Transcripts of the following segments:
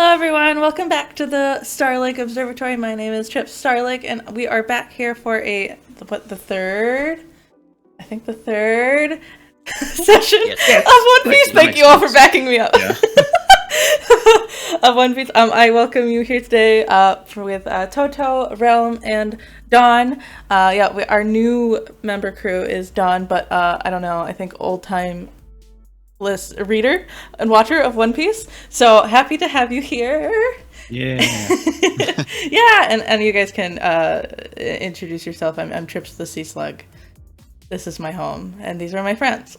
Hello everyone, welcome back to the Starlake Observatory. My name is Chip Starlake and we are back here for the third session of One Piece. Thank you all for backing me up. Yeah. Of One Piece. I welcome you here today with Toto, Realm, and Dawn. Our new member crew is Dawn, but I don't know, I think old time reader and watcher of One Piece. So happy to have you here. Yeah. Yeah, and you guys can introduce yourself. I'm Trips the Sea Slug. This is my home, and these are my friends.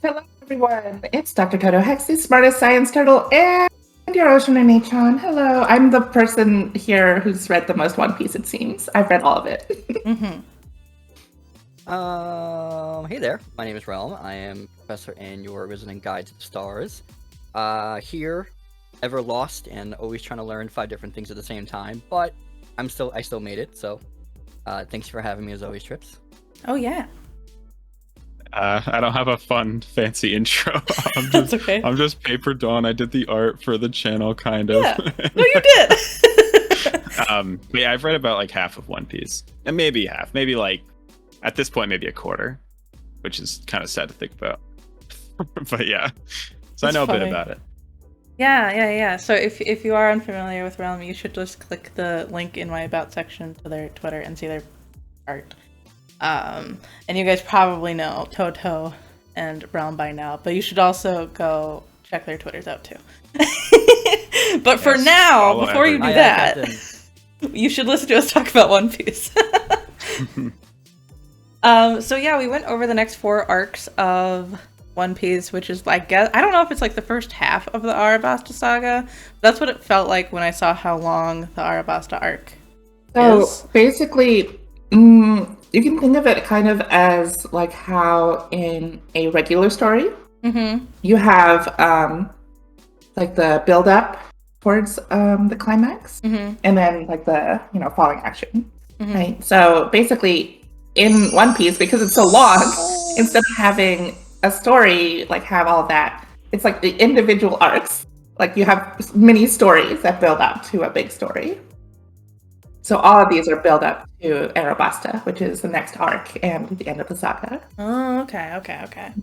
Hello everyone, it's Dr. Toto Hex, the smartest science turtle, and your ocean and H-on. Hello, I'm the person here who's read the most One Piece, it seems. I've read all of it. Mm-hmm. Hey there, my name is Realm. I am Professor and your resident guide to the stars. Here, ever lost and always trying to learn 5 different things at the same time, but I still made it, so thanks for having me as always, Trips. Oh yeah. I don't have a fun, fancy intro. That's okay. I'm just Paper Dawn. I did the art for the channel, kind of. Yeah. No, you did. But yeah, I've read about like half of One Piece, and maybe half, maybe like at this point, maybe a quarter, which is kind of sad to think about. But yeah, so That's I know funny. a bit about it. Yeah. So if you are unfamiliar with Realm, you should just click the link in my About section to their Twitter and see their art. And you guys probably know Toto and Realm by now, but you should also go check their Twitters out too. But for now, before you do that, you should listen to us talk about One Piece. So yeah, we went over the next 4 arcs of One Piece, which is I don't know if it's like the first half of the Arabasta Saga. That's what it felt like when I saw how long the Arabasta arc is. So basically, you can think of it kind of as like how in a regular story, you have like the build up towards the climax, and then like the falling action, right? So basically, in One Piece, because it's so long, instead of having a story like have all that, it's like the individual arcs. Like you have mini stories that build up to a big story. So all of these are built up to Arabasta, which is the next arc and the end of the saga. Oh, okay.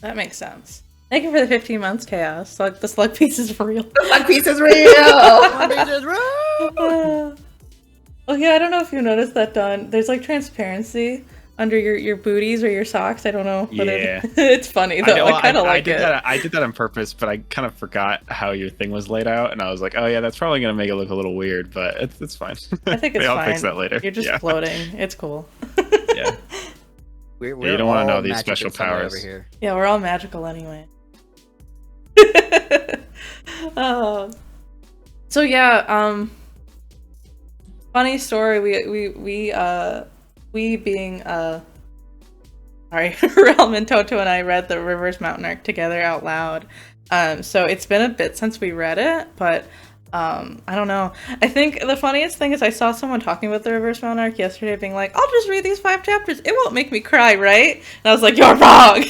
That makes sense. Thank you for the 15 months, Chaos. Like the Slug piece is real. The Slug piece is real! One Piece is real! Oh yeah, I don't know if you noticed that, Dawn. There's like transparency under your booties or your socks. I don't know. Yeah. It's funny though. I kind of like it. I did that on purpose, but I kind of forgot how your thing was laid out, and I was like, oh yeah, that's probably gonna make it look a little weird, but it's fine. I think it's I'll fine. fix that later. You're just floating. It's cool. Yeah. We're You don't want to all know these magic special in some way powers. over here. Yeah, we're all magical anyway. So yeah, funny story. We being Realm and Toto and I read the Rivers Mountain arc together out loud. So it's been a bit since we read it, but I don't know. I think the funniest thing is I saw someone talking about the Rivers Mountain arc yesterday, being like, "I'll just read these 5 chapters. It won't make me cry, right?" And I was like, "You're wrong."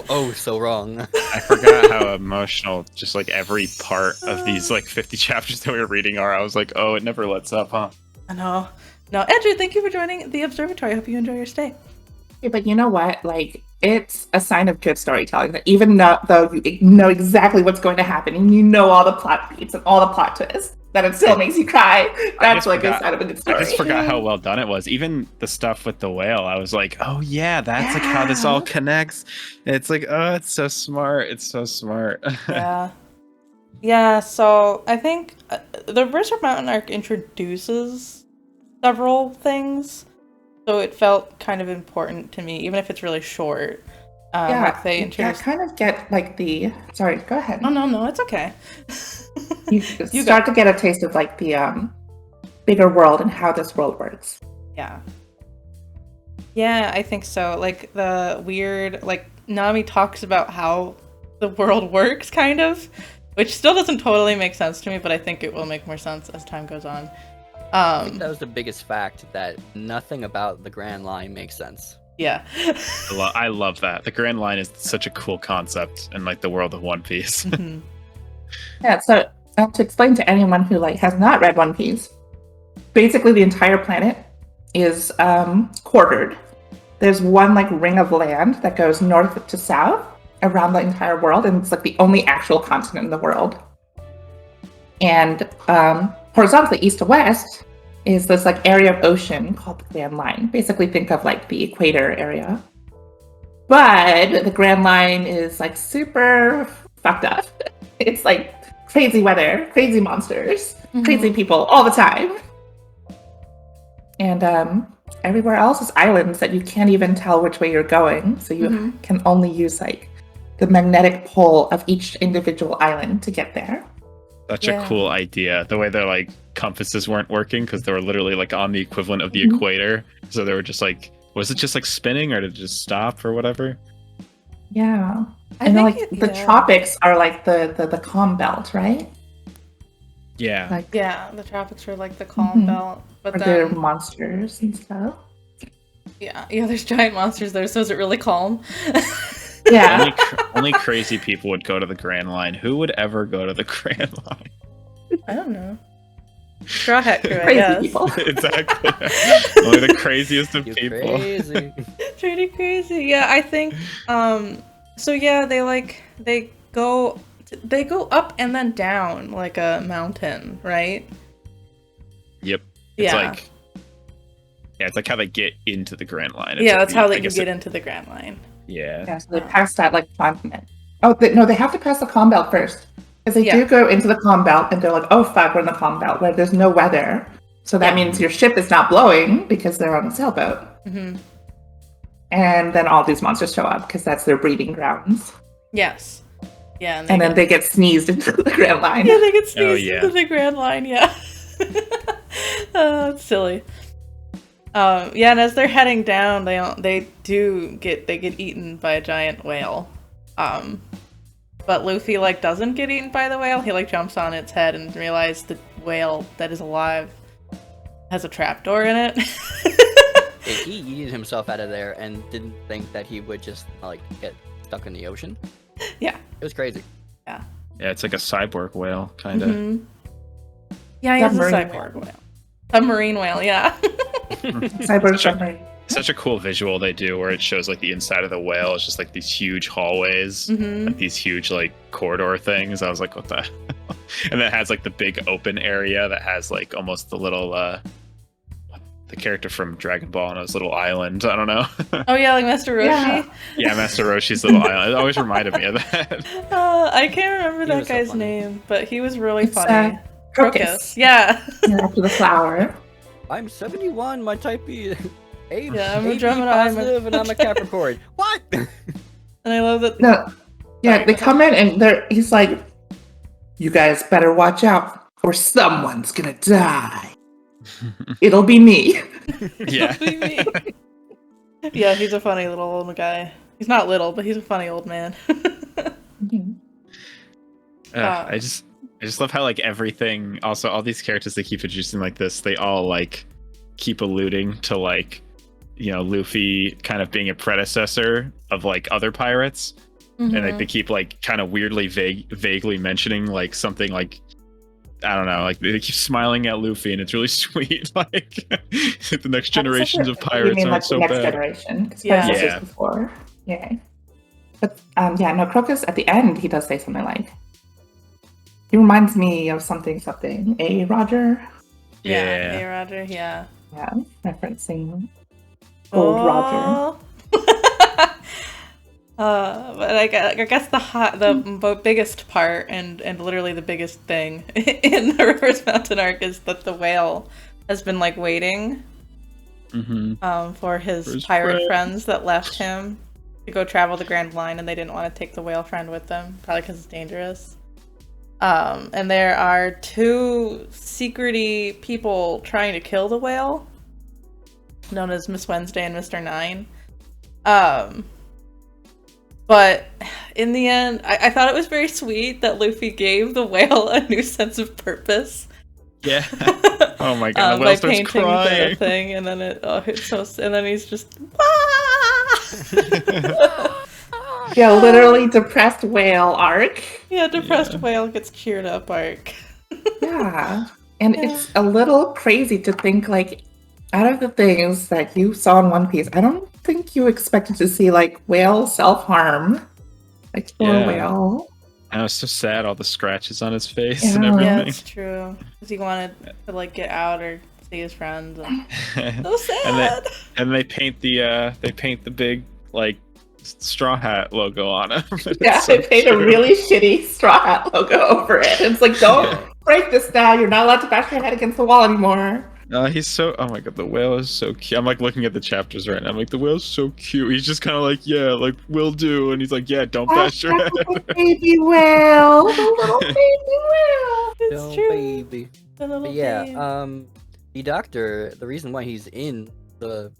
Oh, so wrong. I forgot how emotional just like every part of these like 50 chapters that we were reading are. I was like, oh, it never lets up, huh? I know. No, Andrew, thank you for joining the observatory. I hope you enjoy your stay. Yeah, but you know what? Like, it's a sign of good storytelling that even though you know exactly what's going to happen and you know all the plot beats and all the plot twists, that it still makes you cry. That's like a sign of a good story. I just forgot how well done it was. Even the stuff with the whale, I was like, oh yeah, that's like how this all connects. And it's like, oh, it's so smart. It's so smart. Yeah, so I think the Rivers Mountain arc introduces several things, so it felt kind of important to me, even if it's really short. Like they introduce... kind of get like the... Sorry, go ahead. Oh, no, it's okay. You start to get a taste of like the bigger world and how this world works. Yeah, I think so. Like the weird, like Nami talks about how the world works, kind of, which still doesn't totally make sense to me, but I think it will make more sense as time goes on. I think that was the biggest fact, that nothing about the Grand Line makes sense. Yeah. I love that. The Grand Line is such a cool concept in like the world of One Piece. Mhm. Yeah, so to explain to anyone who like has not read One Piece, basically the entire planet is quartered. There's one like ring of land that goes north to south around the entire world, and it's like the only actual continent in the world. And horizontally, east to west, is this like area of ocean called the Grand Line. Basically, think of like the equator area. But the Grand Line is like super fucked up. It's like crazy weather, crazy monsters, crazy people all the time. And everywhere else is islands that you can't even tell which way you're going. So you can only use like the magnetic pull of each individual island to get there. Such a cool idea. The way their like compasses weren't working because they were literally like on the equivalent of the equator. So they were just like, was it just like spinning or did it just stop or whatever? Yeah. And then like the tropics are like the calm belt, right? Yeah. Like, yeah, the tropics are like the calm belt. But then they're monsters and stuff. Yeah, there's giant monsters there, so is it really calm? Yeah. Only crazy people would go to the Grand Line. Who would ever go to the Grand Line? I don't know. Straw Hat Crew, I Crazy guess. people. Exactly. Only the craziest of You people. crazy. Pretty crazy. Yeah, I think so yeah, they go up and then down like a mountain, right? Yep. It's like how they get into the Grand Line. Yeah, that's how they can get into the Grand Line. Yeah. So they pass that like continent. Oh, no, they have to pass the calm belt first. Because they do go into the calm belt and they're like, oh fuck, we're in the calm belt where there's no weather. So that means your ship is not blowing because they're on a sailboat. Mm-hmm. And then all these monsters show up because that's their breeding grounds. Yes. Yeah. And then they get sneezed into the Grand Line. Yeah, they get sneezed into the Grand Line, yeah. It's silly. Yeah, and as they're heading down, they get eaten by a giant whale. But Luffy like doesn't get eaten by the whale. He like jumps on its head and realizes the whale that is alive has a trapdoor in it. He yeeted himself out of there and didn't think that he would just like get stuck in the ocean. Yeah, it was crazy. Yeah, it's like a cyborg whale, kind of. Mm-hmm. Yeah, he has a cyborg whale. Submarine whale, yeah. Cyborg submarine. Such a cool visual they do where it shows like the inside of the whale. It's just like these huge hallways, like these huge like corridor things. I was like, what the hell? And then it has like the big open area that has like almost the little the character from Dragon Ball on his little island. I don't know. Oh yeah, like Master Roshi? Yeah, Master Roshi's little island. It always reminded me of that. I can't remember that guy's name, but he was really funny. Crocus. Yeah. After the flower. I'm 71, my type is I'm a Gemini, positive, and I'm a Capricorn. What? And I love that. No, yeah, they come in and he's like, "You guys better watch out, or someone's gonna die. It'll be me." Yeah. It'll be me. Yeah, he's a funny little old guy. He's not little, but he's a funny old man. I just love how like everything. Also, all these characters they keep introducing like this, they all like keep alluding to like, you know, Luffy kind of being a predecessor of like other pirates, and like they keep like kind of weirdly vaguely mentioning like something like, I don't know, like they keep smiling at Luffy, and it's really sweet. Like the next generations of pirates aren't like so the next bad. generation, yeah. Before, yeah. But no, Crocus at the end he does say something like, "He reminds me of something. A Roger." Yeah, A Roger. Yeah. Yeah, referencing old Roger. But I guess the biggest part and literally the biggest thing in the Reverse Mountain arc is that the whale has been like waiting for his pirate friends that left him to go travel the Grand Line, and they didn't want to take the whale friend with them, probably because it's dangerous. And there are two secret-y people trying to kill the whale, known as Miss Wednesday and Mr. Nine. But in the end, I thought it was very sweet that Luffy gave the whale a new sense of purpose. Yeah. Oh my god, the whale starts crying. The thing, and then and then he's just, Wah! Yeah, literally depressed whale arc. Yeah, depressed whale gets cheered up arc. Yeah. And it's a little crazy to think, like, out of the things that you saw in One Piece, I don't think you expected to see, like, whale self-harm. Like, poor whale. I was so sad, all the scratches on his face Yeah. and everything. Yeah, it's true. Because he wanted to, like, get out or see his friends. And... so sad! And they paint the big, like, straw hat logo on him. Yeah, so they paint a really shitty straw hat logo over it. It's like, don't break this now. You're not allowed to bash your head against the wall anymore. He's so, oh my god, the whale is so cute. I'm like looking at the chapters right now. I'm like, the whale's so cute. He's just kind of like, yeah, like, will do. And he's like, yeah, don't bash your head. Baby whale. The little baby whale. It's No, true. baby. The little But yeah, babe. the doctor, the reason why he's in the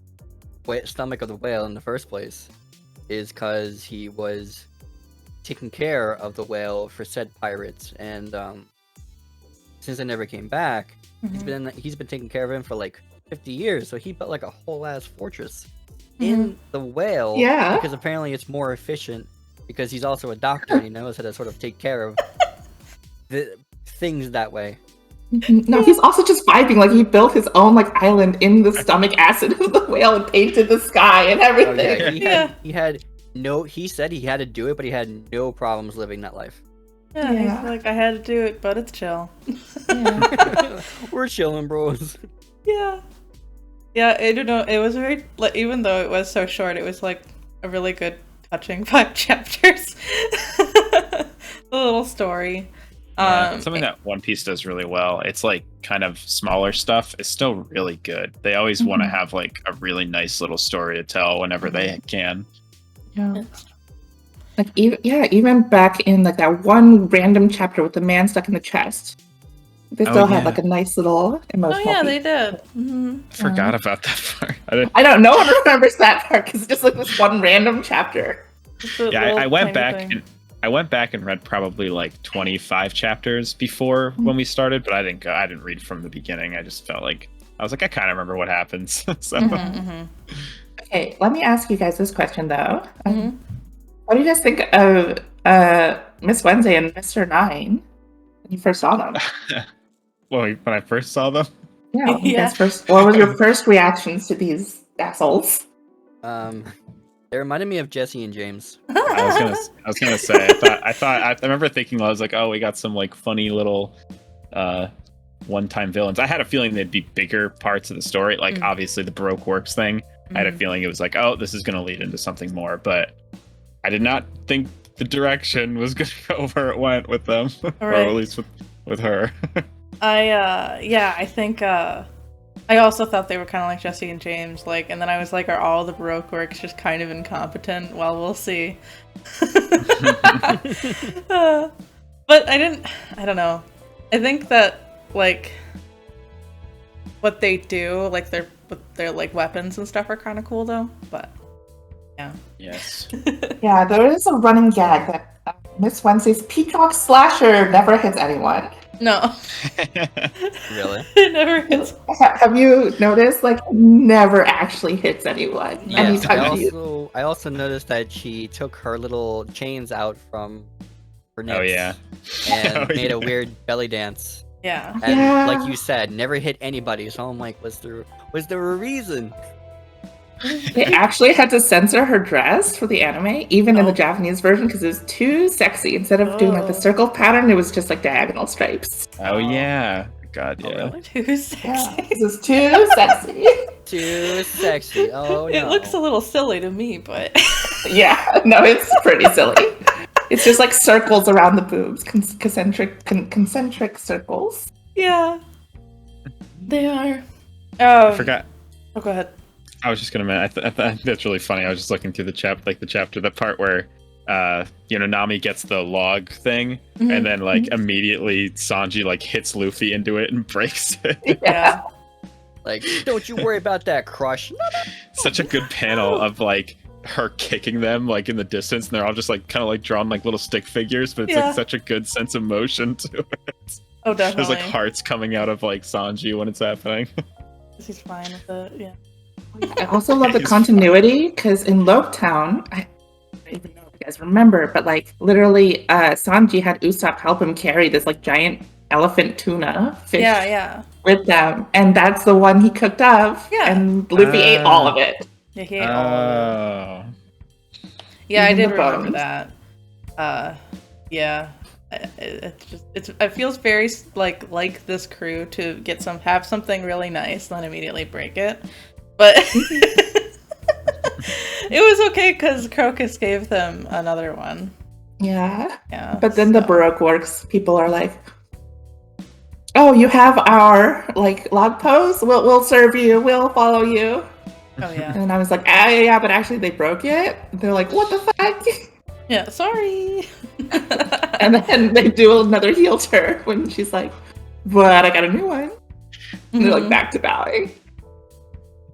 stomach of the whale in the first place is because he was taking care of the whale for said pirates, and since they never came back, he's been taking care of him for like 50 years, so he built like a whole ass fortress in the whale. Yeah. Because apparently it's more efficient because he's also a doctor and he knows how to sort of take care of the things that way. No, he's also just vibing. Like, he built his own, like, island in the stomach acid of the whale and painted the sky and everything. He said he had to do it, but he had no problems living that life. Yeah, he's like, I had to do it, but it's chill. We're chilling, bros. Yeah. Yeah, I don't know. It was very, like, even though it was so short, it was like a really good, touching 5 chapters. The little story. Something that One Piece does really well. It's like kind of smaller stuff. It's still really good. They always want to have like a really nice little story to tell whenever they can. Yeah. Like, even back in like that one random chapter with the man stuck in the chest, they still had like a nice little emotional. Oh yeah, piece. they did. I forgot about that part. I don't know. No one remembers that part because it's just like this one random chapter. I went back and read probably like 25 chapters before when we started, but I didn't read from the beginning. I just felt like I was like, I kind of remember what happens. So. Okay, let me ask you guys this question though. What do you guys think of Miss Wednesday and Mr. Nine when you first saw them? Well, when I first saw them? Yeah. What were your first reactions to these assholes? They reminded me of Jesse and James. I was gonna say. I remember thinking, I was like, oh, we got some like funny little one-time villains. I had a feeling they'd be bigger parts of the story, like obviously the Baroque Works thing. I had a feeling it was like, oh, this is gonna lead into something more, but I did not think the direction was gonna go where it went with them, or at least with her. I think I also thought they were kind of like Jesse and James, like, and then I was like, are all the Baroque Works just kind of incompetent? Well, we'll see. But I don't know. I think that, like, what they do, like, their like weapons and stuff are kind of cool though, but yeah. Yes. Yeah, there is a running gag that Miss Wednesday's Peacock Slasher never hits anyone. No. Really? It never hits. Have you noticed? Like, never actually hits anyone. Yeah. I also noticed that she took her little chains out from her necks. Oh yeah. And made a weird belly dance. Yeah. And like you said, never hit anybody. So I'm like, was there a reason? They actually had to censor her dress for the anime, even in the Japanese version, because it was too sexy. Instead of doing like the circle pattern, it was just like diagonal stripes. Oh yeah. God, yeah. Oh, really? Too sexy. Yeah, this is too sexy. Too sexy. Oh no. It looks a little silly to me, but Yeah, no, it's pretty silly. It's just like circles around the boobs, concentric circles. yeah, they are. I forgot. Oh, go ahead. I was just gonna mention. I think that's really funny. I was just looking through the chapter, the part where, Nami gets the log thing, and then like immediately Sanji like hits Luffy into it and breaks it. Yeah. Like, don't you worry about that, Crush. Such a good panel of like her kicking them like in the distance, and they're all just like kind of like drawn like little stick figures, but it's like such a good sense of motion to it. Oh, definitely. There's like hearts coming out of like Sanji when it's happening. He's fine with it. Yeah. I also love the continuity because in Loketown, I don't even know if you guys remember, but like literally, Sanji had Usopp help him carry this like giant elephant tuna fish Yeah. with them, and that's the one he cooked up. Yeah. And Luffy ate all of it. Yeah, he ate all of it. Yeah, Even I did the remember bones. that. Yeah. It feels very like this crew to have something really nice, then immediately break it. But it was okay because Crocus gave them another one. Yeah. Yeah. But then the Baroque works people are like, "Oh, you have our like log pose? We'll serve you. We'll follow you." Oh yeah. And I was like, yeah, but actually they broke it. They're like, "What the fuck?" Yeah. Sorry. And then they do another heel turn when she's like, "But I got a new one." And they're like back to bowing.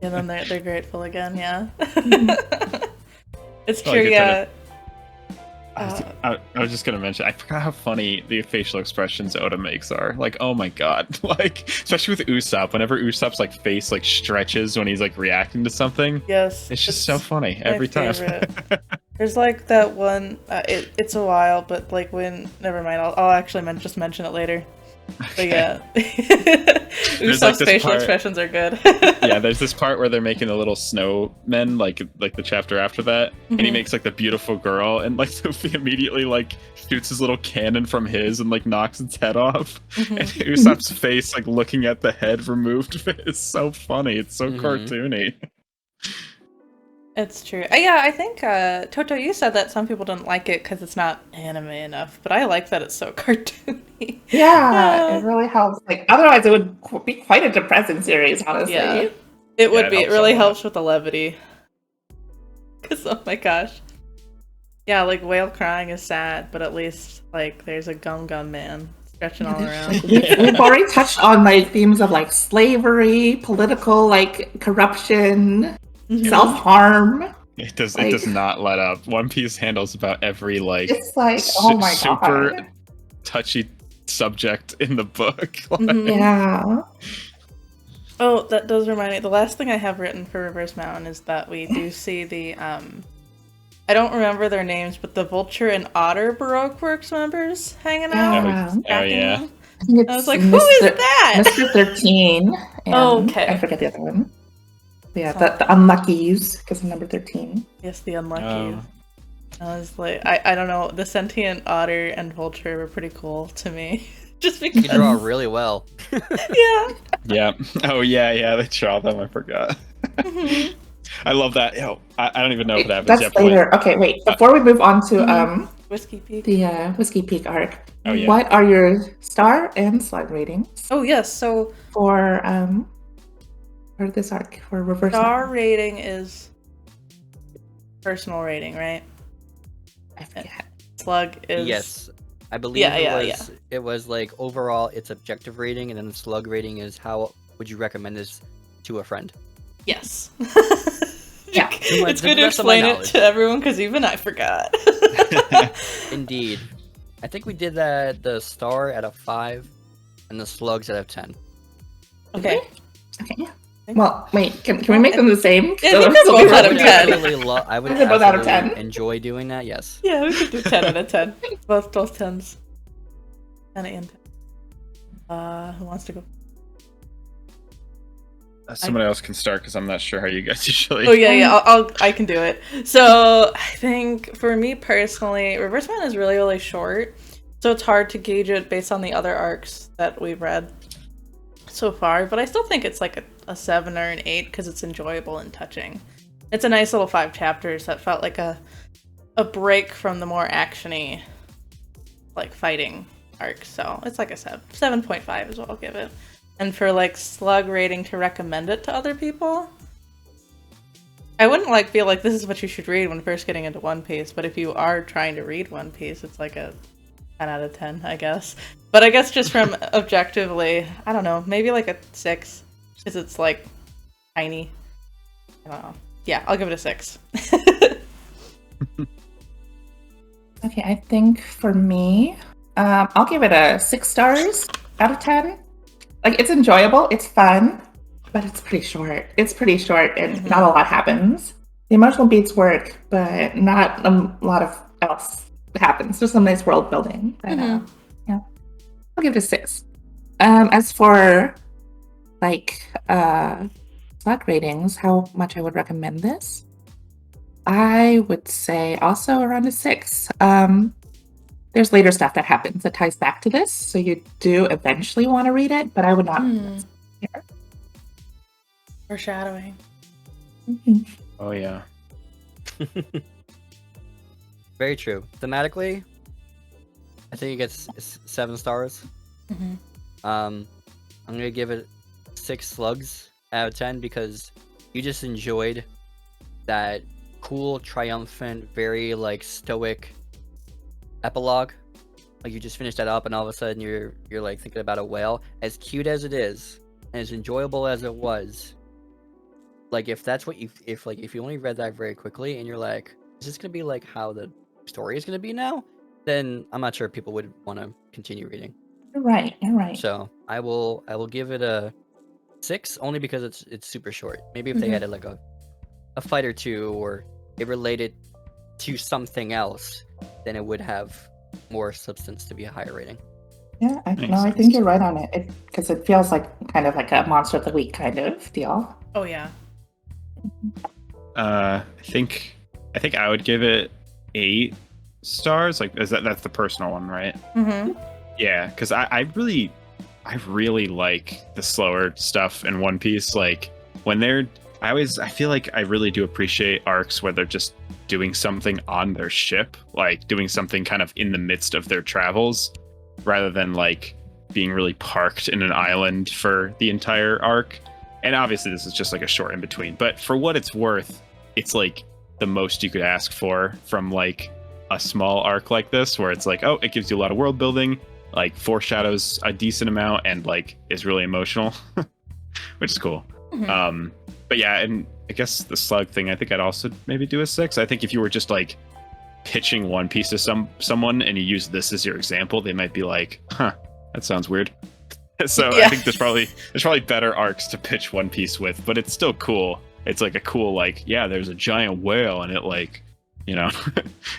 And then they're grateful again. Yeah. It's Oh, true. I get Yeah. I was just gonna mention, I forgot how funny the facial expressions Oda makes are. Like, oh my god, like especially with Usopp. Whenever Usopp's like face like stretches when he's like reacting to something, Yes. it's just so funny every time. There's like that one. It's a while, but like never mind. I'll actually just mention it later. But yeah, Usopp's this facial part- expressions are good. Yeah, there's this part where they're making the little snowmen, like the chapter after that, and he makes like the beautiful girl, and like Sophie immediately like shoots his little cannon from his and like knocks its head off, and Usopp's face like looking at the head removed of it is so funny. It's so cartoony. It's true. Yeah, I think Toto, you said that some people don't like it because it's not anime enough, but I like that it's so cartoony. Yeah, it really helps. Like otherwise, it would be quite a depressing series, honestly. Yeah, it would be. It really helps helps with the levity. Because oh my gosh, yeah, like whale crying is sad, but at least like there's a gum man stretching all around. We've already touched on like themes of like slavery, political like corruption, self-harm. It does not let up. One Piece handles about every like It's like oh my super god, touchy subject in the book. yeah. Oh, that does remind me. The last thing I have written for Reverse Mountain is that we do see the I don't remember their names, but the Vulture and Otter Baroque Works members hanging out. Oh yeah. I think it's I was like, who is that? Mr. 13. And Okay. I forget the other one. Yeah, the Unluckies, because number 13. Yes, the Unlucky. I was like, I don't know. The Sentient Otter and Vulture were pretty cool to me. Just because. You draw really well. Yeah. Yeah. Oh yeah. They draw them. I forgot. I love that. Yo, I don't even know if that happens That's later. Okay, wait. Before we move on to Whiskey Peak. the Whiskey Peak arc, Oh, yeah. what are your star and slug ratings Oh yes. So for this arc for Reverse star Mountain? rating is personal rating, right? I forget. Slug is Yes. I believe Yeah. it was like overall its objective rating, and then the slug rating is how would you recommend this to a friend? Yes. Yeah. It's To good the to best of my explain it knowledge. to everyone because even I forgot. Indeed. I think we did the star at a 5 and the slugs at a 10. Okay. Okay. Well, wait. Can we make them the same? Yeah, I think they're both out of 10. I would They're both out of absolutely 10. enjoy doing that, yes. Yeah, we could do 10 out of 10. Both 10s. 10 and 10. Who wants to go? Somebody else can start because I'm not sure how you guys usually. Oh yeah. I can do it. So I think for me personally, Reverse Man is really, really short, so it's hard to gauge it based on the other arcs that we've read so far. But I still think it's like a 7 or an 8 because it's enjoyable and touching. It's a nice little 5 chapters that felt like a break from the more actiony, like fighting arc. So it's like a 7.5 is what I'll give it. And for like slug rating to recommend it to other people, I wouldn't like feel like this is what you should read when first getting into One Piece, but if you are trying to read One Piece, it's like a 10 out of 10, I guess. But I guess just from objectively, I don't know, maybe like a 6, because it's like tiny. I don't know. Yeah, I'll give it a 6. Okay, I think for me, I'll give it a 6 stars out of 10. Like, it's enjoyable, it's fun, but it's pretty short. It's pretty short, and not a lot happens. The emotional beats work, but not a lot of else happens. There's some nice world building. But, yeah, I'll give it a 6. As for Slug ratings, how much I would recommend this, I would say also around a 6. There's later stuff that happens that ties back to this, so you do eventually want to read it, but I would not. Here. Foreshadowing. Oh yeah. Very true. Thematically, I think it gets 7 stars. I'm gonna give it 6 slugs out of 10 because you just enjoyed that cool, triumphant, very like stoic epilogue. Like you just finished that up, and all of a sudden you're like thinking about a whale. As cute as it is, and as enjoyable as it was, like if that's what you if you only read that very quickly and you're like, is this gonna be like how the story is gonna be now? Then I'm not sure people would want to continue reading. You're right. So I will give it a 6 only because it's super short. Maybe if they added like a fight or two, or it related to something else, then it would have more substance to be a higher rating. Yeah, I think you're right on it. Because it feels like kind of like a monster of the week kind of deal. Oh yeah. I think I would give it 8 stars. Like, that's the personal one, right? Yeah, because I really like the slower stuff in One Piece. Like when I feel like I really do appreciate arcs where they're just doing something on their ship, like doing something kind of in the midst of their travels, rather than like being really parked in an island for the entire arc. And obviously this is just like a short in between, but for what it's worth, it's like the most you could ask for from like a small arc like this, where it's like, oh, it gives you a lot of world building, like foreshadows a decent amount, and like is really emotional, which is cool. But yeah, and I guess the slug thing, I think I'd also maybe do a 6. I think if you were just like pitching One Piece to someone and you use this as your example, they might be like, huh, that sounds weird. So I think there's probably better arcs to pitch One Piece with, but it's still cool. It's like a cool, like, yeah, there's a giant whale and it like, you know,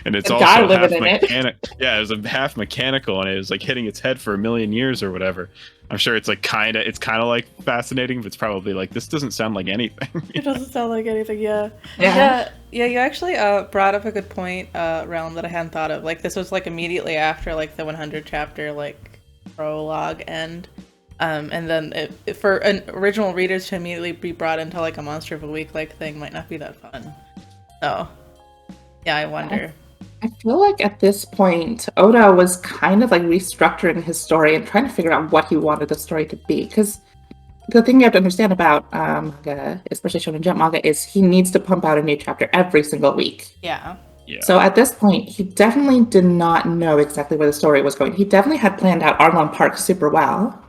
and it's also half mechanical. Yeah, it was a half mechanical, and it was like hitting its head for 1,000,000 years or whatever. I'm sure it's like kind of like fascinating, but it's probably like, this doesn't sound like anything. It doesn't sound like anything. Yeah. You actually brought up a good point, Realm, that I hadn't thought of. Like this was like immediately after like the 100 chapter like prologue end. And then for original readers to immediately be brought into like a monster of a week like thing might not be that fun. So yeah, I wonder. I feel like at this point, Oda was kind of like restructuring his story and trying to figure out what he wanted the story to be. Because the thing you have to understand about manga, especially Shonen Jump manga, is he needs to pump out a new chapter every single week. Yeah. So at this point, he definitely did not know exactly where the story was going. He definitely had planned out Arlong Park super well.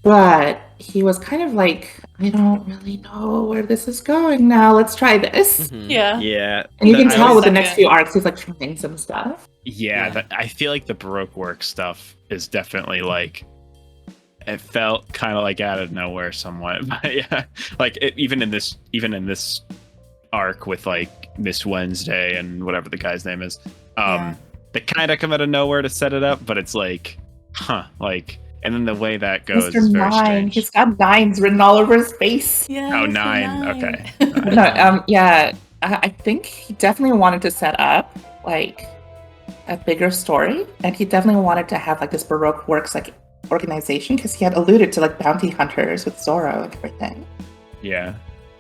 But he was kind of like, I don't really know where this is going now. Let's try this. Yeah. And you can tell with the next few arcs, he's like trying some stuff. Yeah. I feel like the Baroque work stuff is definitely like, it felt kind of like out of nowhere somewhat. But yeah, like even in this arc with like Miss Wednesday and whatever the guy's name is, they kind of come out of nowhere to set it up, but it's like, huh, like. And then the way that goes is very strange. He's got 9s written all over his face. Yeah. Oh, 9. Okay. I think he definitely wanted to set up like a bigger story, and he definitely wanted to have like this Baroque works like organization, because he had alluded to like bounty hunters with Zoro and everything. Yeah.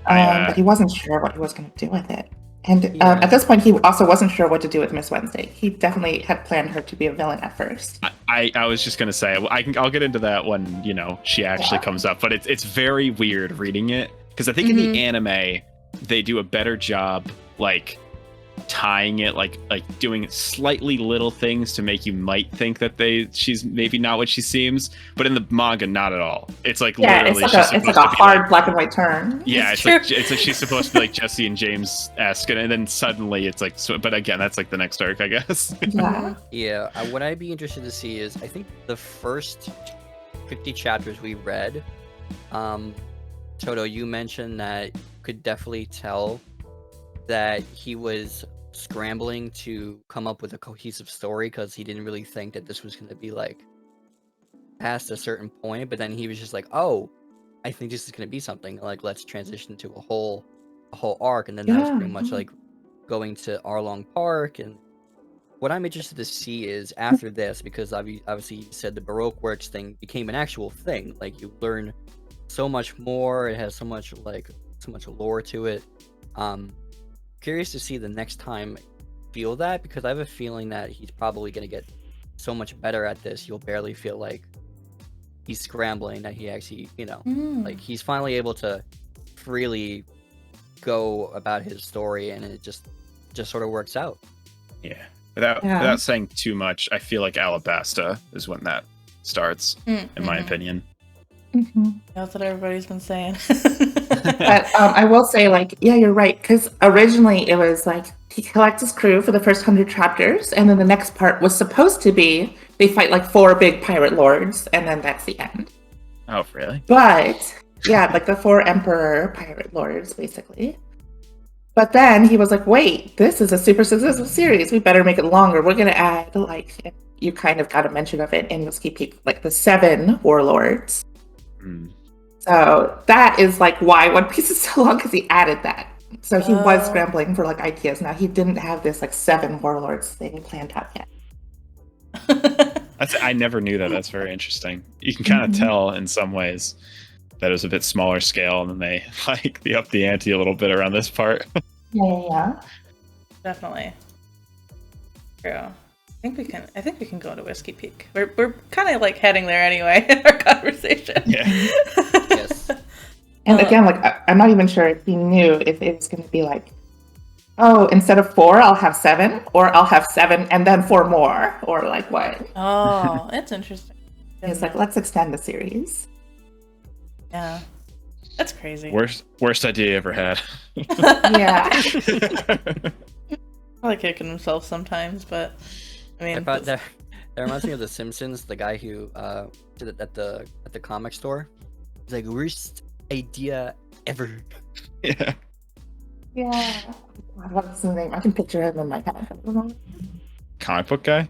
But he wasn't sure what he was going to do with it. And at this point, he also wasn't sure what to do with Miss Wednesday. He definitely had planned her to be a villain at first. I was just gonna say, I'll get into that when she actually comes up. But it's very weird reading it, because I think in the anime they do a better job like tying it, like doing slightly little things to make you might think that she's maybe not what she seems, but in the manga not at all. It's like literally it's like a hard black and white turn. Yeah, it's like she's supposed to be like Jesse and James-esque, and then suddenly it's like, so, but again, that's like the next arc, I guess. What I'd be interested to see is, I think the first 50 chapters we read, Toto, you mentioned that you could definitely tell that he was scrambling to come up with a cohesive story because he didn't really think that this was going to be like past a certain point, but then he was just like, oh, I think this is going to be something, like let's transition to a whole arc, and then that was pretty much like going to Arlong Park. And what I'm interested to see is after this, because obviously you said the Baroque works thing became an actual thing, like you learn so much more, it has so much lore to it. Curious to see the next time feel that, because I have a feeling that he's probably going to get so much better at this, you'll barely feel like he's scrambling, that he actually, like he's finally able to freely go about his story, and it just sort of works out. Yeah. Without saying too much, I feel like Arabasta is when that starts, in my opinion. That's what everybody's been saying. But I will say, like, yeah, you're right, because originally it was like he collects his crew for the first 100 chapters, and then the next part was supposed to be they fight like 4 big pirate lords, and then that's the end. Oh, really? But yeah, like the 4 emperor pirate lords, basically. But then he was like, wait, this is a super successful series. We better make it longer. We're going to add, like, you kind of got a mention of it in Whiskey Peak, like the 7 warlords. So that is like why One Piece is so long, because he added that. So he was scrambling for like ideas. Now he didn't have this like 7 warlords thing planned out yet. I never knew that. That's very interesting. You can kind of tell in some ways that it was a bit smaller scale, and then they upped the ante a little bit around this part. Yeah. Definitely. True. I think we can go to Whiskey Peak. We're kind of like heading there anyway in our conversation. Yeah. Yes. And again, like I'm not even sure if he knew if it was going to be like, oh, instead of 4, I'll have 7, or I'll have 7 and then 4 more, or like what? Oh, that's interesting. It's like, let's extend the series. Yeah, that's crazy. Worst idea you ever had. Yeah. Probably kicking himself sometimes, but I mean, that reminds me of The Simpsons. The guy who did it at the comic store. He's like, worst idea ever. Yeah. Yeah. What's his name? I can picture him in my head. Comic book guy?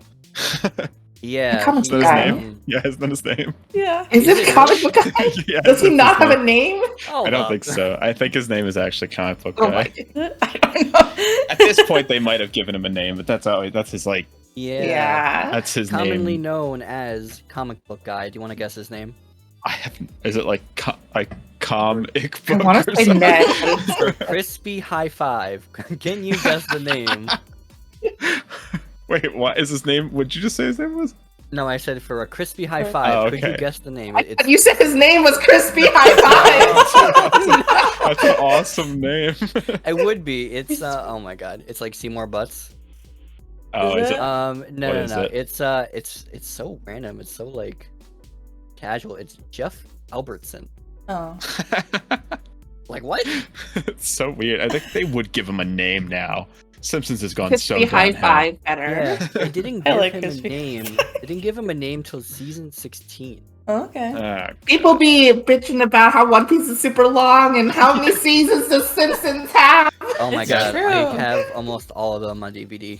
Yeah. Comic Is that guy. his name? Yeah, isn't that his name? yeah. Is it comic book guy? Yeah, Does he that's not his have a name. name? I don't think so. I think his name is actually Comic Book Oh Guy. my I don't know. At this point, they might have given him a name, but that's his like. Yeah. That's his Commonly name. known as Comic Book Guy. Do you want to guess his name? Is it like comic I book? want or to say something? Ned. Crispy High Five. Can you guess the name? Wait, what is his name? What'd you just say his name was? No, I said for a Crispy High Five. Oh, Could you okay. guess the name? You said his name was Crispy High Five. That's an awesome name. It would be. It's oh my god. It's like Seymour Butts. Oh, is it? No. is it? It's so random. It's so like casual. It's Jeff Albertson. Oh, Like what? It's so weird. I think they would give him a name now. Simpsons has gone so Crispy High downhill. Five better. Yeah, they didn't I give like him Crispy. a name. They didn't give him a name till season 16. okay. People be bitching about how One Piece is super long and how many seasons the Simpsons have. Oh my It's god, true. I have almost all of them on DVD.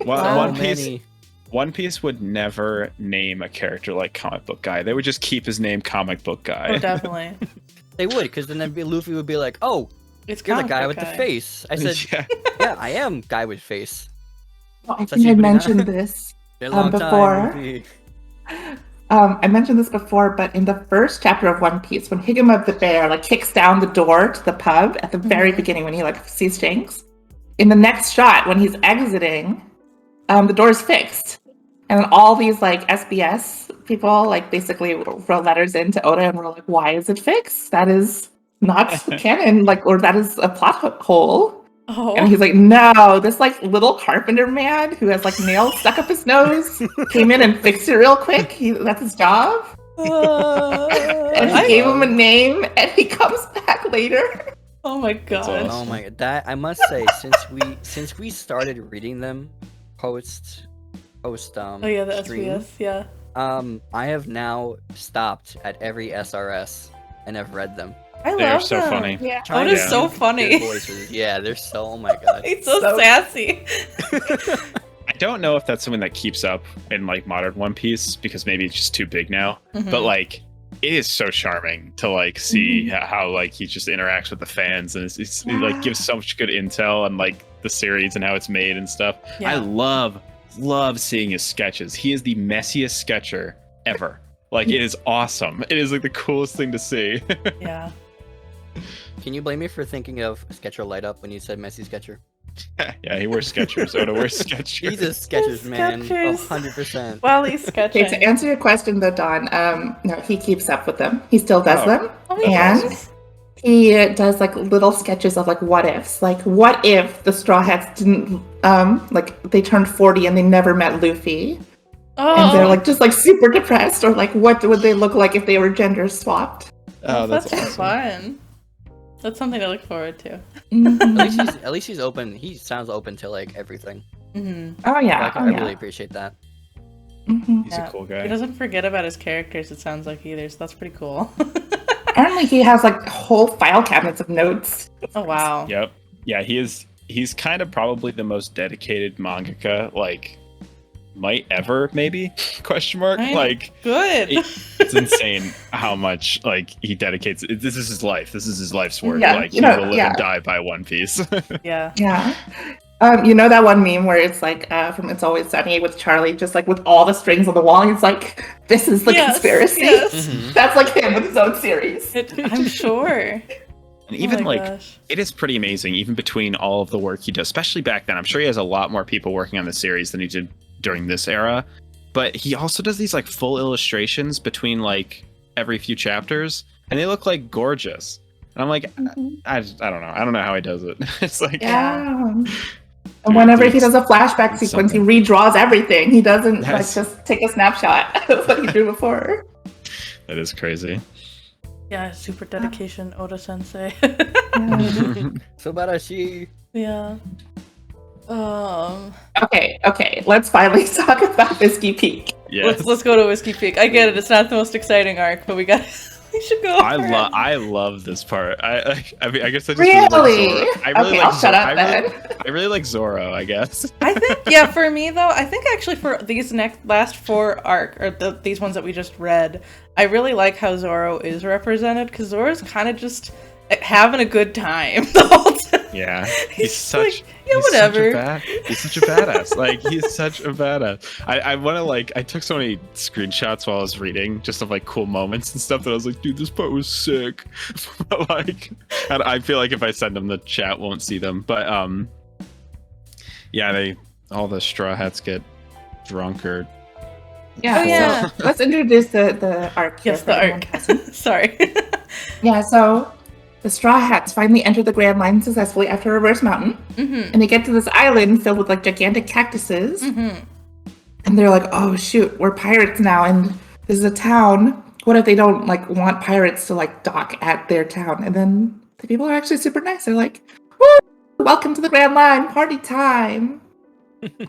One So Piece. many. One Piece would never name a character like Comic Book Guy. They would just keep his name Comic Book Guy. Oh, definitely. They would, because then Luffy would be like, "Oh, It's you're the comic guy book with the face." I said, Yeah. "Yeah, I am guy with face." Well, I Such think a I banana. mentioned this. Been a long Before. time. Luffy. I mentioned this before, but in the first chapter of One Piece, when Higuma the bear like kicks down the door to the pub at the very beginning, when he like sees Shanks, in the next shot when he's exiting, the door is fixed, and then all these like SBS people like basically wrote letters into Oda and were like, "Why is it fixed? That is not canon, like, or that is a plot hole." Oh, And he's like, "No, this like little carpenter man who has like nails stuck up his nose came in and fixed it real quick. That's his job." And he gave him a name, and he comes back later. oh my god. awesome. Oh my god, that I must say, since we started reading them post Oh yeah, the stream, SBS. Yeah. I have now stopped at every SRS and have read them. I They're love so them. funny. Yeah. Trying Oda's to so do funny. good voices. Yeah, they're so. Oh my god. He's so So- sassy. I don't know if that's something that keeps up in like modern One Piece because maybe it's just too big now. Mhm. But like, it is so charming to like see how like he just interacts with the fans and it like gives so much good intel on like the series and how it's made and stuff. Yeah. I love seeing his sketches. He is the messiest sketcher ever. Like it is awesome. It is like the coolest thing to see. Yeah. Can you blame me for thinking of Sketcher Light Up when you said Messi Sketcher? Yeah, he wears Skechers. Oda wears Skechers. He's a Sketchers man, Skechers. 100%. While he's sketching. Okay, to answer your question though, Don, no, he keeps up with them. He still does Oh. them. Oh, he And does? he does like little sketches of like what ifs. Like what if the Straw Hats didn't like they turned 40 and they never met Luffy? And they're Oh, like just like super depressed, or like what would they look like if they were gender swapped? Oh, that's awesome. fun. That's something to look forward to. Mhm. At least he's open. He sounds open to like everything. Mm-hmm. Oh yeah, Like, oh I yeah. really appreciate that. Mhm. He's a cool He guy. doesn't forget about his characters, it sounds like, either, so that's pretty cool. Apparently he has like whole file cabinets of notes. Oh, wow. Yep. Yeah, he's kind of probably the most dedicated mangaka like might ever maybe question mark Right. like Good. it's insane how much like he dedicates this is his life, this is his life's work. Yeah, Like you he know, will live yeah. and die by One Piece. Yeah. Yeah. You know that one meme where it's like from It's Always Sunny with Charlie, just like with all the strings on the wall. He's like, "This is the Yes, conspiracy." yes. Mhm. That's like him with his own series. I'm sure. And even Oh my like gosh. it is pretty amazing even between all of the work he does, especially back then. I'm sure he has a lot more people working on the series than he did during this era, but he also does these like full illustrations between like every few chapters and they look like gorgeous. And I'm like, I don't know how he does it. It's like Yeah. And whenever he does a flashback It's sequence, he something. redraws everything. He doesn't Yes. like just take a snapshot of what he drew before. that is crazy. Yeah, super dedication, Oda Sensei. So bad I see. Yeah. Okay. Let's finally talk about Whiskey Peak. Yes. Let's go to Whiskey Peak. I get it. It's not the most exciting arc, but we should go. I love this part. I mean I guess I just Really? really like Zoro. I really Okay, like I'll shut up I really like Zoro, I guess. I think, yeah, for me though, I think actually for these last four these ones that we just read, I really like how Zoro is represented because Zoro's kind of just having a good time the whole time. Yeah, He's such like, yeah, whatever. He's such a badass. Like he's such a badass. I want to like I took so many screenshots while I was reading, just of like cool moments and stuff that I was like, dude, this part was sick. But like, I feel like if I send them, the chat won't see them. But yeah, all the Straw Hats get drunk or Yeah. Oh, yeah. So let's introduce the arc. here Yes, for the everyone arc. present. Sorry. Yeah. So the Straw Hats finally enter the Grand Line successfully after Reverse Mountain, Mm-hmm. and they get to this island filled with like gigantic cactuses. Mm-hmm. And they're like, "Oh shoot, we're pirates now, and this is a town. What if they don't like want pirates to like dock at their town?" And then the people are actually super nice. They're like, "Woo! Welcome to the Grand Line, party time!"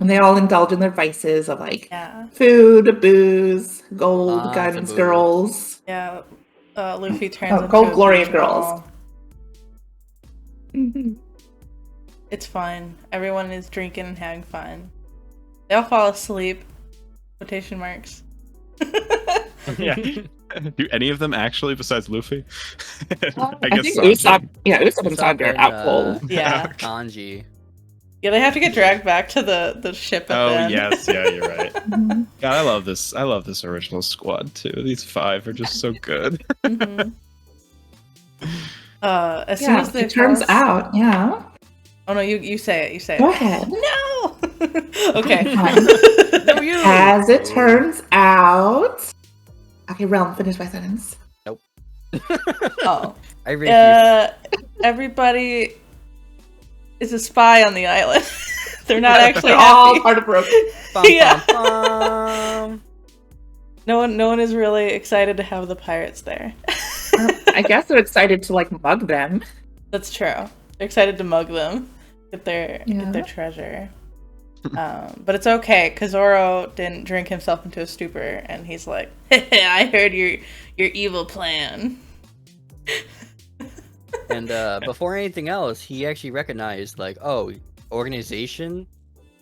And they all indulge in their vices of like Yeah. food, booze, gold, The guns, booze. girls. Yeah. Luffy turns Oh, into Gold a Glory beach girls. ball. Mhm. It's fun. Everyone is drinking and having fun. They all fall asleep. Quotation marks. yeah. Do any of them actually, besides Luffy? I think Usopp, Usopp and Sandra are out cold. Yeah. Kanji. Yeah, they have to get dragged back to the ship at the Oh end. yes, yeah, you're right. Mhm. God, I love this. I love this original squad too. These 5 are just so good. Mhm. As soon Yeah, as they it turns fall as- out, yeah. Oh no, you say it. You say Go it. ahead. No. Okay. Fine. No, you. As it turns out. Okay, Realm, finish my sentence. Oh. I refuse. Everybody is a spy on the island. They're not actually They're all happy. part of Broken. Bum, yeah. bum, bum. No one is really excited to have the pirates there. I guess they're excited to like mug them. That's true. They're excited to mug them, get their Yeah. treasure. But it's okay because Zoro didn't drink himself into a stupor, and he's like, "I heard your evil plan." And before anything else, he actually recognized, like, oh, organization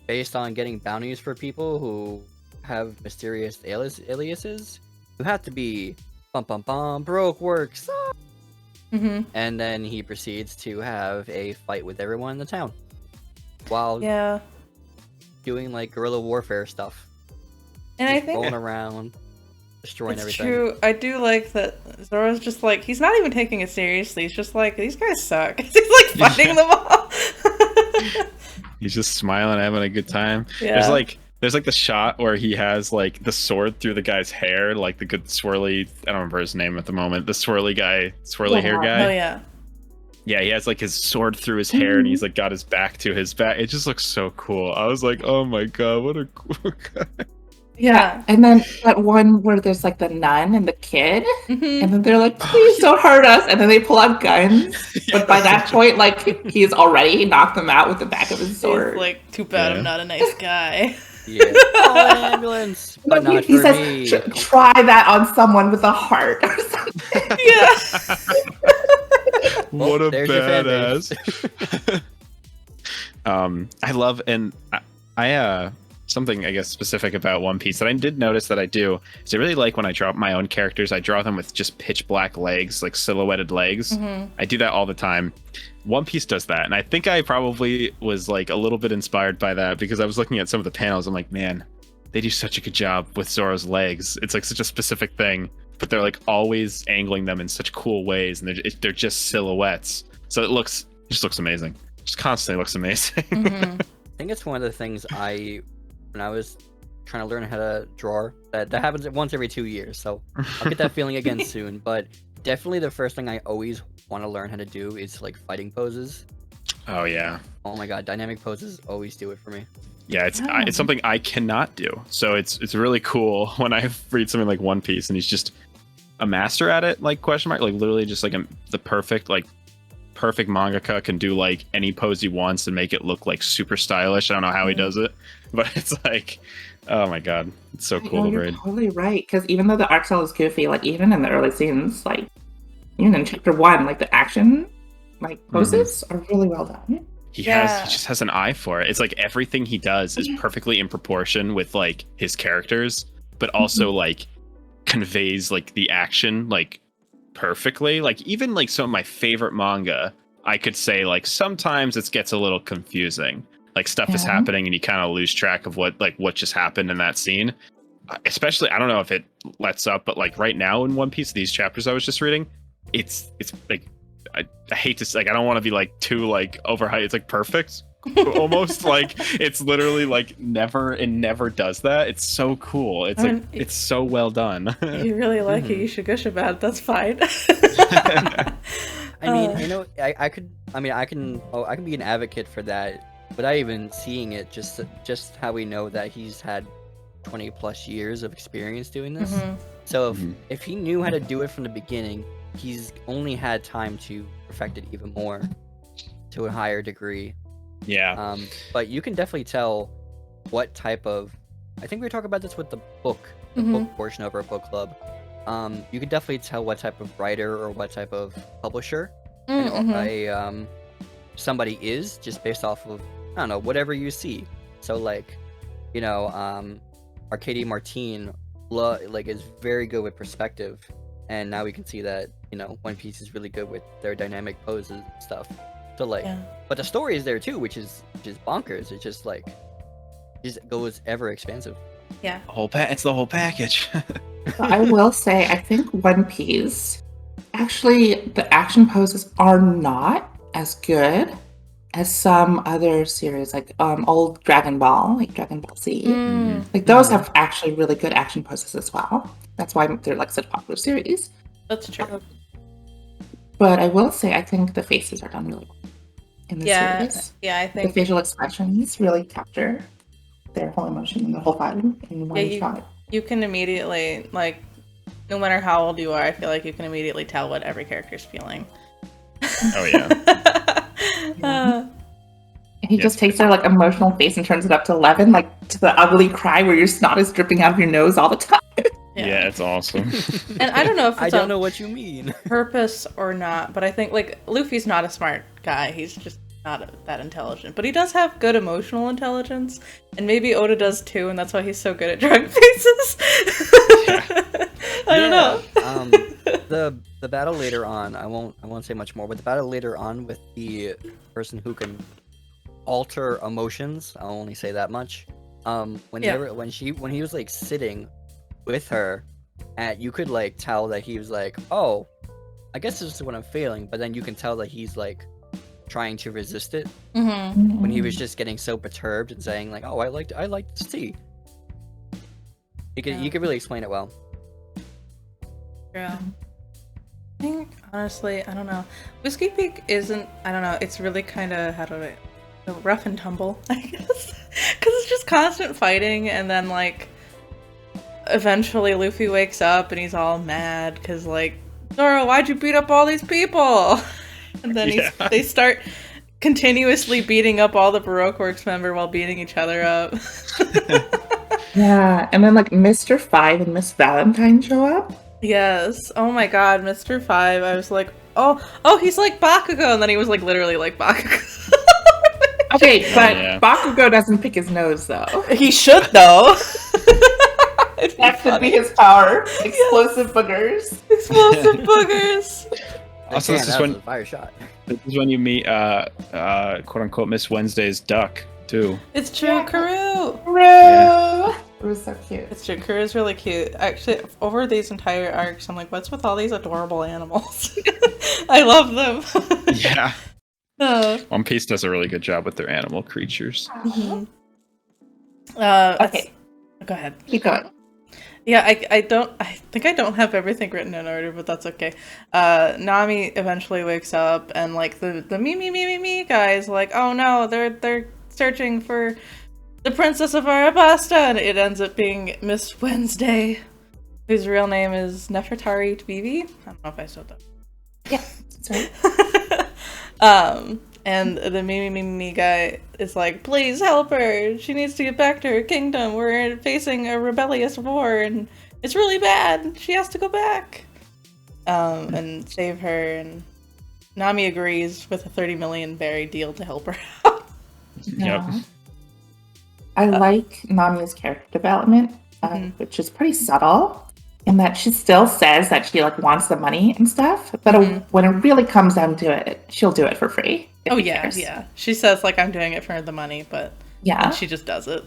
based on getting bounties for people who have mysterious aliases. You have to be broke works. And then he proceeds to have a fight with everyone in the town while doing like guerrilla warfare stuff. And I think rolling around, destroying everything. True. I do like that Zoro's just like, he's not even taking it seriously. He's just like, these guys suck. He's like fighting them all. He's just smiling, having a good time. Yeah. There's like the shot where he has like the sword through the guy's hair, like the good swirly, I don't remember his name at the moment, the swirly hair guy. Oh yeah. Yeah, he has like his sword through his hair and he's like got his back to his back. It just looks so cool. I was like, oh my god, what a cool guy. Yeah. And then that one where there's like the nun and the kid, and then they're like, please don't hurt us. And then they pull out guns. But by that point, like, he's already knocked them out with the back of his sword. He's like, too bad I'm not a nice guy. Yeah. Call an ambulance, but not he for says, me. try that on someone with a heart or something. Yeah. What a there's your fan base. badass. I love, and I something I guess specific about One Piece that I did notice that I do is I really like when I draw my own characters, I draw them with just pitch black legs, like silhouetted legs. I do that all the time. One Piece does that, and I think I probably was like a little bit inspired by that because I was looking at some of the panels. I'm like, man, they do such a good job with Zoro's legs. It's like such a specific thing, but they're like always angling them in such cool ways, and they're just silhouettes. So it just looks amazing. Just constantly looks amazing. I think it's one of the things when I was trying to learn how to draw, that happens once every 2 years. So I'll get that feeling again soon. But definitely the first thing I always want to learn how to do is like fighting poses. Oh yeah. Oh my god, dynamic poses always do it for me. Yeah, it's something I cannot do. So it's really cool when I read something like One Piece and he's just a master at it, like question mark, like literally just like the perfect mangaka can do like any pose he wants and make it look like super stylish. I don't know how he does it, but it's like, oh my god, it's so cool to read. You're totally right, because even though the art style is goofy, like even in the early scenes, like even in chapter 1, like the action like poses are really well done. He just has an eye for it. It's like everything he does is perfectly in proportion with like his characters, but also like conveys like the action like perfectly. Like even like some of my favorite manga, I could say like sometimes it gets a little confusing. Like stuff is happening and you kind of lose track of what just happened in that scene. Especially, I don't know if it lets up, but like right now in One Piece, these chapters I was just reading, it's like I hate to say, like I don't want to be like too like overhyped. It's like perfect. Almost like it's literally like never does that. It's so cool. It's like it's so well done. You really like it, you should gush about it. That's fine. I mean, you know, I can be an advocate for that without even seeing it. Just how we know that he's had 20 plus years of experience doing this. So if he knew how to do it from the beginning, he's only had time to perfect it even more to a higher degree. Yeah. But you can definitely tell what type of, I think we were talking about this with the book portion of our book club. You can definitely tell what type of writer or what type of publisher somebody is just based off of, I don't know, whatever you see. So like, you know, Arcadia Martin like is very good with perspective, and now we can see that, you know, One Piece is really good with their dynamic poses and stuff. So like, but the story is there too, which is bonkers. It's just like, just goes ever expansive. Yeah. It's the whole package. I will say, I think One Piece, actually, the action poses are not as good as some other series, like old Dragon Ball, like Dragon Ball Z. Like those have actually really good action poses as well. That's why they're like such a popular series. That's true. But I will say, I think the faces are done really well in this series. Yeah, I think the facial expressions really capture their whole emotion and the whole vibe in one shot. You can immediately, like, no matter how old you are, I feel like you can immediately tell what every character's feeling. Oh yeah. He just takes their like emotional face and turns it up to 11, like to the ugly cry where your snot is dripping out of your nose all the time. Yeah, it's awesome. And I don't know if it's I don't on know what you mean. purpose or not, but I think like Luffy's not a smart guy. He's just not that intelligent, but he does have good emotional intelligence, and maybe Oda does too, and that's why he's so good at drawing faces. I don't know. The battle later on, I won't say much more, but the battle later on with the person who can alter emotions, I'll only say that much. When he was like sitting with her, you could like tell that he was like, oh, I guess this is what I'm feeling, but then you can tell that he's like trying to resist it when he was just getting so perturbed and saying like, oh, I like this tea. You could really explain it well. Yeah. I think honestly, I don't know. Whiskey Peak isn't. I don't know. It's really kind of rough and tumble, I guess, because it's just constant fighting, and then like eventually Luffy wakes up and he's all mad because like, Zoro, why'd you beat up all these people? And then they start continuously beating up all the Baroque Works member while beating each other up. Yeah, and then like Mr. 5 and Miss Valentine show up. Yes. Oh my god, Mr. 5. I was like, oh, he's like Bakugo, and then he was like literally like Bakugo. Okay, but Bakugo doesn't pick his nose though. He should though. That could be his power. Explosive boogers. Explosive boogers. Also, this is when a fire shot. This is when you meet quote unquote Miss Wednesday's duck too. It's true, Karoo. Yeah. It was so cute. It's true. Karoo's really cute. Actually, over these entire arcs, I'm like, what's with all these adorable animals? I love them. Yeah. One Piece does a really good job with their animal creatures. Mm-hmm. Okay. Go ahead. Keep going. Yeah, I think I don't have everything written in order, but that's okay. Nami eventually wakes up, and like the me guys like, oh no, they're searching for the Princess of Arabasta, and it ends up being Miss Wednesday, whose real name is Nefertari Tvivi. I don't know if I said that. Yeah, that's right. And the me guy is like, please help her. She needs to get back to her kingdom. We're facing a rebellious war, and it's really bad. She has to go back. And save her. And Nami agrees with a 30 million berry deal to help her out. Yep. I like Nami's character development, which is pretty subtle, in that she still says that she like wants the money and stuff, but when it really comes down to it, she'll do it for free. Oh yeah, yeah. She says like, I'm doing it for the money, but she just does it.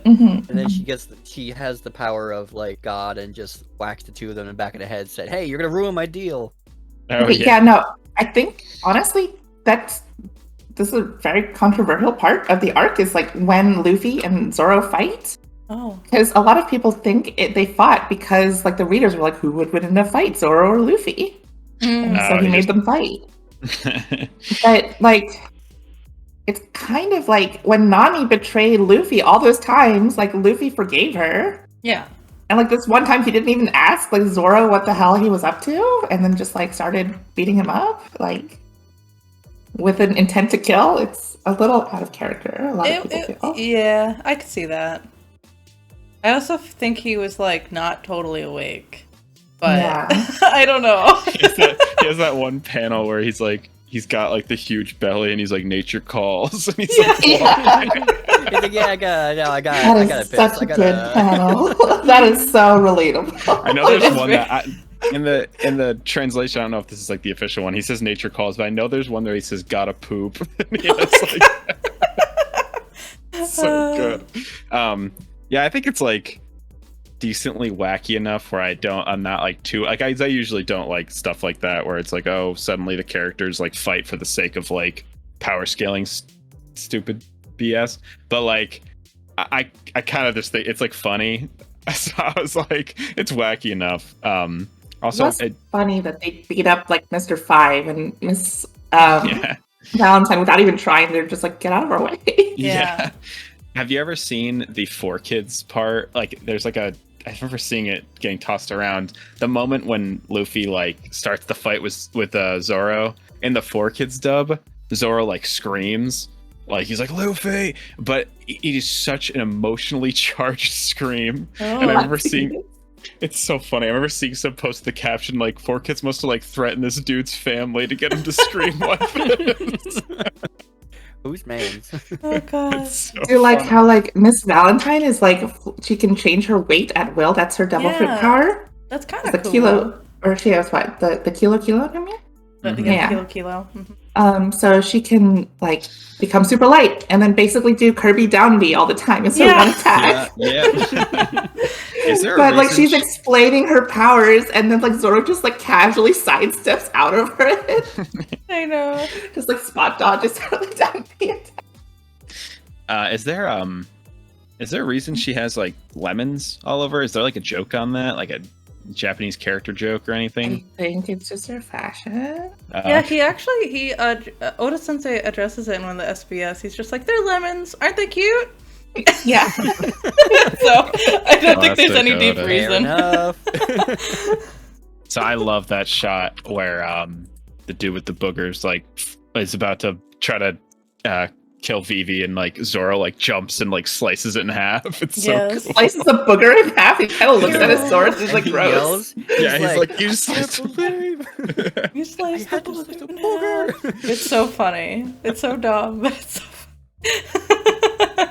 And then she has the power of like God and just whacks the two of them in the back of the head, said, hey, you're gonna ruin my deal. No, I think honestly this is a very controversial part of the arc, is like when Luffy and Zoro fight. Oh. Because a lot of people think they fought because like the readers were like, who would win in a fight, Zoro or Luffy? And so he made them fight. But like, it's kind of like when Nami betrayed Luffy all those times, like Luffy forgave her. Yeah. And like this one time he didn't even ask like Zoro what the hell he was up to, and then just like started beating him up like with an intent to kill. It's a little out of character. A lot of people feel. Yeah, I could see that. I also think he was like not totally awake, but I don't know. He has that one panel where he's got like the huge belly and he's like, nature calls, and he's like, he's like, yeah, I got it. Such a good panel. That is so relatable. I know there's one that in the translation, I don't know if this is like the official one, he says nature calls, but I know there's one where he says gotta poop. So good. Yeah, I think it's like decently wacky enough where I'm not like too like I usually don't like stuff like that where it's like, oh, suddenly the characters like fight for the sake of like power scaling stupid BS, but like I kind of just think it's like funny, so I was like, it's wacky enough. Also, it's funny that they beat up like Mr. 5 and Miss Valentine without even trying. They're just like, get out of our way. Yeah. Have you ever seen the 4Kids part? Like, there's like I remember seeing it getting tossed around. The moment when Luffy like starts the fight with Zoro in the 4Kids dub, Zoro like screams, like he's like Luffy, but it is such an emotionally charged scream. And I remember seeing It's so funny. I remember seeing some post the caption like 4Kids must have like threatened this dude's family to get him to stream weapons. Who's man's? Oh god. So Do you like funny. how like Miss Valentine is like she can change her weight at will? That's her devil fruit Yeah. power. That's kind The of cool. kilo, or she has what? The kilo I mean? But Mhm. yeah, Yeah. kilo. Mhm. So she can like become super light and then basically do Kirby down B all the time. It's her Yeah. one attack. Yeah. Is there a But like reason she's explaining her powers and then like Zoro just like casually sidesteps out of her head. I know. Just like spot dodges her like down B attack. Is there a reason she has like lemons all over? Is there like a joke on that? Like a Japanese character joke or I anything? think it's just her fashion. Yeah, he Oda Sensei addresses it in one of the SBS. He's just like, they're lemons, aren't they cute? Yeah. So I don't think there's Classic any deep Oda. Fair reason. enough. So I love that shot where the dude with the boogers like is about to try to kill Vivi and like Zoro like jumps and like slices it in half. It's Yes. so cool. Slices a booger in half. He kind of looks at his sword and he's like, He gross. yells. Yeah, he's like, you "I sliced can't believe You slice I had the to slice a booger. booger." It's so funny. It's so dumb, but it's so funny.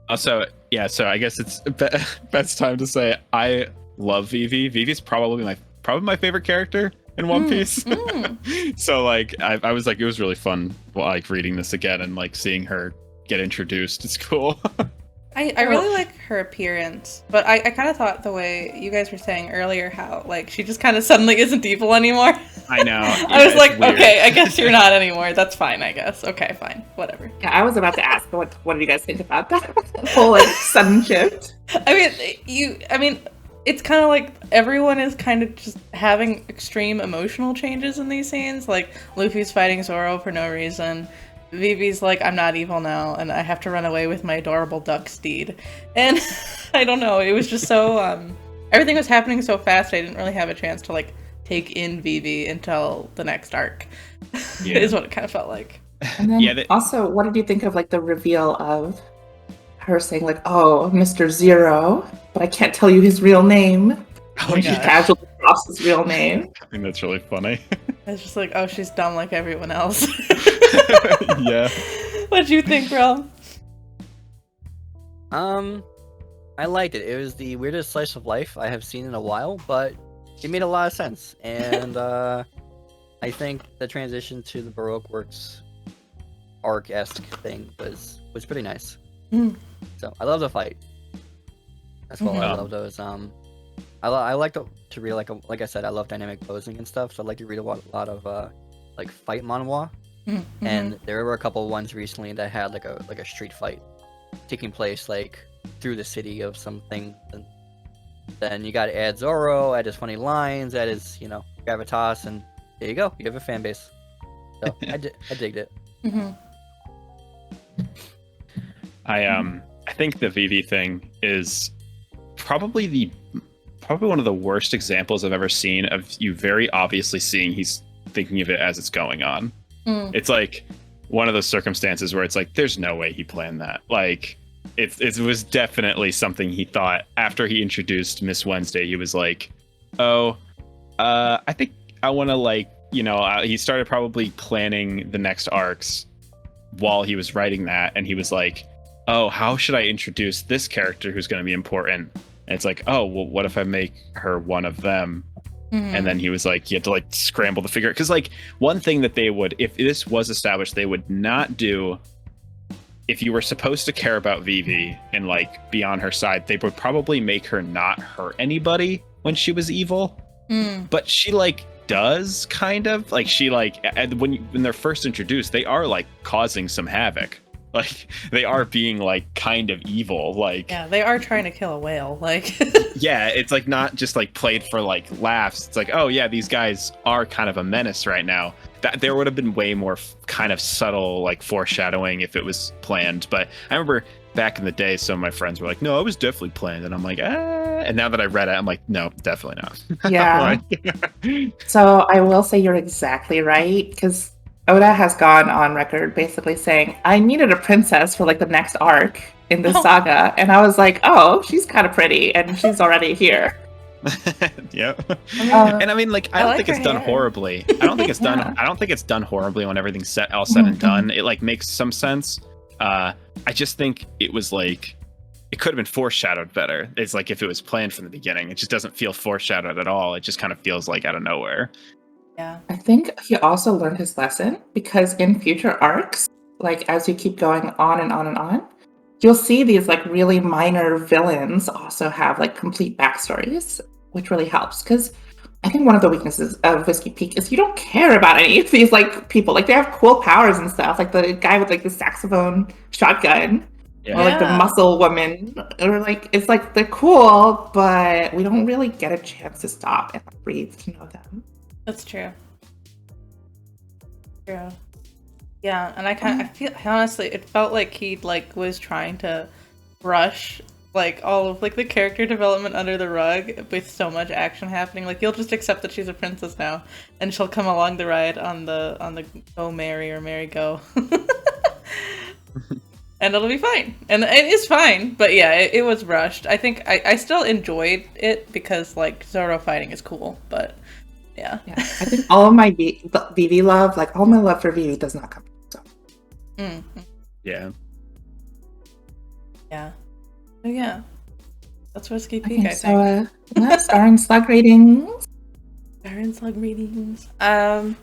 Also, yeah, so I guess it's best time to say I love Vivi. Vivi's probably my favorite character in One Piece. So like I was like, it was really fun like reading this again and like seeing her get introduced. It's cool. I really like her appearance, but I kind of thought the way you guys were saying earlier how like she just kind of suddenly isn't evil anymore. I know. I was like, okay, I guess you're not anymore. That's fine, I guess. Okay, fine, whatever. Yeah, I was about to ask what do you guys think about that whole like sudden shift? I mean, it's kind of like everyone is kind of just having extreme emotional changes in these scenes. Like Luffy's fighting Zoro for no reason. Vivi's like, I'm not evil now, and I have to run away with my adorable duck steed. And I don't know, it was just so everything was happening so fast. I didn't really have a chance to like take in Vivi until the next arc. Yeah. Is what it kind of felt like. And then Yeah, also, what did you think of like the reveal of her saying like, "Oh, Mr. Zero," but I can't tell you his real name. Oh, And she yeah. casually drops his real name. I think that's really funny. It's just like, oh, she's dumb like everyone else. Yeah. What'd you think, Rel? I liked it. It was the weirdest slice of life I have seen in a while, but it made a lot of sense. And I think the transition to the Baroque Works arc-esque thing was pretty nice. Mm. So I love the fight. That's what I Mhm. love those. I like to read like I said, I love dynamic posing and stuff. So I like to read a lot of like fight manhwa. Mm-hmm. And there were a couple ones recently that had like a street fight taking place like through the city of something, and then you got to add Zoro, add his funny lines, add his gravitas, and there you go, you have a fan base. So I digged it. Mm-hmm. I think the Vivi thing is probably one of the worst examples I've ever seen of you very obviously seeing he's thinking of it as it's going on. It's like one of those circumstances where it's like, there's no way he planned that. Like, it was definitely something he thought after he introduced Miss Wednesday. He was like, oh, I think I want to like, he started probably planning the next arcs while he was writing that. And he was like, oh, how should I introduce this character who's going to be important? And it's like, oh, well, what if I make her one of them? Mm-hmm. And then he was like, you had to like scramble to figure it. Because like one thing that they would, if this was established, they would not do, if you were supposed to care about Vivi and like be on her side, they would probably make her not hurt anybody when she was evil. But she like does kind of like, she like, when they're first introduced, they are like causing some havoc. Like they are being like kind of evil, like Yeah, they are trying to kill a whale. Like, yeah, it's like not just like played for like laughs. It's like, oh yeah, these guys are kind of a menace right now. That there would have been way more kind of subtle like foreshadowing if it was planned. But I remember back in the day, some of my friends were like, no, it was definitely planned, and I'm like, and now that I read it, I'm like, no, definitely not. Yeah. So I will say you're exactly right, because Oda has gone on record basically saying, I needed a princess for like the next arc in this saga. And I was like, oh, she's kind of pretty and she's already here. Yep. Uh, And I mean, like, I don't like think her it's done hair. horribly. I don't think it's done. Yeah. I don't think it's done horribly when everything's all said and Mhm. done. It like makes some sense. I just think it was like it could have been foreshadowed better. It's like if it was planned from the beginning. It just doesn't feel foreshadowed at all. It just kind of feels like out of nowhere. Yeah. I think he also learned his lesson because in future arcs, like as you keep going on and on and on, you'll see these like really minor villains also have like complete backstories, which really helps. Because I think one of the weaknesses of Whiskey Peak is you don't care about any of these like people. Like they have cool powers and stuff. Like the guy with like the saxophone shotgun, Yeah. or like the Yeah. muscle woman, or like it's like they're cool, but we don't really get a chance to stop and breathe to know them. That's true. True. Yeah, and I feel honestly, it felt like he like was trying to brush like all of like the character development under the rug with so much action happening. Like you'll just accept that she's a princess now, and she'll come along the ride on the Go Mary or Mary Go, and it'll be fine. And it is fine, but yeah, it was rushed. I think I still enjoyed it because like Zoro fighting is cool, but yeah. Yeah, I think all of my Vivi love, like all my love for Vivi, does not come. So Mm. Yeah. Yeah. So yeah. That's Whiskey Peak, okay, I so think. yeah, star and slug ratings. Baron Slug readings. I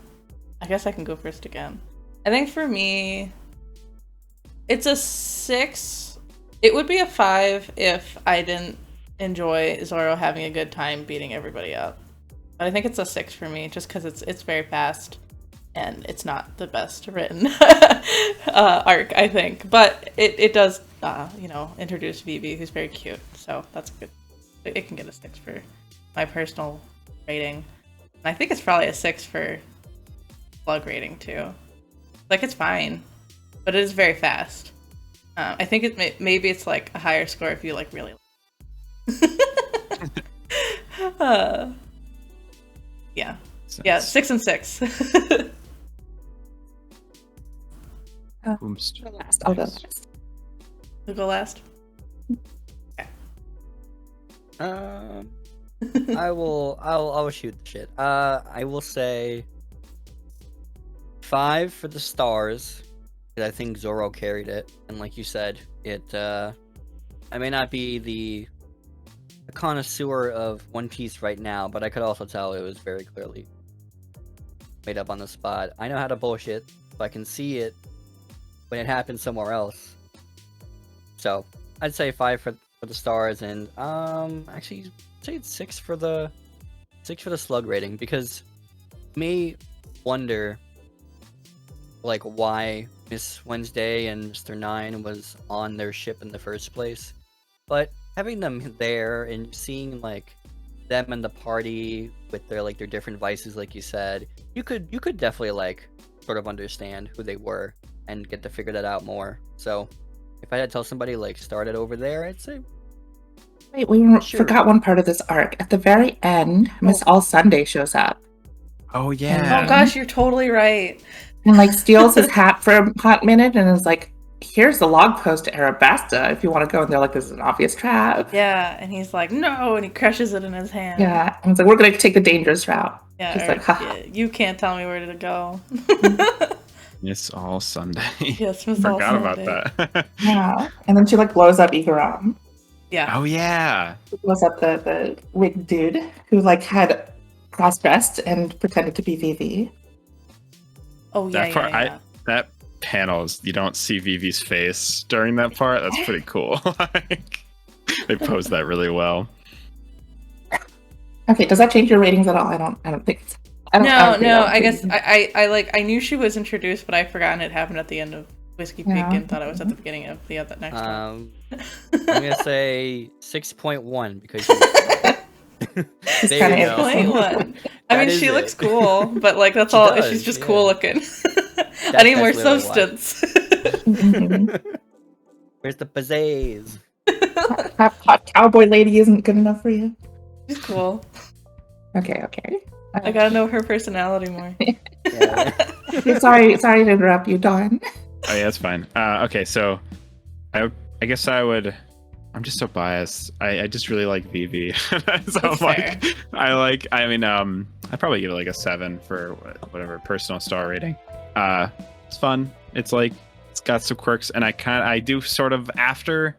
guess I can go first again. I think for me, it's a 6. It would be a 5 if I didn't enjoy Zoro having a good time beating everybody up. But I think it's a 6 for me, just because it's very fast, and it's not the best written arc, I think. But it does, introduce Vivi, who's very cute. So that's good. It can get a 6 for my personal rating. And I think it's probably a 6 for Slug rating too. Like it's fine, but it is very fast. I think maybe it's like a higher score if you like really. Yeah, yeah, 6 and 6. Oops. Last, I'll go last. Who go last? I'll shoot the shit. I will say 5 for the stars, because I think Zoro carried it, and like you said, I may not be the connoisseur of One Piece right now, but I could also tell it was very clearly made up on the spot. I know how to bullshit, so I can see it when it happens somewhere else. So I'd say 5 for the stars, and actually say it's 6 for the slug rating, because you may wonder like why Miss Wednesday and Mr. Nine was on their ship in the first place, but having them there and seeing like them and the party with their different vices, like you said, you could definitely like sort of understand who they were and get to figure that out more. So if I had to tell somebody like start it over there, I'd say Wait, we Sure. forgot one part of this arc. At the very end, Miss All Sunday shows up Oh yeah. Oh gosh, you're totally right. and like steals his hat for a hot minute and is like, "Here's the log post to Arabasta if you want to go." And they're like, "This is an obvious trap." Yeah, and he's like, no, and he crushes it in his hand. Yeah, and it's like, "We're gonna take the dangerous route." Yeah, Just or, like, ha. yeah, you can't tell me where to go. It's all Sunday. Yes, Miss All Forgot about Sunday. that. Yeah, and then she like blows up Igaram. Yeah. Oh yeah. She blows up the wig dude who like had cross-dressed and pretended to be Vivi. Oh yeah, That part, yeah. that panels, you don't see Vivi's face during that part. That's pretty cool. Like, they posed that really well. Okay, does that change your ratings at all? I don't think it's. I don't think No. that I guess would I knew she was introduced, but I forgotten it happened at the end of Whiskey Peak Yeah. and thought it was at the beginning of the next one. I'm gonna say 6.1 because It's There kinda you go. interesting. 6.1. I That mean, is she it. looks cool, but like that's She all. does, She's just yeah. cool looking. I need more that's literally why. substance. Mhm. Where's the pizzazz? Hot cowboy lady isn't good enough for you. She's cool. Okay. I gotta know her personality more. Yeah. sorry to interrupt you, Dawn. Oh yeah, that's fine. Okay, so I guess I would I'm just so biased. I just really like Vivi. So That's like I mean I probably give it like a 7 for whatever personal star rating. It's fun. It's like it's got some quirks, and I do sort of, after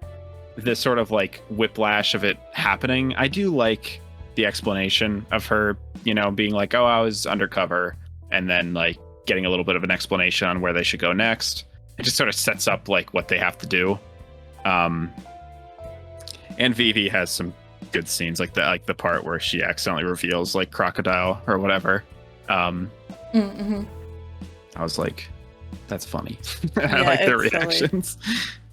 the sort of like whiplash of it happening, I do like the explanation of her, you know, being like, oh, I was undercover, and then like getting a little bit of an explanation on where they should go next. It just sort of sets up like what they have to do. And Vivi has some good scenes, like the part where she accidentally reveals like crocodile or whatever. Mm-hmm. I was like, that's funny. I like their reactions.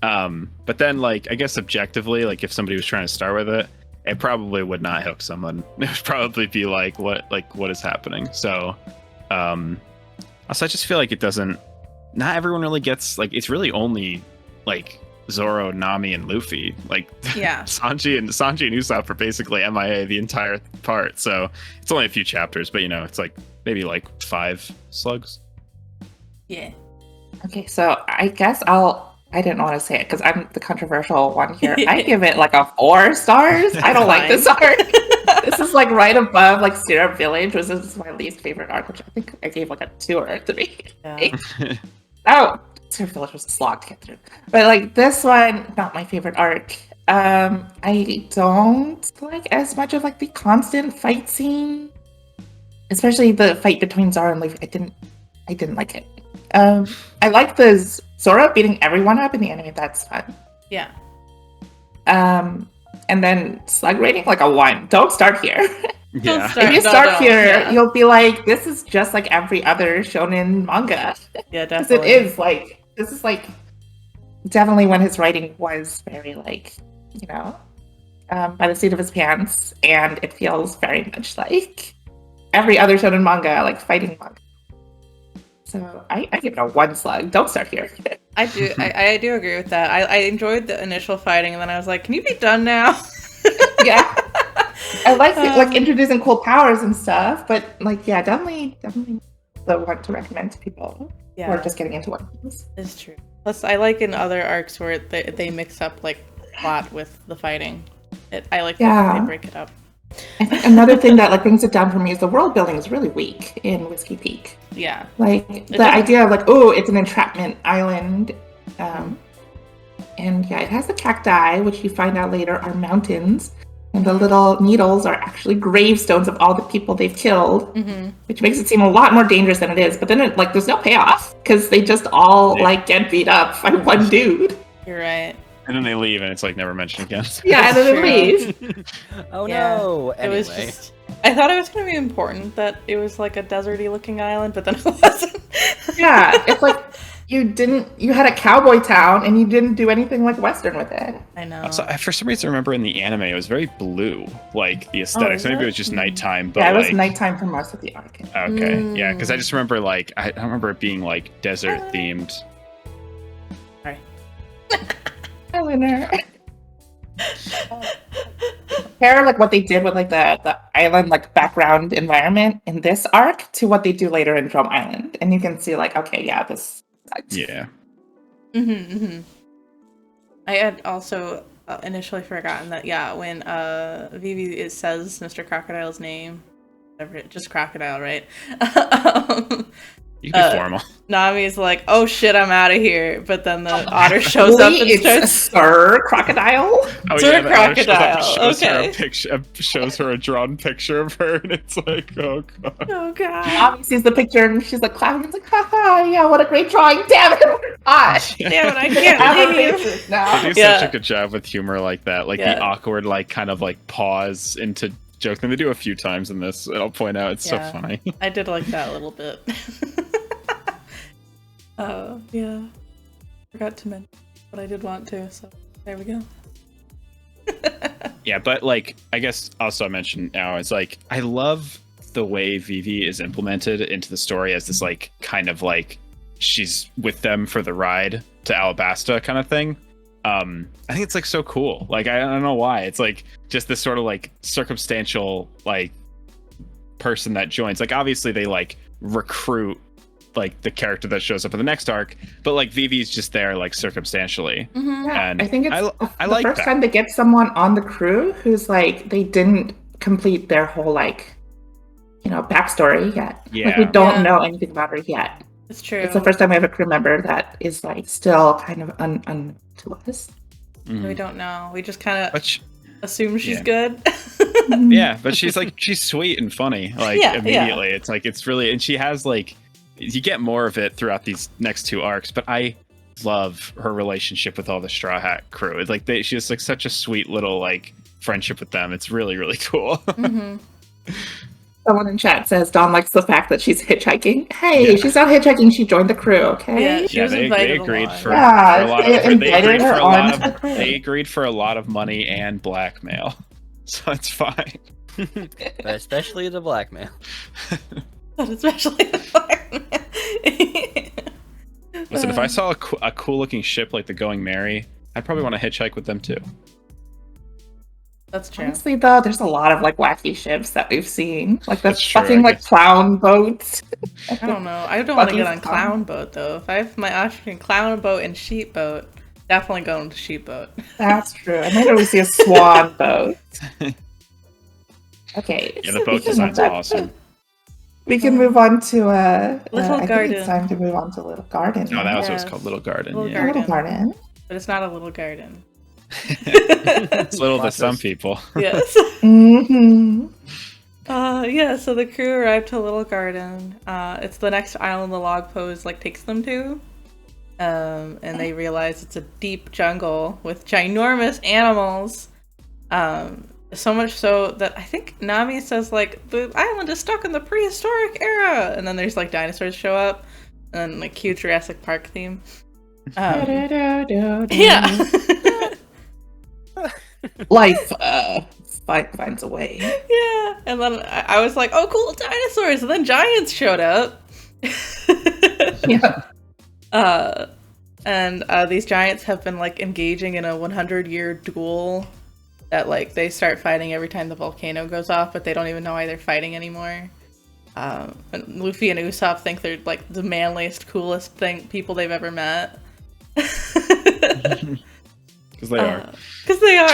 But then, like, I guess objectively, like if somebody was trying to start with it, it probably would not hook someone. It would probably be like, what is happening? So also I just feel like it doesn't, not everyone really gets, like, it's really only like Zoro, Nami, and Luffy. Like, Yeah. Sanji and Usopp are basically MIA the entire part. So it's only a few chapters, but you know, it's like maybe like 5 slugs. Yeah. Okay, so I guess I didn't want to say it because I'm the controversial one here. I give it like a 4 stars. I don't like this arc. This is like right above like Syrup Village, which is my least favorite arc, which I think I gave like a 2 or a 3. Yeah. Oh, Syrup Village was a slog to get through. But like this one, not my favorite arc. I don't like as much of like the constant fight scene, especially the fight between Zoro and Luffy. I didn't like it. I like the Zoro beating everyone up in the anime. That's fun. Yeah. And then slug rating like a 1. Don't start here. Yeah. If you start here, yeah. you'll be like, this is just like every other shonen manga. Yeah, Because definitely. it is like, this is like definitely when his writing was very like, you know, by the seat of his pants, and it feels very much like every other shonen manga, like fighting manga. So I give it a 1 slug. Don't start here. I do agree with that. I enjoyed the initial fighting, and then I was like, can you be done now? Yeah. I like introducing cool powers and stuff, but like, yeah, definitely the one to recommend to people who are just getting into One Piece. It's true. Plus, I like in other arcs where they mix up like plot with the fighting. I like that they break it up. I think another thing that like brings it down for me is the world building is really weak in Whiskey Peak. Yeah. Like the idea of like, oh, it's an entrapment island. And yeah, it has the cacti, which you find out later are mountains. And the little needles are actually gravestones of all the people they've killed, which makes it seem a lot more dangerous than it is. But then like there's no payoff because they just all like get beat up by one dude. You're right. And then they leave, and it's like never mentioned again. Yeah, and then they leave. Oh no! It was Anyway. just. I thought it was going to be important that it was like a deserty looking island, but then it wasn't. Yeah, it's like you had a cowboy town and you didn't do anything like Western with it. I know. So for some reason, I remember in the anime, it was very blue, like the aesthetics. is Maybe it? it was just nighttime, but Yeah, it was like, nighttime for most of the arc. okay, yeah, because I just remember like I don't remember it being like desert themed. Sorry. Hi, Winner. Compare like what they did with like the island like background environment in this arc to what they do later in Drum Island, and you can see like, okay, yeah, this sucks. Yeah. I had also initially forgotten that, yeah, when Vivi says Mr. Crocodile's name, whatever, just Crocodile, right? You can be formal. Nami's like, oh shit, I'm out of here. But then the otter shows up and It's starts. Sir Crocodile. Oh Sir the other Crocodile, shows her a okay. picture, shows her a drawn picture of her, and it's like, oh god. Oh god. Abby sees the picture and she's like clapping. It's like, haha, yeah, what a great drawing. Damn it, we're hot. Damn it, I can't Have a leave. picture They now. do Yeah. such a good job with humor like that, like Yeah. the awkward, like kind of like pause into joke thing. They do a few times in this. I'll point out, it's Yeah. so funny. I did like that a little bit. Yeah. Forgot to mention, but I did want to, so there we go. Yeah, but like I guess also I mentioned now, it's like I love the way Vivi is implemented into the story as this like kind of like she's with them for the ride to Arabasta kind of thing. I think it's like so cool. Like I don't know why. It's like just this sort of like circumstantial like person that joins. Like obviously they like recruit like the character that shows up in the next arc, but like Vivi's just there like circumstantially. Yeah, And I think it's I the like first that. time they get someone on the crew who's like they didn't complete their whole like backstory yet. Like we Yeah. don't know anything about her yet. It's true. It's the first time we have a crew member that is like still kind of un to us. We don't know. We just kind of But assume she's yeah. good. yeah, but she's sweet and funny. Like immediately, it's like it's really, and she has like you get more of it throughout these next two arcs. But I love her relationship with all the Straw Hat crew. It's like she has like such a sweet little like friendship with them. It's really really cool. Someone in chat says Dawn likes the fact that she's hitchhiking. Hey, she's not hitchhiking. She joined the crew. Okay. Yeah, she was invited they agreed along. for a lot of They agreed for a lot of money and blackmail, so it's fine. But especially the blackmail. But especially the blackmail. Listen, if I saw a cool looking ship like the Going Merry, I'd probably want to hitchhike with them too. That's true. Honestly, though, there's a lot of like wacky ships that we've seen, like the That's true, fucking I like guess. clown boats. I don't know. I don't want to Fucking get on clown boat though. If I have my option, clown boat and sheep boat, definitely going to sheep boat. That's true. And later we see a swan boat. Okay. Yeah, the boat design's awesome. We can move on to Little I Garden. think it's time to move on to Little Garden. No, that was what Yes. it's called, Little Garden. Little Yeah. Little Garden. But it's not a little garden. It's little to some people. Yes. Mm-hmm. Yeah, so the crew arrived to Little Garden. It's the next island the log pose takes them to. And they realize it's a deep jungle with ginormous animals. So much so that I think Nami says the island is stuck in the prehistoric era, and then there's dinosaurs show up, and cute Jurassic Park theme. Yeah. Life finds a way. Yeah, and then I was like, oh cool, dinosaurs, and then giants showed up. Yeah. And these giants have been engaging in a 100-year duel that they start fighting every time the volcano goes off, but they don't even know why they're fighting anymore. And Luffy and Usopp think they're the manliest, coolest people they've ever met. Because they are. Because they are.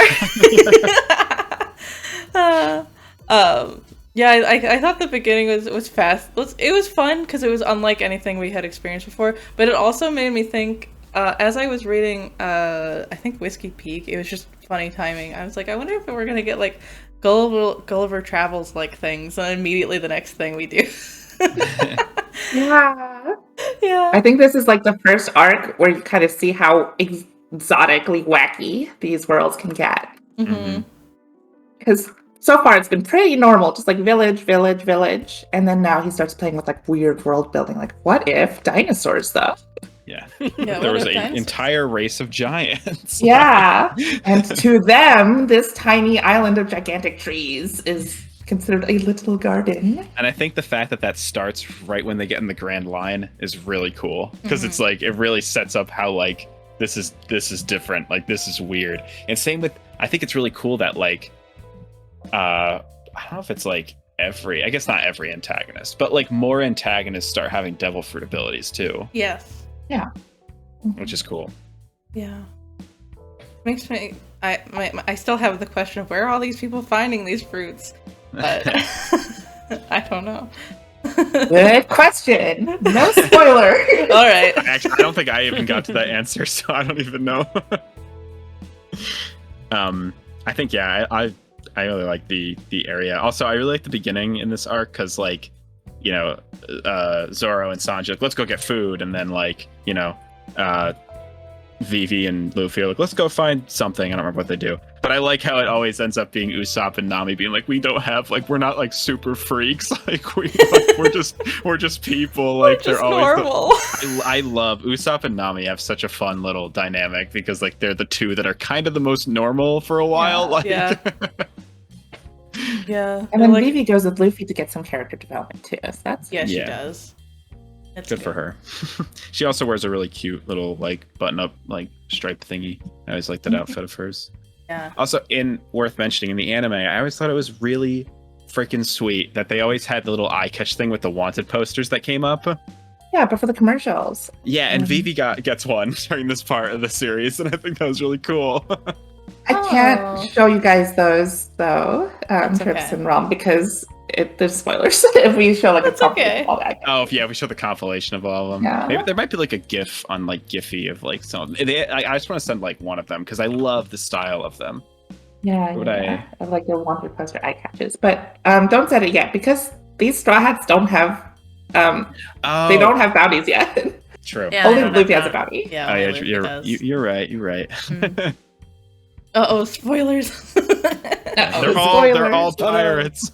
Yeah, I thought the beginning was fast. It was fun because it was unlike anything we had experienced before, but it also made me think, as I was reading, I think Whiskey Peak, it was just funny timing. I was like, I wonder if we're going to get Gulliver Travels things, and immediately the next thing we do. Yeah. Yeah. I think this is the first arc where you kind of see how exotically wacky these worlds can get. Mm-hmm. Because so far it's been pretty normal, just village, and then now he starts playing with weird world building. What if dinosaurs though? Yeah. Yeah, There what was if an dinosaurs? entire race of giants. Yeah, and to them, this tiny island of gigantic trees is considered a little garden. And I think the fact that starts right when they get in the Grand Line is really cool, because it's it really sets up how this is different, this is weird. And same with, I think it's really cool that I don't know if it's every, I guess not every antagonist, but more antagonists start having devil fruit abilities too. Yes. Yeah. Which is cool. Yeah. Makes me. I still have the question of where are all these people finding these fruits, but I don't know. Good question. No spoiler. All right. Actually, I don't think I even got to that answer, so I don't even know. I think I really like the area. Also, I really like the beginning in this arc because Zoro and Sanji let's go get food, and then Vivi and Luffy are let's go find something. I don't remember what they do, but I like how it always ends up being Usopp and Nami being we don't have we're not super freaks, we're just people, We're they're just always normal. I love Usopp and Nami have such a fun little dynamic because they're the two that are kind of the most normal for a while. Yeah. Yeah. And then Vivi goes with Luffy to get some character development too. So that's Yeah, she Yeah. does. It's Good for her. She also wears a really cute little button-up striped thingy. I always liked that outfit of hers. Yeah. Also, worth mentioning in the anime, I always thought it was really freaking sweet that they always had the little eye catch thing with the wanted posters that came up. Yeah, but for the commercials. Yeah, and Vivi gets one during this part of the series, and I think that was really cool. I can't show you guys those though, That's Trips okay. and Realm, because there's spoilers if we show like That's a okay. of all that. Oh, yeah, we show the compilation of all of them. Yeah. Maybe there might be like a GIF on like Giphy of like some. I just want to send like one of them because I love the style of them. Yeah, Would I like the wanted poster eye catches, but don't set it yet because these Straw Hats don't have they don't have bounties yet. True. Yeah, Only I don't Luffy have has a that. bounty. Yeah, Oh only yeah, Luffy does. you're right. You're right. Spoilers. They're all pirates.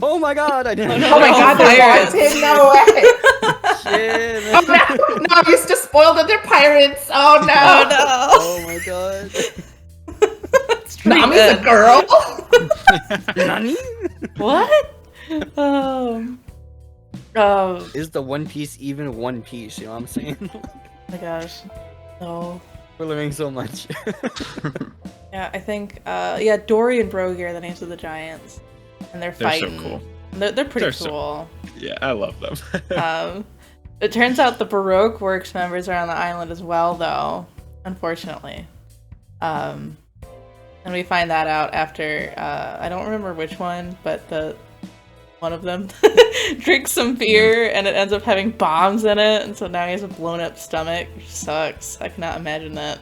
Oh my god, I didn't. Oh my god, they're pirates. wanted! No way! Shit. Oh no, you just spoiled that they're pirates! Oh no! Oh Oh my god. no. It's pretty Nami's a good. girl! Nani? What? Is the One Piece even One Piece? You know what I'm saying? Oh my gosh. No. We're learning so much. Yeah, I think Dory and Brogy are the names of the giants. And they're They're so fighting. cool. They're pretty They're so- cool. Yeah, I love them. It turns out the Baroque Works members are on the island as well, though, unfortunately. And we find that out after I don't remember which one, but one of them drinks some beer and it ends up having bombs in it, and so now he has a blown up stomach, which sucks. I cannot imagine that.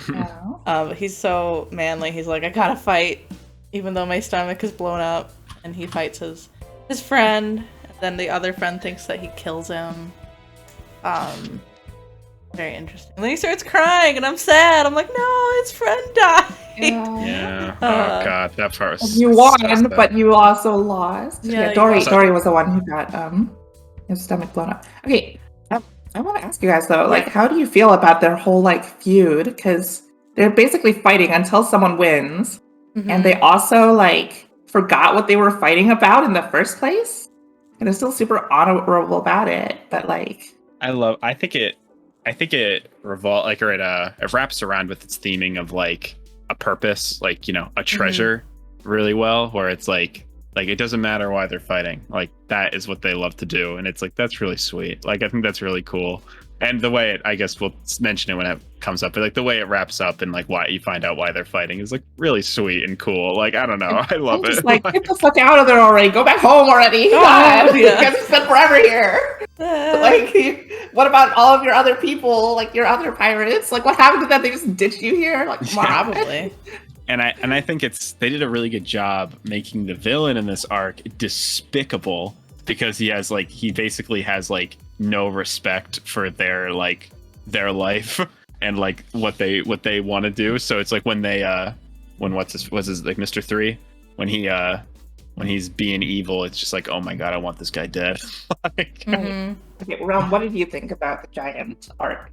No. But he's so manly. He's like, I gotta fight, even though my stomach is blown up. And he fights his friend. And then the other friend thinks that he kills him. Very interesting. And then he starts crying, and I'm sad. I'm like, no, his friend died. Yeah. Oh god, that part was. You so won, sad. but you also lost. Yeah, you Dory lost. was the one who got his stomach blown up. Okay, I want to ask you guys though, like, how do you feel about their whole like feud? Because they're basically fighting until someone wins, and they also like forgot what they were fighting about in the first place, and they're still super honorable about it. But like, I think it it wraps around with its theming of like a purpose, like, you know, a treasure really well, where it's like it doesn't matter why they're fighting, like that is what they love to do, and it's like that's really sweet. Like I think that's really cool. And the way I guess we'll mention it when it comes up, but like the way it wraps up and like why you find out why they're fighting is like really sweet and cool. Like I don't know, I love just it. like get the fuck out of there already. Go back home already. God, you guys have spent forever here. Like, what about all of your other people? Like your other pirates? Like, what happened to them? They just ditched you here? Like, Probably. And I think they did a really good job making the villain in this arc despicable, because he basically has like no respect for their life and like what they want to do. So it's like when what's his like Mr. 3, when he's being evil, it's just like, oh my god, I want this guy dead. Like, Okay, Realm, what did you think about the giant arc?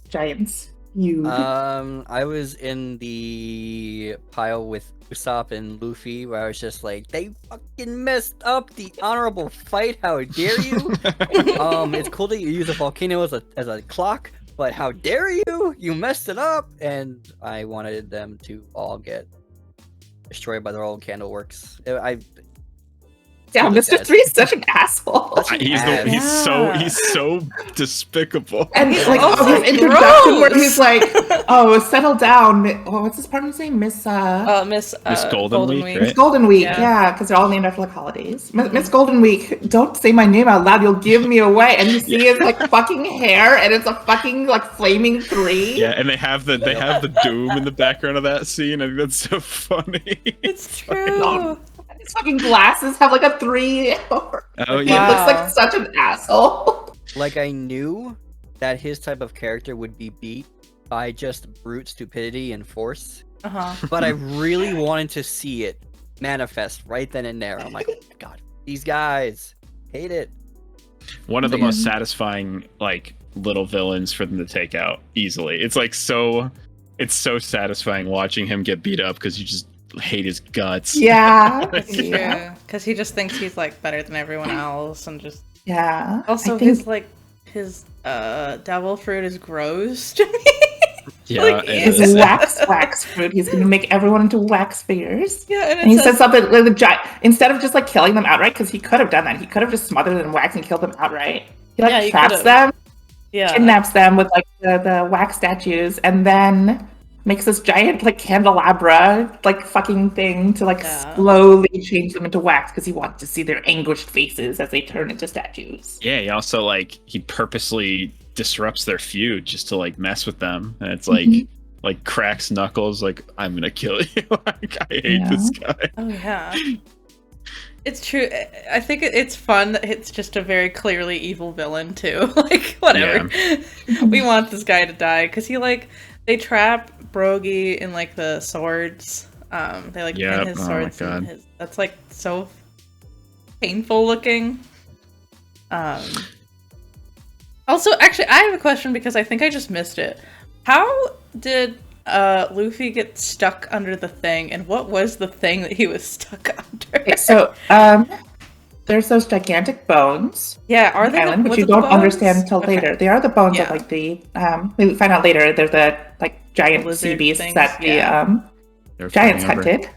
Giants. You. I was in the pile with Usopp and Luffy where I was just like, they fucking messed up the honorable fight. How dare you? It's cool that you use a volcano as a clock, but how dare you? You messed it up. And I wanted them to all get destroyed by their own candle works. Yeah, Mr. 3 is such an asshole. he's so despicable. And like Oh, his introduction gross. where he's like, "Oh, settle down." Oh, what's his partner's name? Miss Miss Golden Week, right? Miss Golden Week. Yeah. Yeah, because they're all named after like holidays. Miss Golden Week. Don't say my name out loud. You'll give me away. And you see his like fucking hair, and it's a fucking like flaming 3. Yeah, and they have the doom in the background of that scene. I think that's so funny. It's true. His fucking glasses have like a 3. Oh He yeah. looks like such an asshole. Like, I knew that his type of character would be beat by just brute stupidity and force, but I really wanted to see it manifest right then and there. I'm like, oh my god, these guys hate it. One of the most satisfying like little villains for them to take out easily. It's so satisfying watching him get beat up because you just hate his guts. Yeah. Yeah, because he just thinks he's like better than everyone else, and just Yeah. also I think- his devil fruit is gross to me. Yeah, Like, it His is. wax fruit. He's gonna make everyone into wax figures. Yeah, And he says something like the giant, instead of just like killing them outright, because he could have done that. He could have just smothered them in wax and killed them outright. He like Yeah, you traps could've. them, Yeah. kidnaps them with like the wax statues, and then makes this giant like candelabra like fucking thing to like Yeah. slowly change them into wax because he wants to see their anguished faces as they turn into statues. Yeah, he also like he purposely disrupts their feud just to like mess with them, and it's like like cracks knuckles like I'm gonna kill you. Like I hate this guy. Oh yeah. It's true. I think it's fun that it's just a very clearly evil villain too. Like whatever. We want this guy to die because they trap Brogy in like the swords. They like pin his swords in his. That's like so painful looking. Also, actually, I have a question because I think I just missed it. How did Luffy get stuck under the thing, and what was the thing that he was stuck under? Okay, so there's those gigantic bones. Yeah, are they island, which you don't understand until Okay. later. They are the bones of like the we find out later they're the like giant sea beasts things, that the giants hunted.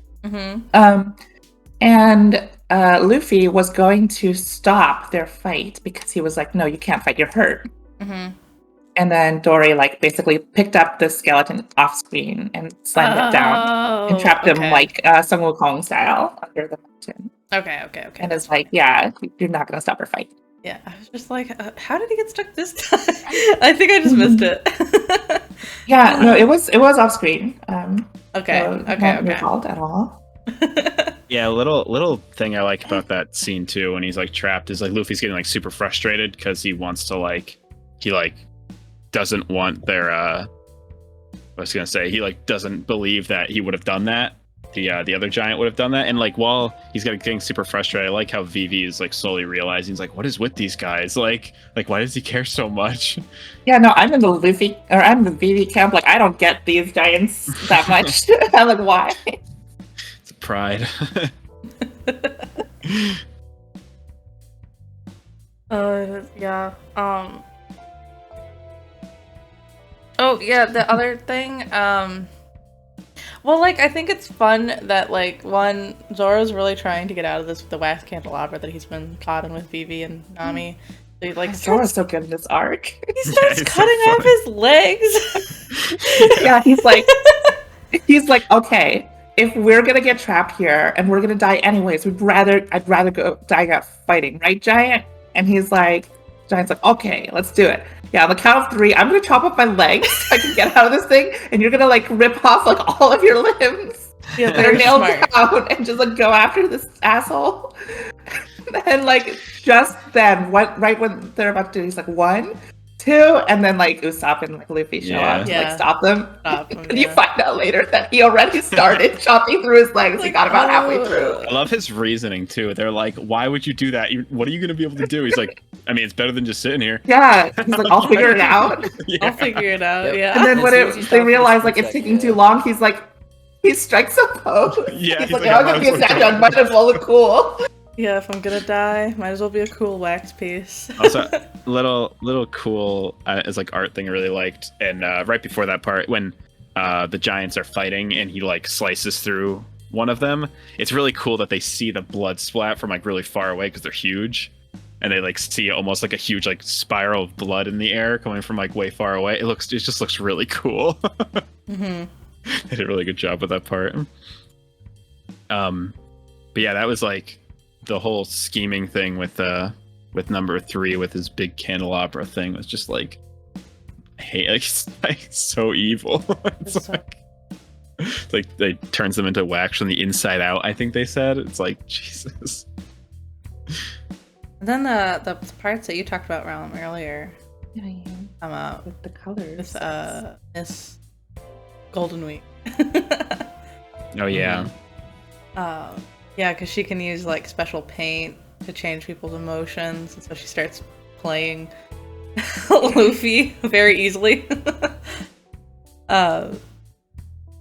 And Luffy was going to stop their fight because he was like, no, you can't fight, you're hurt. And then Dory like basically picked up the skeleton off screen and slammed it down and trapped him like Sun Wukong style under the mountain. Okay. And it's like, yeah, you're not gonna stop her fight. Yeah, I was just like, how did he get stuck this time? I think I just missed it. Yeah, no, it was off screen. Okay. Not your fault at all. Yeah, a little thing I like about that scene too when he's like trapped is like Luffy's getting like super frustrated because he wants to he doesn't want their I was gonna say he like doesn't believe that he would have done that. The other giant would have done that, and like while he's getting super frustrated, I like how Vivi is like slowly realizing he's like, what is with these guys? Like why does he care so much? Yeah, no, I'm in the Vivi camp. Like I don't get these giants that much. I'm like, why? It's pride. Yeah. Oh yeah, the other thing. Well, like, I think it's fun that, like, one, Zoro's really trying to get out of this with the wax candelabra that he's been caught in with Vivi and Nami. So he, like, Zoro's so good in this arc. He starts cutting off his legs. Yeah, he's like, okay, if we're gonna get trapped here and we're gonna die anyways, I'd rather go die out fighting, right, Giant? And he's like, Giant's like, okay, let's do it. Yeah, on the count of 3, I'm gonna chop off my legs so I can get out of this thing, and you're gonna like rip off like all of your limbs. Yeah, they're nailed down and just like go after this asshole. And like just then, right when they're about to do, he's like 1, 2, and then like Usopp and like Luffy show up to like stop them. And you find out later that he already started chopping through his legs. He got about halfway through. I love his reasoning too. They're like, "Why would you do that? What are you gonna be able to do?" He's like, "I mean, it's better than just sitting here." Yeah, he's like, "I'll figure it out." I'll figure it out. Yeah. And then when they realize like it's taking too long, he's like, he strikes a pose. Yeah, he's like, "I'm gonna be a statue. I might as well look cool." Yeah, if I'm gonna die, might as well be a cool wax piece. Also, little cool as like art thing I really liked, and right before that part when the giants are fighting and he like slices through one of them, it's really cool that they see the blood splat from like really far away because they're huge, and they like see almost like a huge like spiral of blood in the air coming from like way far away. It just looks really cool. They did a really good job with that part. But yeah, that was like the whole scheming thing with number 3 with his big candelabra thing was just like, hey, it's like so evil. It's like they turns them into wax from the inside out, I think they said. It's like, Jesus. And then the parts that you talked about, Realm, earlier. With the colors. With Miss Golden Week. Oh yeah. Yeah, because she can use like special paint to change people's emotions, and so she starts playing Luffy very easily. And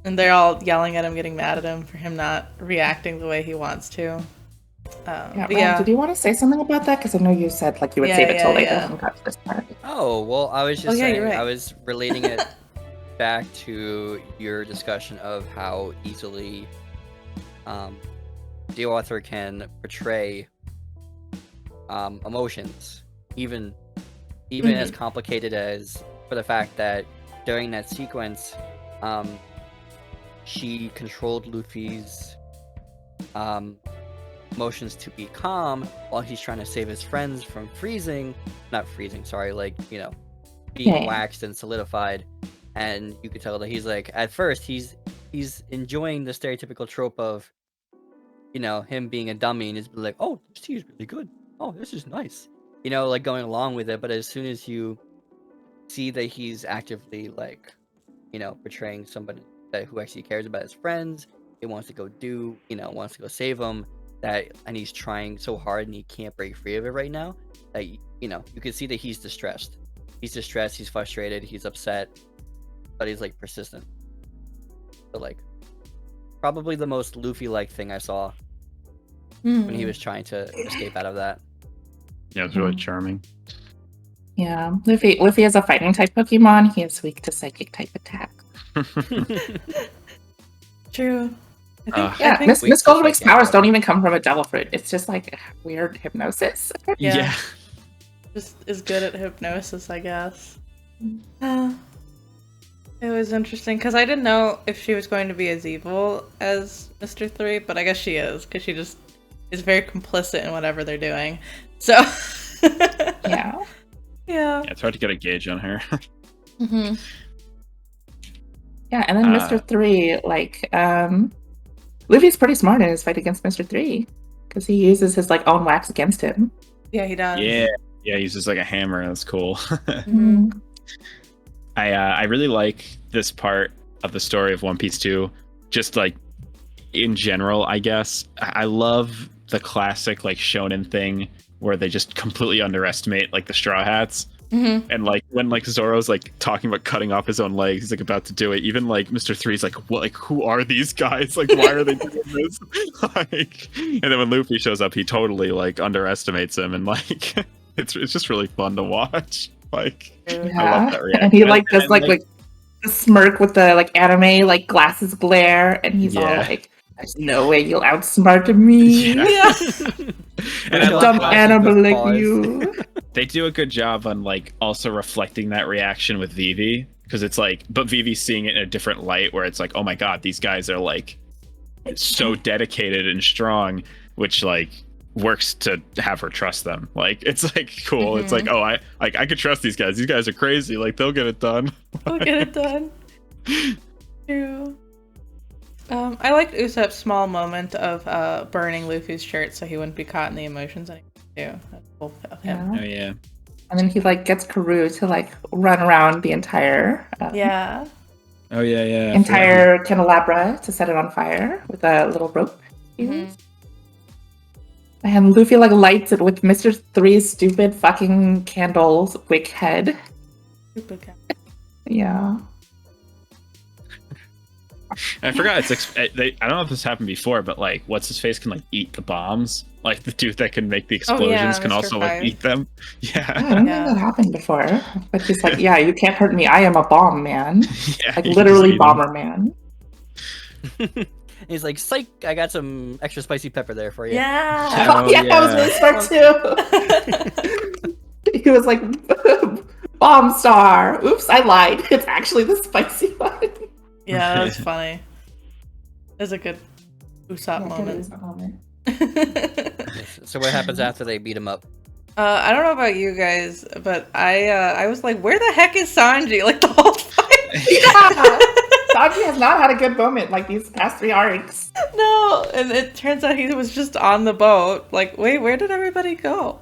they're all yelling at him, getting mad at him for him not reacting the way he wants to. Did you want to say something about that? Because I know you said like you would save it till later when we got to this part. Oh, well, I was just saying, you're right. I was relating it back to your discussion of how easily the author can portray emotions, even even as complicated as for the fact that during that sequence, she controlled Luffy's motions to be calm while he's trying to save his friends from not freezing, sorry, like, you know, being waxed and solidified. And you could tell that he's like, at first he's enjoying the stereotypical trope of, you know, him being a dummy and just be like, oh, this tea is really good, oh, this is nice, you know, like going along with it. But as soon as you see that he's actively, like, you know, portraying somebody who actually cares about his friends, he wants to go wants to go save them, and he's trying so hard and he can't break free of it right now, that, you know, you can see that he's distressed, he's frustrated, he's upset, but he's like persistent. So, like, probably the most Luffy-like thing I saw when he was trying to escape out of that. Yeah, it's really charming. Yeah, Luffy is a fighting type Pokemon. He is weak to psychic type attack. True. I think Miss Goldenwick's powers don't even come from a devil fruit. It's just like weird hypnosis. Yeah. Just is good at hypnosis, I guess. It was interesting because I didn't know if she was going to be as evil as Mr. 3, but I guess she is, because she just is very complicit in whatever they're doing. So Yeah, it's hard to get a gauge on her. Yeah, and then Mr. 3, like, Luffy's pretty smart in his fight against Mr. 3, because he uses his, like, own wax against him. Yeah, he does. Yeah, he uses, like, a hammer. That's cool. Mm-hmm. I really like this part of the story of One Piece 2. Just, like, in general, I guess. I love the classic, like, shonen thing where they just completely underestimate, like, the Straw Hats. And, like, when, like, Zoro's, like, talking about cutting off his own legs, he's, like, about to do it. Even, like, Mr. 3's like, what, like, who are these guys? Like, why are they doing this? Like, and then when Luffy shows up, he totally, like, underestimates him, and, like, it's just really fun to watch. Like, I love that reaction. And he, like, does, like the smirk with the, like, anime, like, glasses glare, and he's all like, there's no way you'll outsmart me. Yeah. And I dumb animal like you. They do a good job on, like, also reflecting that reaction with Vivi, because it's like, but Vivi's seeing it in a different light, where it's like, oh my god, these guys are, like, so dedicated and strong, which, like, works to have her trust them. Like, it's, like, cool. It's like, oh, I could trust these guys. These guys are crazy. Like, they'll get it done. They'll get it done. True. I liked Usopp's small moment of burning Luffy's shirt so he wouldn't be caught in the emotions anymore too. That's cool of him. Oh yeah. And then he, like, gets Karoo to, like, run around the entire entire candelabra to set it on fire with a little rope. And Luffy, like, lights it with Mr. 3's stupid fucking candles wick head. Stupid guy. Yeah. I forgot. I don't know if this happened before, but, like, what's his face can, like, eat the bombs. Like, the dude that can make the explosions can Mr. also like eat them. Yeah. I don't think that happened before. But he's like, yeah, you can't hurt me. I am a bomb man. Like, literally bomber man. He's like, psych, I got some extra spicy pepper there for you. Yeah. That was really smart too. He was like, bomb star. Oops, I lied. It's actually the spicy one. Yeah, that was funny. It was a good Usopp moment. So what happens after they beat him up? I don't know about you guys, but I was like, where the heck is Sanji? Like, the whole fight. Sanji has not had a good moment, like, these past 3 arcs. No, and it turns out he was just on the boat. Like, wait, where did everybody go?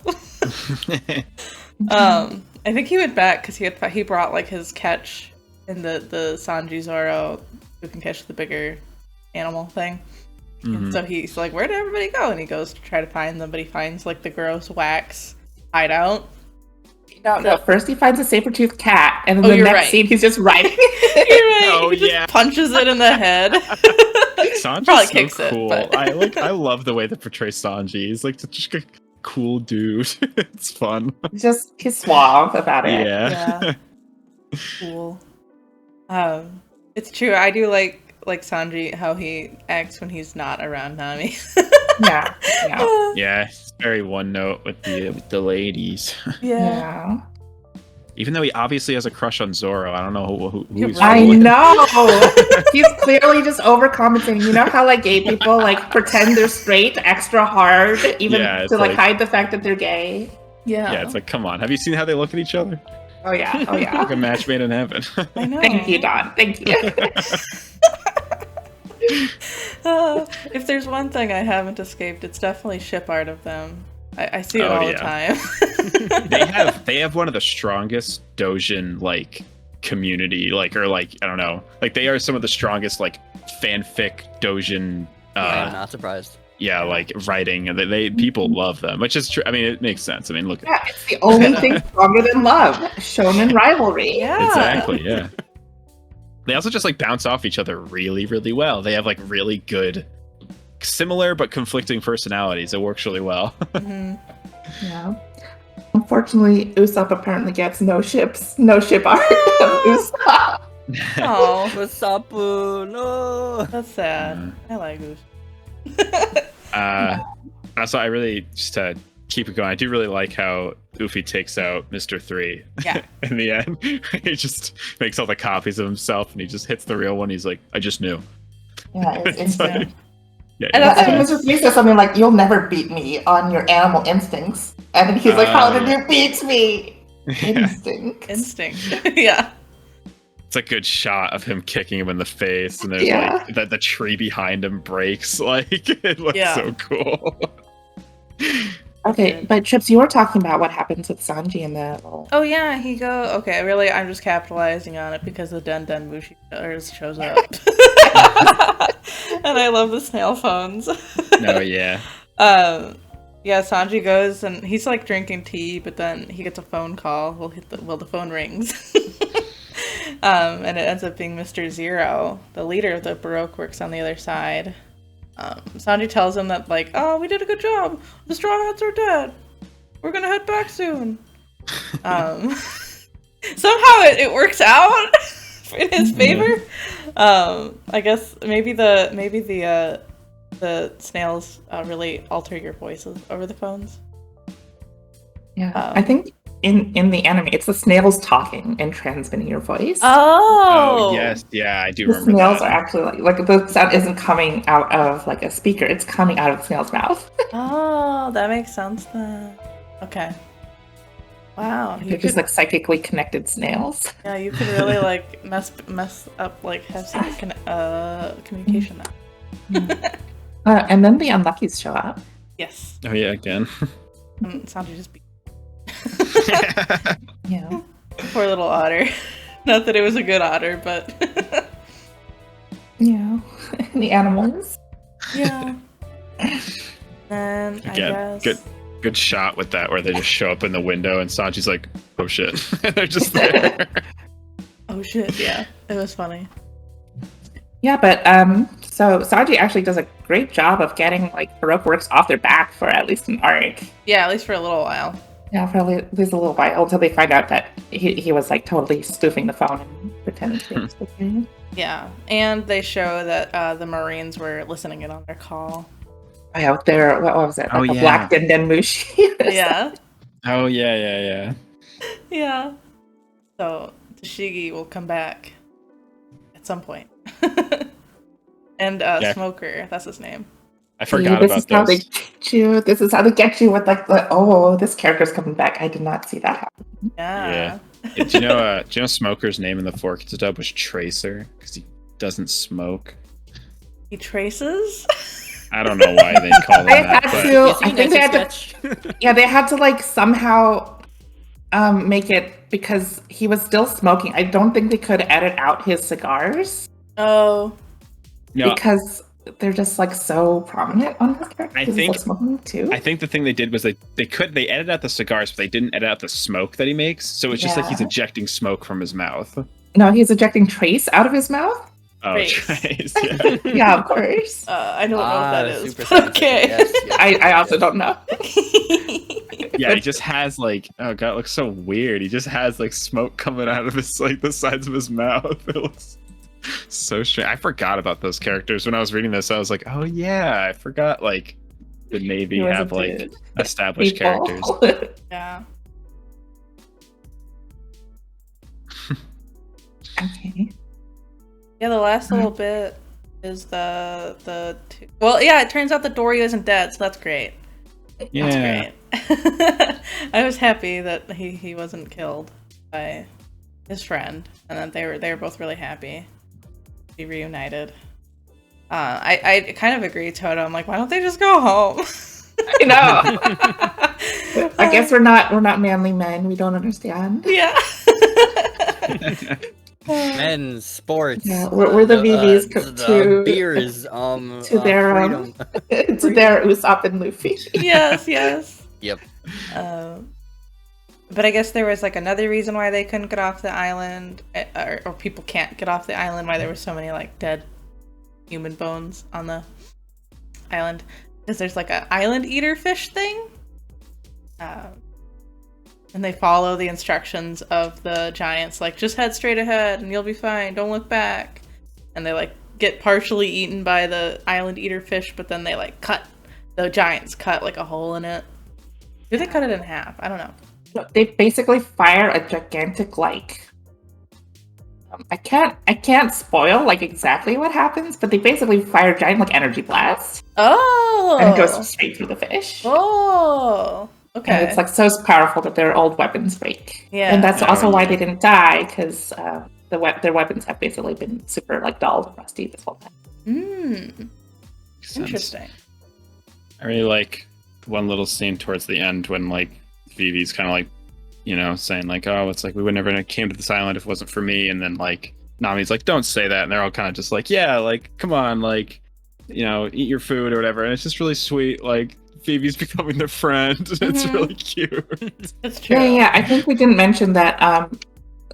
I think he went back because he brought, like, his catch in the Sanji Zoro who can catch the bigger animal thing. And so he's like, where did everybody go? And he goes to try to find them, but he finds, like, the gross wax hideout. No, first he finds a saber-toothed cat, and then the next scene he's just riding it. You're right. Oh, he just punches it in the head. Sanji's Probably so kicks cool. it. But... I love the way they portray Sanji. He's like such a cool dude. It's fun. He's suave about it. Yeah. Cool. It's true. I do like Sanji, how he acts when he's not around Nami. Yeah. Yeah, it's very one note with the ladies. Yeah. Even though he obviously has a crush on Zoro, I don't know who he's I fooling. know. He's clearly just overcompensating. You know how like gay people like pretend they're straight extra hard, even Yeah, it's to like like- hide the fact that they're gay. Yeah. Yeah, it's like, come on. Have you seen how they look at each other? Oh yeah. Oh Like yeah. a match made in heaven. I know. Thank you, Don. Thank you. If there's one thing I haven't escaped, it's definitely ship art of them. I see it Oh, all yeah. the time. they have one of the strongest Dojin like community, like, or like, I don't know, like they are some of the strongest like fanfic Dojin I'm not surprised. yeah, like writing, and they people love them, which is true. I mean, it makes sense. I mean, look, Yeah, it's the only thing stronger than love. Shonen rivalry. Yeah. exactly, yeah. They also just like bounce off each other really, really well. They have like really good, similar but conflicting personalities. It works really well. Mhm. Yeah. Unfortunately, Usopp apparently gets no ship art of Usopp. Oh, Wasapu, no. that's sad. Mm. I like Goose. Also, I really, just to keep it going, I do really like how Uffy takes out Mr. 3 Yeah. in the end. He just makes all the copies of himself and he just hits the real one. He's like, I just knew. Yeah, it's It's insane. like- yeah, And yeah. I think Mr. 3 says something like, "You'll never beat me on your animal instincts," and then he's like, "How did yeah. you beat me?" Yeah. Instinct. Instinct. Yeah. It's a good shot of him kicking him in the face, and there's Yeah. like the tree behind him breaks. Like it looks Yeah. so cool. Okay, but Trips, you were talking about what happens with Sanji in the little... Oh yeah, okay, really I'm just capitalizing on it because the Den Den Mushi shows up. And I love the snail phones. No, yeah. Yeah, Sanji goes and he's like drinking tea, but then he gets a phone call. The phone rings. And it ends up being Mr. Zero, the leader of the Baroque works on the other side. Sanji tells him that, like, oh, we did a good job. The Straw Hats are dead. We're gonna head back soon. Somehow it works out in his favor. I guess maybe the snails really alter your voices over the phones. Yeah, I think in the anime, it's the snails talking and transmitting your voice. Oh, yes, yeah, I do The remember snails that. are actually like the sound isn't coming out of like a speaker; it's coming out of the snail's mouth. Oh, that makes sense then. Okay. Wow. They're just like psychically connected snails. Yeah, you could really like mess up, like have some communication now. And then the unluckies show up. Yes. Oh yeah, again. And Sanji just beat Yeah. poor little otter. Not that it was a good otter, but Yeah. The animals. yeah. Then I Again, guess good shot with that, where they just show up in the window and Sanji's like, "Oh shit," they're just there. Oh shit, yeah. It was funny. Yeah, but so Sanji actually does a great job of getting like Baroque works off their back for at least an arc. Yeah, at least for a little while. Yeah, for at least a little while until they find out that he was like totally spoofing the phone and pretending to be spoofing. Yeah. And they show that the Marines were listening in on their call. Out there, what was it? Oh, Like a yeah. black Denden Mushi. Yeah. Oh yeah. Yeah. So Tashigi will come back at some point. And Yeah. Smoker, that's his name. I forgot this about is how they those. get you. This is how they get you with like the this character's coming back. I did not see that happen. Yeah. Do you know Smoker's name in the 4Kids dub was Tracer because he doesn't smoke. He traces? I don't know why they call him They that, had but to. You see I think they had next to. sketch? Yeah, they had to like somehow make it because he was still smoking. I don't think they could edit out his cigars Oh. no, because they're just like so prominent on his character. I 'cause he's, think- like, smoking too. I think the thing they did was they edited out the cigars, but they didn't edit out the smoke that he makes. So it's just like he's Yeah. ejecting smoke from his mouth. No, he's ejecting trace out of his mouth. Oh, Trace. Trace, yeah. Yeah, of course. I don't know what that is. super But scientific. okay. Yes, yes, I also yes. don't know. Yeah, he just has like, oh god, it looks so weird. He just has like smoke coming out of his like the sides of his mouth. It looks so strange. I forgot about those characters when I was reading this. I was like, oh yeah, I forgot like the Navy He was a have like dude. established People. characters. Yeah. Okay. Yeah, the last little bit is well, yeah, it turns out that Dory isn't dead, so that's great. Yeah. That's great. I was happy that he wasn't killed by his friend, and that they were both really happy to be reunited. I kind of agree, Toto. I'm like, why don't they just go home? I know. I guess we're not manly men. We don't understand. Yeah. Men's sports. Yeah, we're the VVs the beers. To their freedom. to their Usopp and Luffy. Yes. Yep. But I guess there was like another reason why they couldn't get off the island, or people can't get off the island. Why there were so many like dead human bones on the island, because there's like an island eater fish thing. And they follow the instructions of the giants, like, just head straight ahead and you'll be fine, don't look back. And they, like, get partially eaten by the island eater fish, but then they, like, the giants cut, like, a hole in it. Do they cut it in half? I don't know. They basically fire a gigantic, like... I can't spoil, like, exactly what happens, but they basically fire a giant, like, energy blast. Oh! And it goes straight through the fish. Oh! Okay. And it's like so powerful that their old weapons break. Yeah. And that's also why yeah. they didn't die, because their weapons have basically been super like dulled and rusty this whole time. Interesting. I really like one little scene towards the end when like Vivi's kind of like, you know, saying like, oh, it's like we would never have came to this island if it wasn't for me, and then like Nami's like, don't say that, and they're all kind of just like, yeah, like come on, like, you know, eat your food or whatever, and it's just really sweet, like. Phoebe's becoming their friend. It's really cute. It's true. Yeah. I think we didn't mention that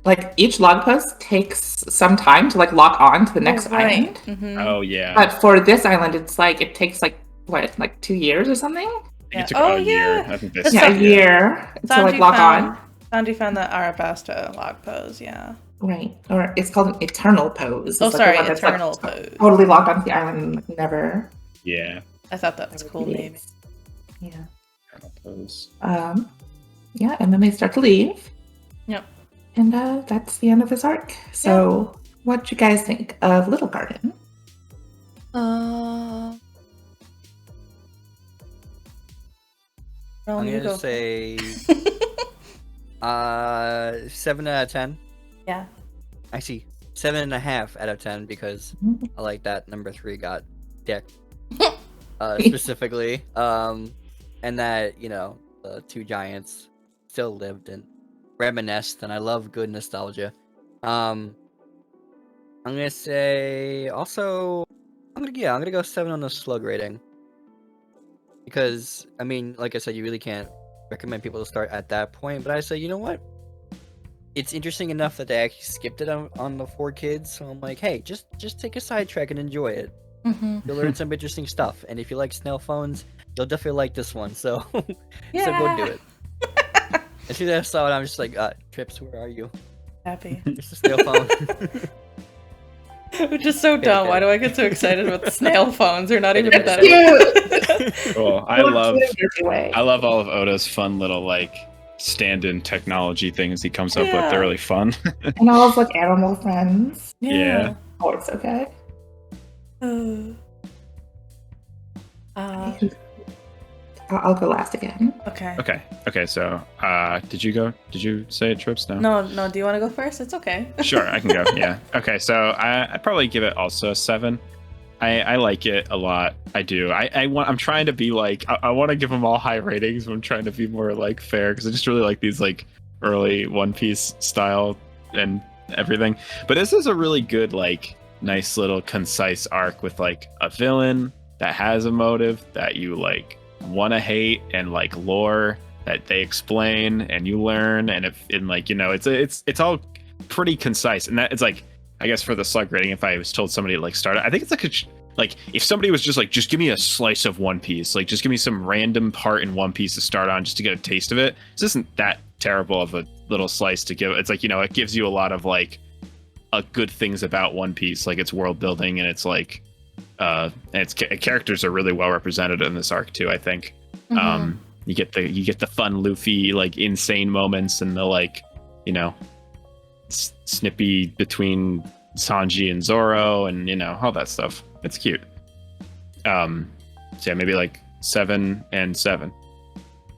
like each log post takes some time to like lock on to the next island. Mm-hmm. Oh yeah. But for this island, it's like it takes like what, like 2 years or something? I think it took Oh, a year. yeah. I think That's Yeah, a year to like lock on. Sanji found the Arabasta log pose, yeah. Right. Or it's called an eternal pose. Oh, It's sorry, the one that's, eternal like, pose. totally locked onto the island and like, never. Yeah. I thought that was a cool name. Yeah. Pose. Yeah, and then they start to leave. Yep. And that's the end of this arc. So, what do you guys think of Little Garden? Well, I'm you gonna go. say 7 out of 10. Yeah. Actually, 7.5 out of 10 because I like that number 3 got decked specifically. And that, you know, the two giants still lived and reminisced, and I love good nostalgia. I'm gonna say also I'm gonna go 7 on the slug rating. Because I mean, like I said, you really can't recommend people to start at that point, but I say, you know what? It's interesting enough that they actually skipped it on the 4 kids, so I'm like, hey, just take a sidetrack and enjoy it. Mm-hmm. You'll learn some interesting stuff, and if you like snail phones, you'll definitely like this one. So, Yeah. so go do it. As soon as I saw it, I'm just like, Trips, where are you? Happy. It's a snail phone. Which is so dumb. Why do I get so excited with snail phones? They're not even that. Cute. Cool. I Look love cute in every way. I love all of Oda's fun little like stand-in technology things he comes up with. Yeah. They're really fun. And all of like animal friends. Yeah. Oh, it's okay. I'll go last again. Okay. Okay, so did you say it, Trips? No, do you want to go first? It's okay. Sure, I can go. Yeah. Okay, so I'd probably give it also a 7. I like it a lot. I do. I'm trying to be like I want to give them all high ratings, but I'm trying to be more like fair because I just really like these like early One Piece style and everything. But this is a really good like nice little concise arc with like a villain that has a motive that you like want to hate and like lore that they explain and you learn, and if in like, you know, it's all pretty concise, and that it's like, I guess for the slug rating, if I was told somebody to like start it, I think it's like if somebody was just like, just give me a slice of One Piece, like just give me some random part in One Piece to start on just to get a taste of it. This isn't that terrible of a little slice to give. It's like, you know, it gives you a lot of like good things about One Piece, like its world building, and it's like and its characters are really well represented in this arc too, I think. Mm-hmm. You get the fun Luffy like insane moments and the like, you know, snippy between Sanji and Zoro, and all that stuff. It's cute. So yeah, maybe like 7 and 7.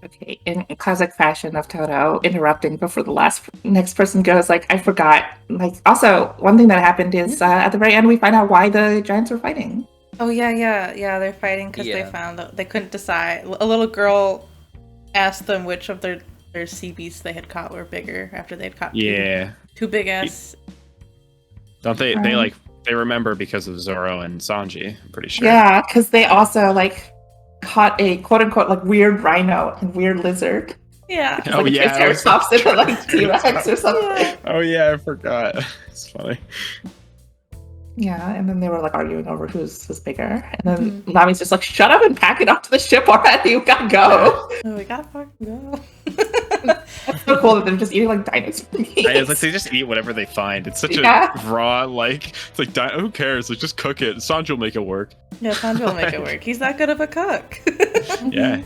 Okay, in classic fashion of Toto, interrupting before the next person goes, like, I forgot. Like, also, one thing that happened is at the very end, we find out why the giants were fighting. Oh, yeah, they're fighting because they found that they couldn't decide. A little girl asked them which of their sea beasts they had caught were bigger after they'd caught two big ass. Don't they, they remember because of Zoro and Sanji, I'm pretty sure. Yeah, because they also, like, caught a quote-unquote, like, weird rhino and weird lizard. Yeah. It's like a Triceratops into, like, T-Rex or something. Yeah. Oh, yeah, I forgot. It's funny. Yeah, and then they were, like, arguing over who's bigger. And then Nami's just like, shut up and pack it up to the ship already. We gotta go. Oh, we gotta fucking go. That's so cool that they're just eating, like, dinosaur meat. It's like they just eat whatever they find. It's such a raw, like, it's like, who cares? Like, just cook it. Sanji will make it work. Yeah, Sanji will make it work. He's that good of a cook. Yeah.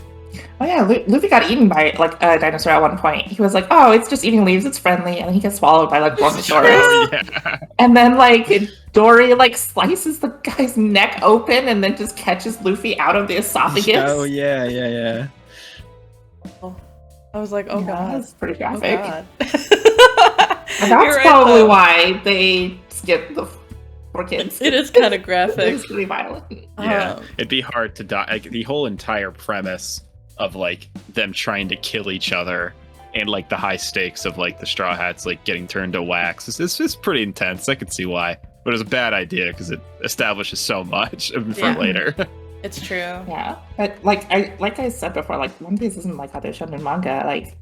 Oh yeah, Luffy got eaten by, like, a dinosaur at one point. He was like, oh, it's just eating leaves, it's friendly, and then he gets swallowed by, like, Brontosaurus. Oh, yeah. And then, like, Dory, like, slices the guy's neck open and then just catches Luffy out of the esophagus. Oh, yeah. I was like, oh god. That's pretty Oh graphic. god. And that's probably why they skipped the 4 kids. It is kind of graphic. It's really violent. Yeah. It'd be hard to die. Like, the whole entire premise of, like, them trying to kill each other and, like, the high stakes of, like, the Straw Hats, like, getting turned to wax. It's just pretty intense. I could see why. But it was a bad idea because it establishes so much for later. It's true. Yeah. But, like I said before, like, One Piece isn't like other shonen manga. Like,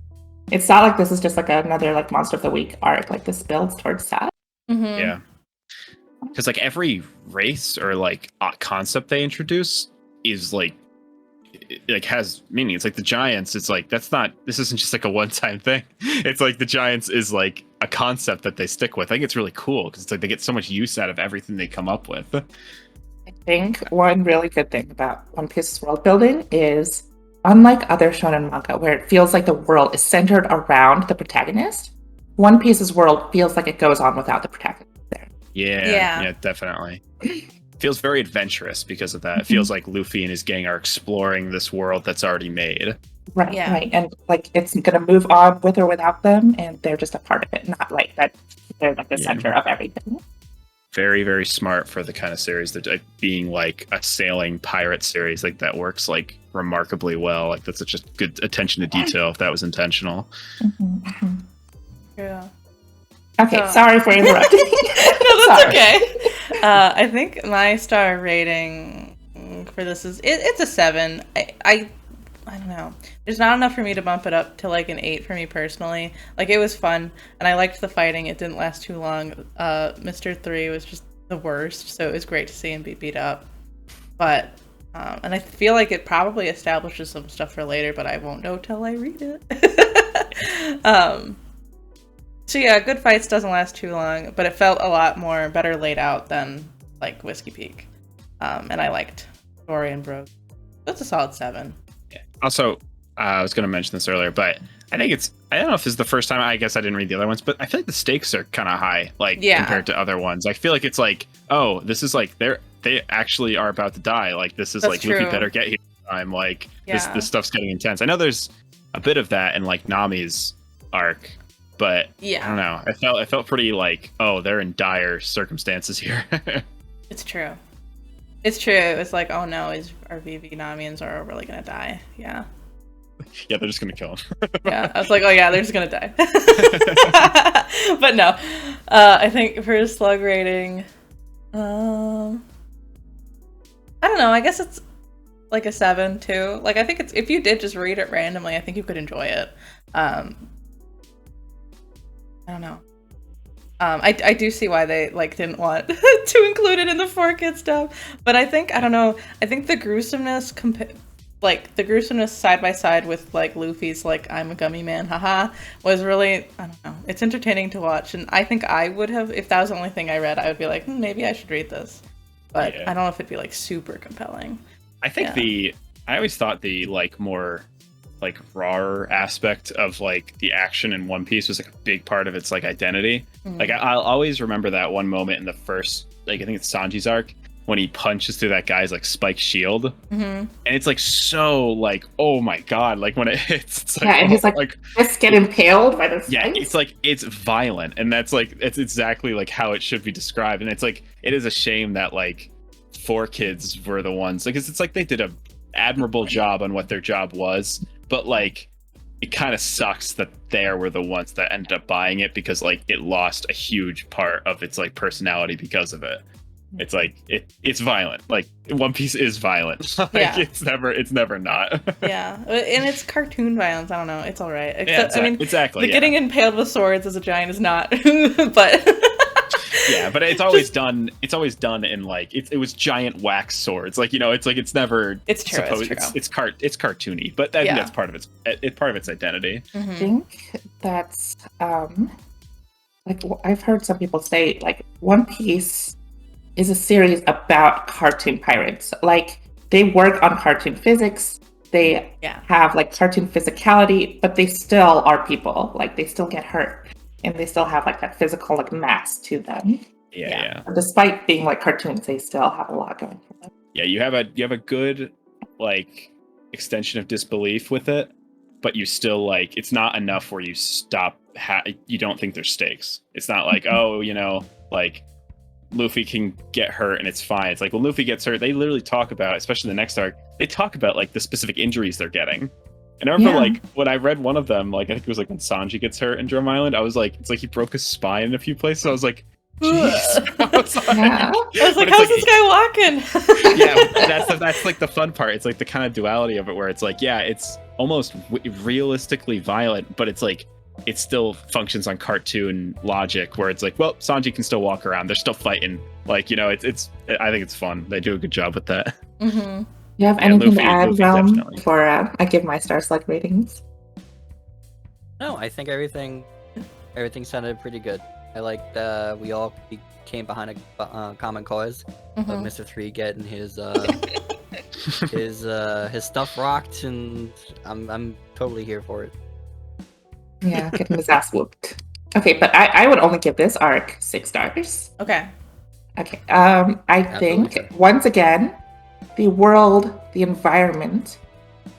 it's not like this is just, like, another, like, Monster of the Week arc. Like, this builds towards that. Mm-hmm. Yeah. Because, like, every race or, like, concept they introduce is, like, it has meaning. It's like the Giants, it's like, this isn't just like a one-time thing. It's like the Giants is like a concept that they stick with. I think it's really cool because it's like they get so much use out of everything they come up with. I think one really good thing about One Piece's world building is, unlike other shonen manga where it feels like the world is centered around the protagonist, One Piece's world feels like it goes on without the protagonist there. Yeah, definitely. Feels very adventurous because of that. It feels like Luffy and his gang are exploring this world that's already made. Right. And, like, it's gonna move on with or without them, and they're just a part of it, not like that they're like the center of everything. Very, very smart for the kind of series that, like, being like a sailing pirate series, like, that works, like, remarkably well. Like, that's such a good attention to detail if that was intentional. Yeah. Okay, sorry for interrupting. No, that's okay. I think my star rating for this is it's a 7. I don't know. There's not enough for me to bump it up to, like, an 8 for me personally. Like, it was fun and I liked the fighting. It didn't last too long. Mr. 3 was just the worst, so it was great to see him be beat up. But and I feel like it probably establishes some stuff for later, but I won't know till I read it. So yeah, good fights, doesn't last too long, but it felt a lot better laid out than, like, Whiskey Peak. And I liked Dory and Brogue. That's a solid 7. Yeah. Also, I was going to mention this earlier, but I think I don't know if this is the first time, I guess I didn't read the other ones, but I feel like the stakes are kind of high, like, compared to other ones. I feel like it's like, oh, this is like, they actually are about to die. Like, this is, like, Luffy better get here. I'm like, this stuff's getting intense. I know there's a bit of that in, like, Nami's arc, but I don't know. I felt pretty like, oh, they're in dire circumstances here. It's true. It's true. It was like, oh no, are Vivi, Nami, and Zoro really gonna die? Yeah. Yeah, they're just gonna kill him. Yeah, I was like, oh yeah, they're just gonna die. But no, I think for a Slug rating, I don't know. I guess it's like a 7 too. Like, I think it's, if you did just read it randomly, I think you could enjoy it. I don't know. I do see why they, like, didn't want to include it in the 4-kid stuff, but I think, I don't know, I think the gruesomeness side by side with, like, Luffy's, like, I'm a gummy man, haha, was really, I don't know, it's entertaining to watch, and I think I would have, if that was the only thing I read, I would be like, maybe I should read this, but I don't know if it'd be, like, super compelling. I think I always thought the, like, more like raw aspect of like the action in One Piece was like a big part of its like identity. Like I'll always remember that one moment in the first, like I think it's Sanji's arc, when he punches through that guy's like spiked shield, and it's like so like, oh my god, like when it hits, it's like, and he's like just get impaled by the yeah, it's like it's violent, and that's like it's exactly like how it should be described. And it's like it is a shame that like 4Kids were the ones, because it's like they did a admirable job on what their job was, but like it kind of sucks that they were the ones that ended up buying it, because like it lost a huge part of its like personality because of it. It's like it's violent. Like One Piece is violent. Like, yeah. it's never not. Yeah, and it's cartoon violence. I don't know. It's all right. Yeah, I mean, exactly. The getting impaled with swords as a giant is not, but. Yeah, but it's always done. It's always done in like it was giant wax swords. Like, you know, it's like it's never. It's true. It's cartoony, but I think that's part of its identity. I think that's like I've heard some people say like One Piece is a series about cartoon pirates. Like they work on cartoon physics. They have like cartoon physicality, but they still are people. Like they still get hurt. And they still have like that physical like mass to them. Yeah. Despite being like cartoons, they still have a lot going for them. Yeah, you have a good like extension of disbelief with it, but you still like it's not enough where you stop. You don't think there's stakes. It's not like oh, you know, like Luffy can get hurt and it's fine. It's like when Luffy gets hurt, they literally talk about, especially the next arc, they talk about like the specific injuries they're getting. And I remember, like, when I read one of them, like, I think it was, like, when Sanji gets hurt in Drum Island, I was like, it's like he broke his spine in a few places. I was like, jeez. I was like, how's this guy walking? Yeah, that's, like, the fun part. It's, like, the kind of duality of it where it's, like, yeah, it's almost realistically violent, but it's, like, it still functions on cartoon logic where it's, like, well, Sanji can still walk around. They're still fighting. Like, you know, I think it's fun. They do a good job with that. Mm-hmm. You have anything to add, Realm, before I give my star select ratings? No, I think everything sounded pretty good. I liked we all came behind a common cause of Mr. 3 getting his his stuff rocked, and I'm totally here for it. Yeah, getting his ass whooped. Okay, but I would only give this arc 6 stars. Okay. I think once again, the world, the environment,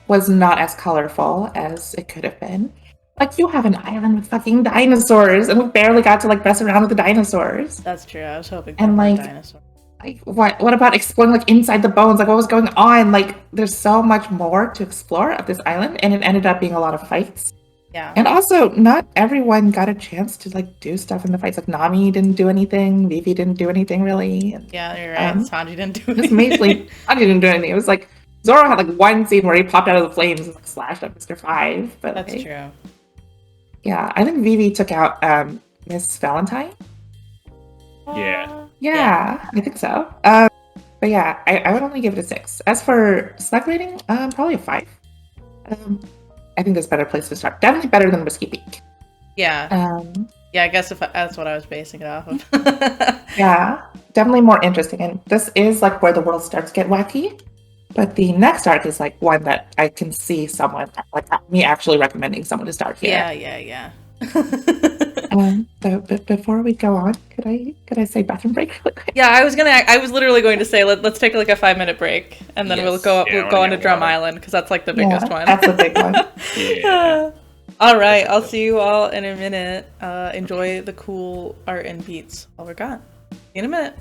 was not as colorful as it could have been. Like, you have an island with fucking dinosaurs, and we barely got to, like, mess around with the dinosaurs. That's true. I was hoping for a dinosaur. Like, what about exploring, like, inside the bones? Like, what was going on? Like, there's so much more to explore of this island, and it ended up being a lot of fights. Yeah. And also, not everyone got a chance to, like, do stuff in the fights. Like, Nami didn't do anything. Vivi didn't do anything, really. And, yeah, you're right. Sanji didn't do anything. Just mainly, Sanji didn't do anything. It was, like, Zoro had, like, one scene where he popped out of the flames and, like, slashed up Mr. 5. But that's like, true. Yeah, I think Vivi took out Miss Valentine. Yeah, I think so. But yeah, I would only give it a 6. As for Slug rating, probably a 5. I think there's a better place to start. Definitely better than Whiskey Peak. Yeah. Yeah, I guess that's what I was basing it off of. Yeah, definitely more interesting. And this is like where the world starts to get wacky. But the next arc is like one that I can see someone, like me actually recommending someone to start here. Yeah. So before we go on, could I say bathroom break really quick? Yeah, I was literally going to say let's take like a 5-minute break, and then we'll go on to Drum Island, because that's like the biggest one. That's the big one. Yeah. All right, I'll see you all in a minute. Enjoy the cool art and beats while we're gone. See you in a minute.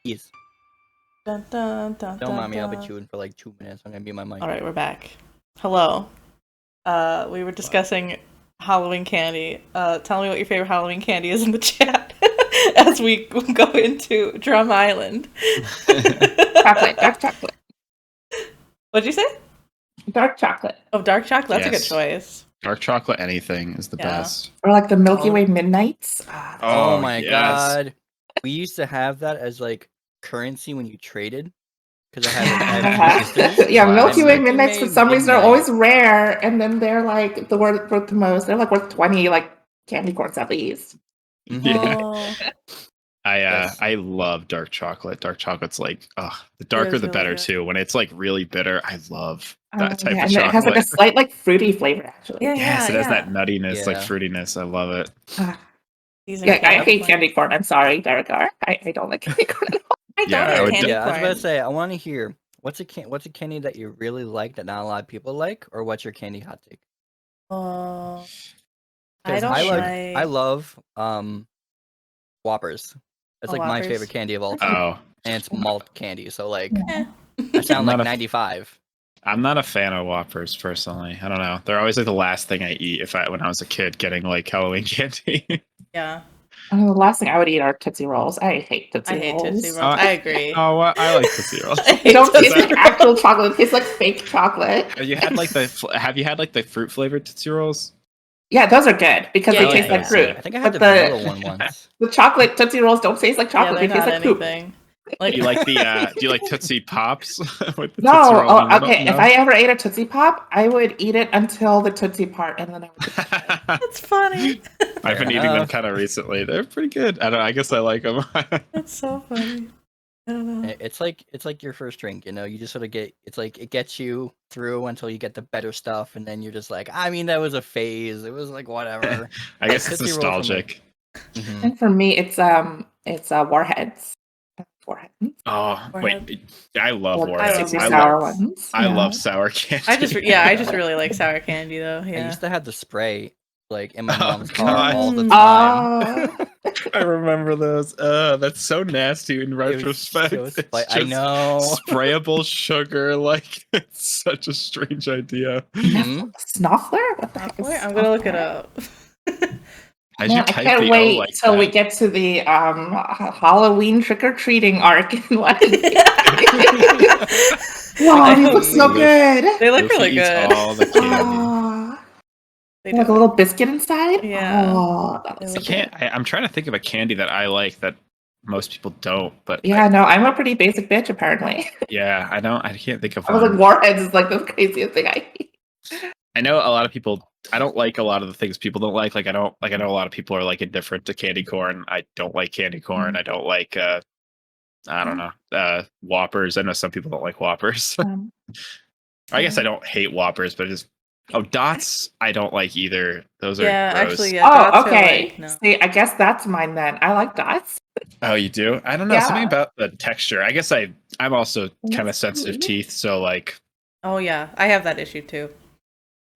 Peace. Dun, dun, dun, Don't mind me. I've been dun. chewing for like 2 minutes. I'm gonna be my mic. All right, we're back. Hello. We were discussing Halloween candy. Tell me what your favorite Halloween candy is in the chat as we go into Drum Island. Chocolate, dark chocolate. What'd you say? Dark chocolate. Oh, dark chocolate. That's a good Yes. choice. Dark chocolate anything is the Yeah. best. Or like the Milky Way Midnights. Oh my yes. god. We used to have that as like currency when you traded. Because I had two sisters. Yeah, Milky Way Milky Midnights for Way some reason are Midnight. always rare, and then they're like worth the most. They're like worth 20 like candy corns at least. Yeah. Oh, Yes. I love dark chocolate. Dark chocolate's like, the darker is the really better good. tune. When it's like really bitter, I love that type Yeah, of and chocolate. it has like a slight like fruity flavor actually. yeah, Yes, it has yeah. that nuttiness, like Yeah. fruitiness. I love it. These are Yeah, I candy hate corn. candy corn. I'm sorry, Daragar. I don't like candy corn at all. I don't Yeah, I like would candy Yeah, I was corn. about to say, I want to hear what's a candy that you really like that not a lot of people like, or what's your candy hot take? Oh, I 'Cause don't I love Whoppers. That's Oh, like my Whoppers. favorite candy of all time, Oh, and it's malt candy. So like, Eh. I sound I'm like not a- 95. I'm not a fan of Whoppers personally. I don't know. They're always like the last thing I eat when I was a kid getting like Halloween candy. Yeah, The last thing I would eat are Tootsie Rolls. I hate Tootsie I hate Rolls. Tootsie Rolls. I agree. Oh, well, I like Tootsie Rolls. I hate They don't taste Tootsie like actual chocolate. It tastes like fake chocolate. Have you had like the fruit flavored Tootsie Rolls? Yeah, those are good because Yeah, they yeah, taste like yeah. fruit. I think I had the But vanilla one once. the chocolate Tootsie Rolls don't taste like Yeah, chocolate. they're they taste not like poop. anything. Like, Do you like the do you like Tootsie Pops with the No, Tootsie Roll in the middle? okay. No? If I ever ate a Tootsie Pop, I would eat it until the Tootsie part, and then I would. that's funny. I've been Fair eating them enough. kind of recently. They're pretty good. I guess I like them. That's so funny. I don't know. It's like your first drink, you know. You just sort of it gets you through until you get the better stuff, and then you're just like, I mean, that was a phase. It was like whatever. I guess it's Tootsie Roll for me. nostalgic. Mhm. And for me, it's Warheads. Warheads. Oh Warhead. wait, I love Well, Warheads. the I sour love, ones. I Yeah. love sour candy. I just really like sour candy though. I Yeah. used to have the spray like in my Oh, mom's car God. all the Mm. time. I remember those. That's so nasty in It was retrospect. so It's I just know. sprayable sugar. Like it's such a strange idea. Mhm. Snuffler? What the heck is Wait, I'm gonna look it Snuffler? up. As Man, you I type can't the O wait like till we that. get to the Halloween trick or treating arc in one. Wow, these look so Luffy- good. They look Luffy really eats good. all the candy. Ah, They like do. a little biscuit inside. Yeah. Oh, that They looks look so good. I'm trying to think of a candy that I like that most people don't. But Yeah, no, I'm a pretty basic bitch apparently. I can't think of I was like, one. Warheads is like the craziest thing I hate. I know a lot of people. I don't like a lot of the things people don't like. I know a lot of people are like indifferent to candy corn. I don't like candy corn. I don't like. I don't know. Whoppers. I know some people don't like Whoppers. Um, I guess I don't hate Whoppers, but just Dots. I don't like either. Those are Yeah, gross. actually, yeah. Dots oh, are okay. like, no. See, I guess that's mine then. I like dots. Oh, you do? I don't know. Yeah. Something about the texture. I guess I'm also kind of That's sensitive sweet. teeth, so like Oh yeah, I have that issue too.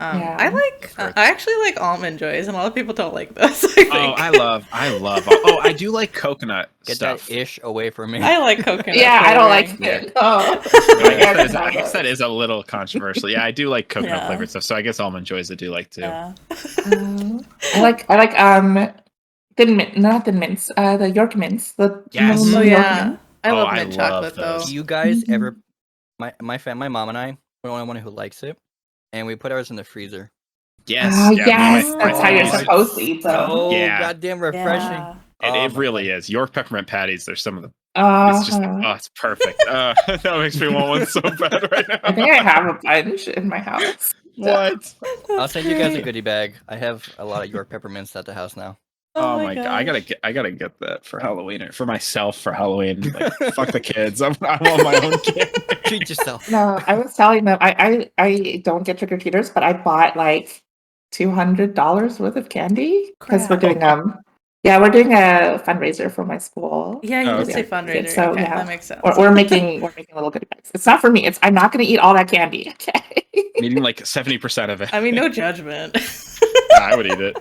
Yeah. I like. Correct. I actually like almond joys, and a lot of people don't like those. I think. oh, I love. Oh, I do like coconut Get stuff. that ish away from me. I like coconut. Yeah, I don't like flavoring. it. Oh. I guess, Yeah, I guess that is a little controversial. Yeah, I do like coconut Yeah. flavored stuff, so I guess almond joys I do like too. Yeah. I like thin mint, not thin mints, the York mints. The Yes. little Oh York yeah. mint. I Oh, love I mint love chocolate though. those. Do you guys Mhm. ever? My mom and I, we're the only one who likes it, and we put ours in the freezer. Yes, Oh, yeah, yes, my- that's how you're oh, supposed to eat them. So Yeah. goddamn refreshing. Yeah. It, Oh it my really God. is. York peppermint patties. They're some of the. Uh, It's just. Oh, it's perfect. That makes me want one so bad right now. I think I have a bunch in my house. What? I'll That's send you guys a great. goodie bag. I have a lot of York peppermints at the house now. Oh my god! I gosh. gotta get that for Halloween or for myself for Halloween. Like, fuck the kids. I want my own candy. Treat yourself. No, I was telling them I don't get trick or treaters, but I bought like $200 worth of candy because we're Crap. doing we're doing a fundraiser for my school. Yeah, you Oh, did okay. say fundraiser. So, okay, yeah. that makes sense. We're making little goodie bags. It's not for me. I'm not going to eat all that candy. Okay. I'm eating like 70% of it. I mean, no judgment. I would eat it.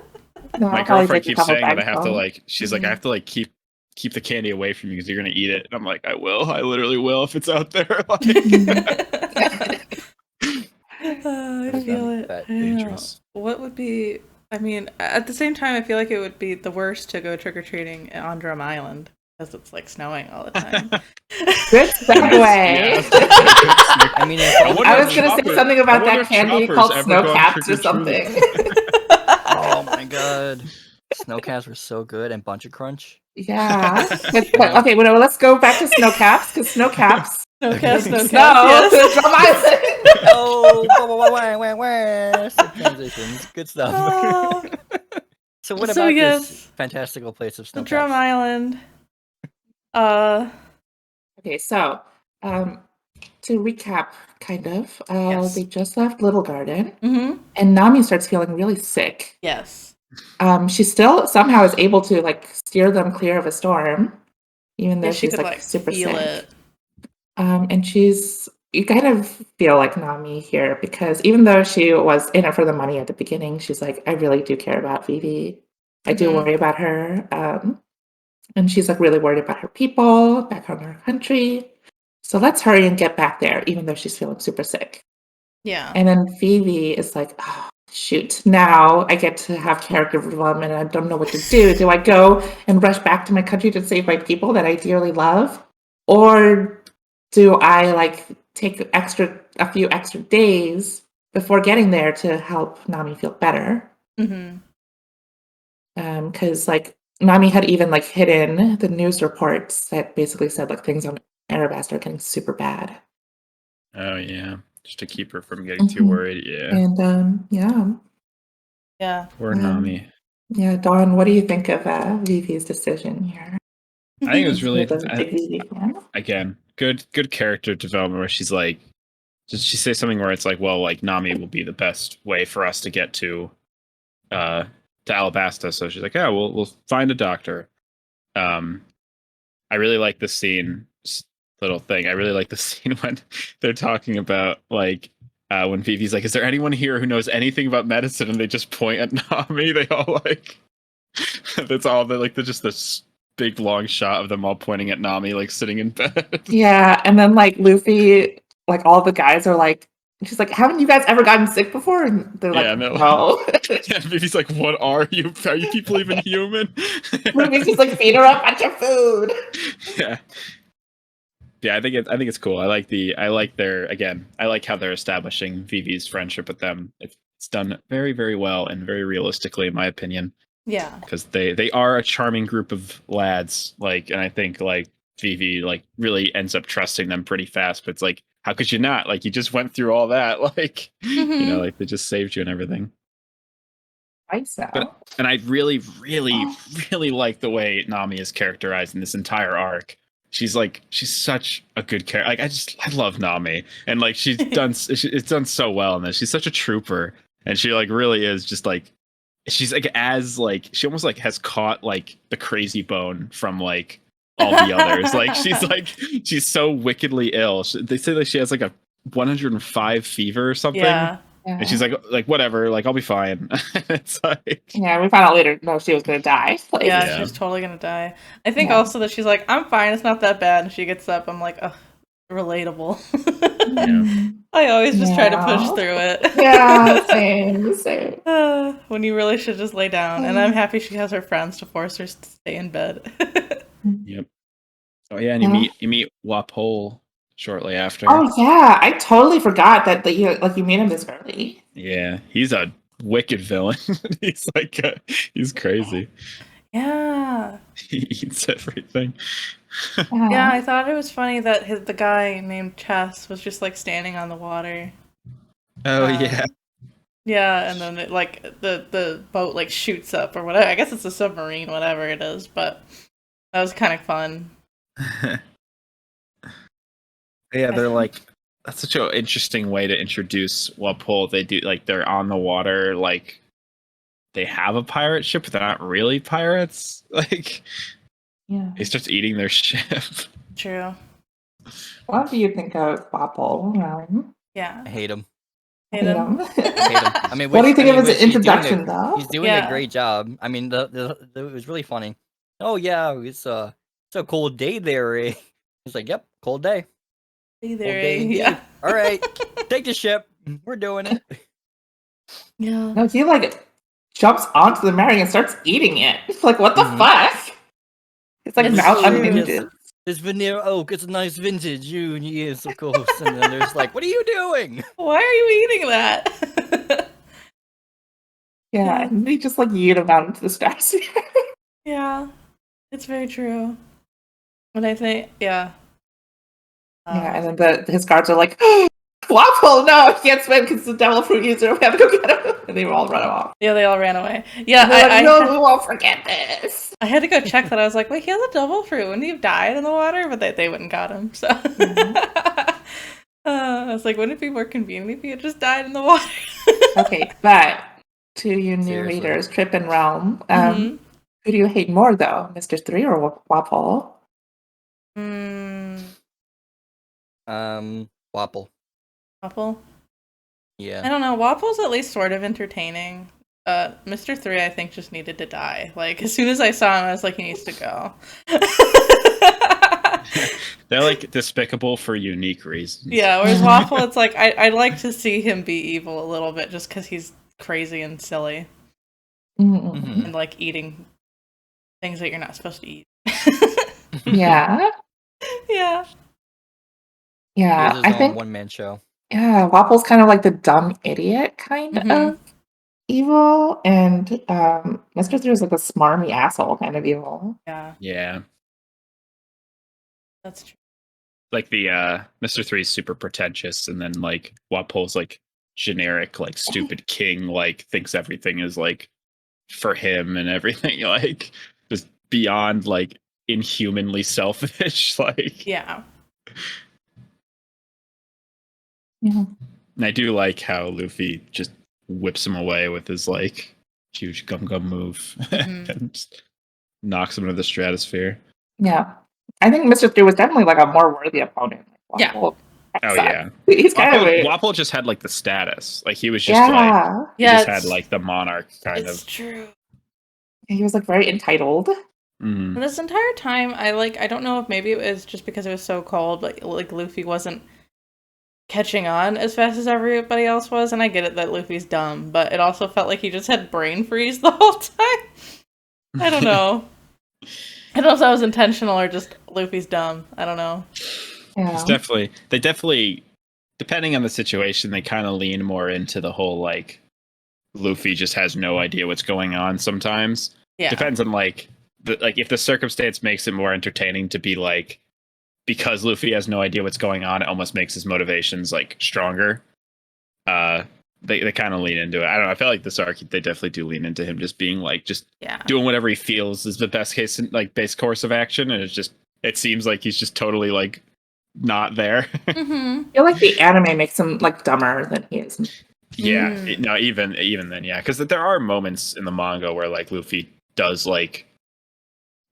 No, My I'll probably girlfriend take a keeps couple saying that I bags have to home. like. She's like, I have to like keep keep the candy away from you because you're gonna eat it. And I'm like, I will. I literally will if it's out there. I feel it. That dangerous. What would be? I mean, at the same time, I feel like it would be the worst to go trick or treating on Drum Island because it's like snowing all the time. Good segue. Yeah. I mean, I was gonna say something about that candy called snow caps or something. Oh my god, snow caps were so good, and Bunch of Crunch. Yeah. Okay, well, let's go back to snow caps because snow caps. Snow caps, Snow yes. to Drum Island. Oh, transitions, good stuff. So what about this fantastical place of snow Drum caps? Island. Okay, so to recap, kind of, Yes. they just left Little Garden, Mm-hmm. and Nami starts feeling really sick. Yes. She still somehow is able to like steer them clear of a storm, even though Yeah, she she's could like super feel sick. it. And you kind of feel like Nami here because even though she was in it for the money at the beginning, she's like, I really do care about Vivi. I do worry about her. And she's like really worried about her people back home in her country. So let's hurry and get back there, even though she's feeling super sick. Yeah. And then Vivi is like, oh, shoot, now I get to have character development and I don't know what to do. Do I go and rush back to my country to save my people that I dearly love? Or do I like take a few extra days before getting there to help Nami feel better? Mm-hmm. Because like Nami had even like hidden the news reports that basically said like things on Arabasta are getting super bad. Oh yeah, just to keep her from getting too worried. Yeah. And Yeah. Poor Nami. Yeah, Dawn, what do you think of Vivi's decision here? I think it was really again good character development where she's like, did she say something where it's like, well, like Nami will be the best way for us to get to Alabasta. So she's like, yeah, we'll find a doctor. I really like this scene. Little thing. I really like the scene when they're talking about like when Vivi's like, is there anyone here who knows anything about medicine? And they just point at Nami. They all like that's all they like. They're just this big long shot of them all pointing at Nami, like sitting in bed. Yeah, and then like Luffy, like all the guys are like, she's like, haven't you guys ever gotten sick before? And they're like, no. Yeah, Vivi's like, what are you? Are you people even human? Luffy's just like, feed her a bunch of food. Yeah. Yeah, I think it's cool. I like how they're establishing Vivi's friendship with them. It's done very, very well and very realistically, in my opinion. Yeah, because they are a charming group of lads. Like, and I think like Vivi like really ends up trusting them pretty fast. But it's like, how could you not? Like, you just went through all that. Like, you know, like they just saved you and everything. I so. And I really, really, really like the way Nami is characterized in this entire arc. She's such a good character. Like I love Nami, and like it's done so well in this. She's such a trooper, and she like really is just like she's like she almost like has caught like the crazy bone from like all the others. Like she's so wickedly ill. They say that she has like a 105 fever or something. Yeah. And she's like whatever, like I'll be fine. It's like we found out later no, she was gonna die. Like, yeah, she's totally gonna die. I think also that she's like, I'm fine, it's not that bad, and she gets up, I'm like, ugh, relatable. I always just try to push through it. Yeah, same. When you really should just lay down. And I'm happy she has her friends to force her to stay in bed. Yep. Oh yeah, and you meet Wapol shortly after. Oh yeah, I totally forgot that you meet him this early. Yeah, he's a wicked villain. He's like he's crazy. Yeah. He eats everything. Yeah, I thought it was funny that the guy named Chess was just like standing on the water. Oh yeah. Yeah, and then it, like the boat like shoots up or whatever. I guess it's a submarine, whatever it is, but that was kind of fun. Yeah, they're like, that's such an interesting way to introduce Wapol. They do like they're on the water, like they have a pirate ship, but they're not really pirates. Like, yeah, he starts eating their ship. True. What do you think of Wapol? Yeah, I hate him. Hate him. I mean, what do you think of his introduction, though? He's doing a great job. I mean, it was really funny. Oh yeah, it's It's a cold day there, eh? He's like, yep, cold day. Hey Cold there, day indeed. yeah. All right, take the ship. We're doing it. Yeah. No, he like jumps onto the Mary and starts eating it. It's like, what the Mhm. fuck? It's like It's mouth true. unhinged. This veneer oak, it's a nice vintage. Yes, of course. And then there's like, what are you doing? Why are you eating that? Yeah, Yeah. and they just like yeet him out into the stratosphere. Yeah, it's very true. But I think, yeah. Yeah, and then his guards are like, Waffle, no, he can't swim because the devil fruit user. We have to go get him. And they all run off. Yeah, they all ran away. Yeah, And they're like, no, we won't forget this. I had to go check that. I was like, wait, he has a devil fruit. Wouldn't he have died in the water? But they went and got him. So I was like, wouldn't it be more convenient if he had just died in the water? Okay, but to you new Seriously. readers, Trip and Realm, Mhm. who do you hate more though, Mr. 3 or Waffle? Wapple. Waffle? I Yeah. don't know. Waffle's at least sort of entertaining. Mr. 3, I think, just needed to die. Like, as soon as I saw him, I was like, he needs to go. They're like despicable for unique reasons. Yeah, whereas Waffle, it's like, I'd like to see him be evil a little bit just because he's crazy and silly Mm. and, like, eating things that you're not supposed to eat. Yeah, Yeah. He has yeah. his I own think one-man show. yeah, Waffle's kind of like the dumb idiot kind Mhm. of evil, and Mr. 3 is like the smarmy asshole kind of evil. Yeah, Yeah. that's true. Like the Mr. 3 is super pretentious, and then like Wapole's like generic, like stupid king, like thinks everything is like for him and everything, like just beyond like inhumanly selfish. Like Yeah. Yeah. and I do like how Luffy just whips him away with his like huge gum gum move Mhm. and just knocks him into the stratosphere. Yeah. I think Mr. 3 was definitely like a more worthy opponent. Yeah. Waffle Oh sucks. yeah. He's kind of a Wapole just had like the status. Like he was just like yeah. he Yeah, just had like the monarch kind it's of. true. He was like very entitled. Mhm. And this entire time, I don't know if maybe it was just because it was so cold, but like Luffy wasn't catching on as fast as everybody else was, and I get it that Luffy's dumb, but it also felt like he just had brain freeze the whole time. I don't know. I don't know if that was intentional or just Luffy's dumb. I don't know. Yeah. It's they definitely, depending on the situation, they kind of lean more into the whole like Luffy just has no idea what's going on sometimes. Yeah. Depends on like if the circumstance makes it more entertaining to be like, because Luffy has no idea what's going on, it almost makes his motivations like stronger. They kind of lean into it. I don't know. I feel like this arc, they definitely do lean into him just being like, just Yeah. doing whatever he feels is the best case, like base course of action. And it seems like he's just totally like not there. Mm-hmm. I feel like the anime makes him like dumber than he is. Yeah. Mm. No, even then, yeah. Because there are moments in the manga where like Luffy does like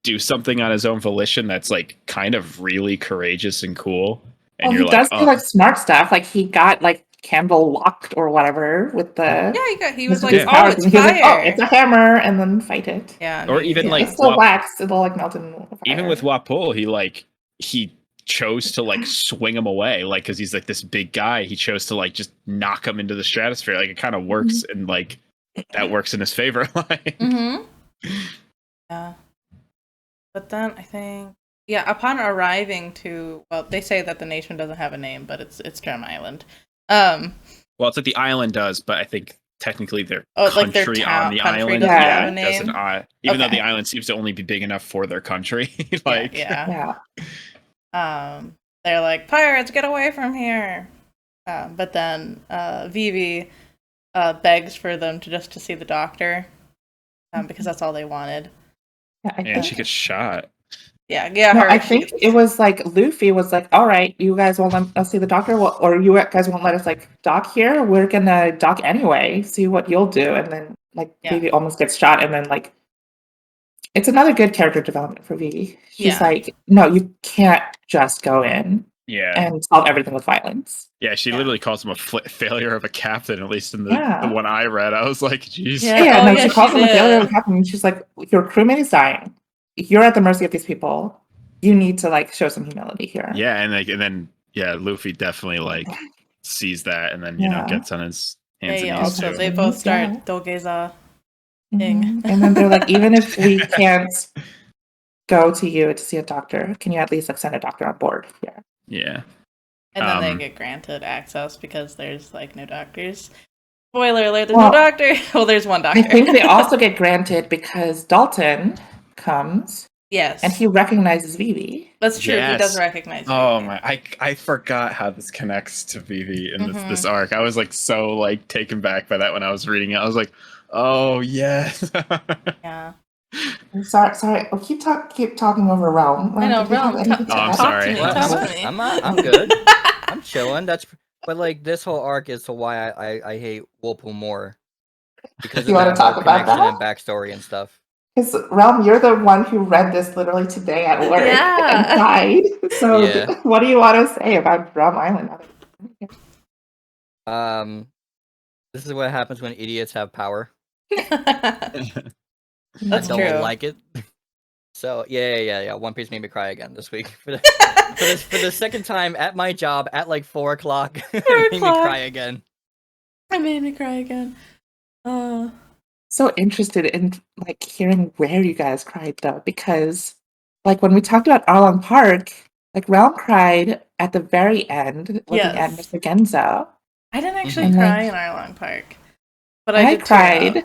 do something on his own volition that's like kind of really courageous and cool. And Well, you're he like, does do like smart stuff. Like he got like Campbell locked or whatever with the Yeah, he was Mr. like, Three's oh, powers, it's and he was like, fire. oh, it's a hammer, and then fight it. Yeah. Or even Yeah, like it's still wax, it'll like melt in the fire. even with Wapole, he chose to like swing him away, like because he's like this big guy. He chose to like just knock him into the stratosphere. Like it kind of works, and like that works in his favor. Like, Mm-hmm. Yeah. But then I think, yeah, upon arriving to, well, they say that the nation doesn't have a name, but it's Gem Island. well, it's like the island does, but I think technically their Oh, like country their on the country island, doesn't have a doesn't. name? Even though Okay. the island seems to only be big enough for their country, like yeah. Yeah. They're like, pirates, get away from here. But then Vivi begs for them to see the doctor, because that's all they wanted. Yeah, I and think, she gets shot. Yeah. no, I think it was like Luffy was like, all right, you guys won't let us see the doctor, well, or you guys won't let us like dock here. We're gonna dock anyway, see what you'll do. And then like Vivi almost gets shot, and then like it's another good character development for Vivi. She's like, no, you can't just go in and solve everything with violence. Yeah, she literally calls him a failure of a captain, at least in the one I read. I was like, geez. Yeah, she calls him a failure of a captain, and she's like, your crewmate is dying. You're at the mercy of these people. you need to like show some humility here. Yeah, and then Luffy definitely like sees that, and then gets on his hands and knees also too. they both start Dogeza. And then they're like, even if we can't go to you to see a doctor, can you at least like send a doctor on board? Yeah. And then they get granted access because there's like no doctors. Spoiler alert, there's no doctor. Well, there's one doctor. I think they also get granted because Dalton comes. Yes. And he recognizes Vivi. That's true. Yes. He does recognize Vivi. Oh my, I forgot how this connects to Vivi in this arc. I was like so like taken back by that when I was reading it. I was like, oh yes. Yeah. I'm sorry. I'll keep talking over Realm. I know, Realm. I'm sorry. I'm good. I'm chilling. But like this whole arc is to why I hate Whirlpool more. Because you want to talk about that? And backstory and stuff. Because Realm, you're the one who read this literally today at work and died. So what do you want to say about Drum Island? This is what happens when idiots have power. That's true. I don't like it. So yeah. One Piece made me cry again this week for the second time at my job at like 4 o'clock. It made me cry again. It made me cry again. So interested in like hearing where you guys cried though, because like when we talked about Arlong Park, like Realm cried at the very end looking at Mr. Genzo. I didn't actually cry in Arlong Park, but I cried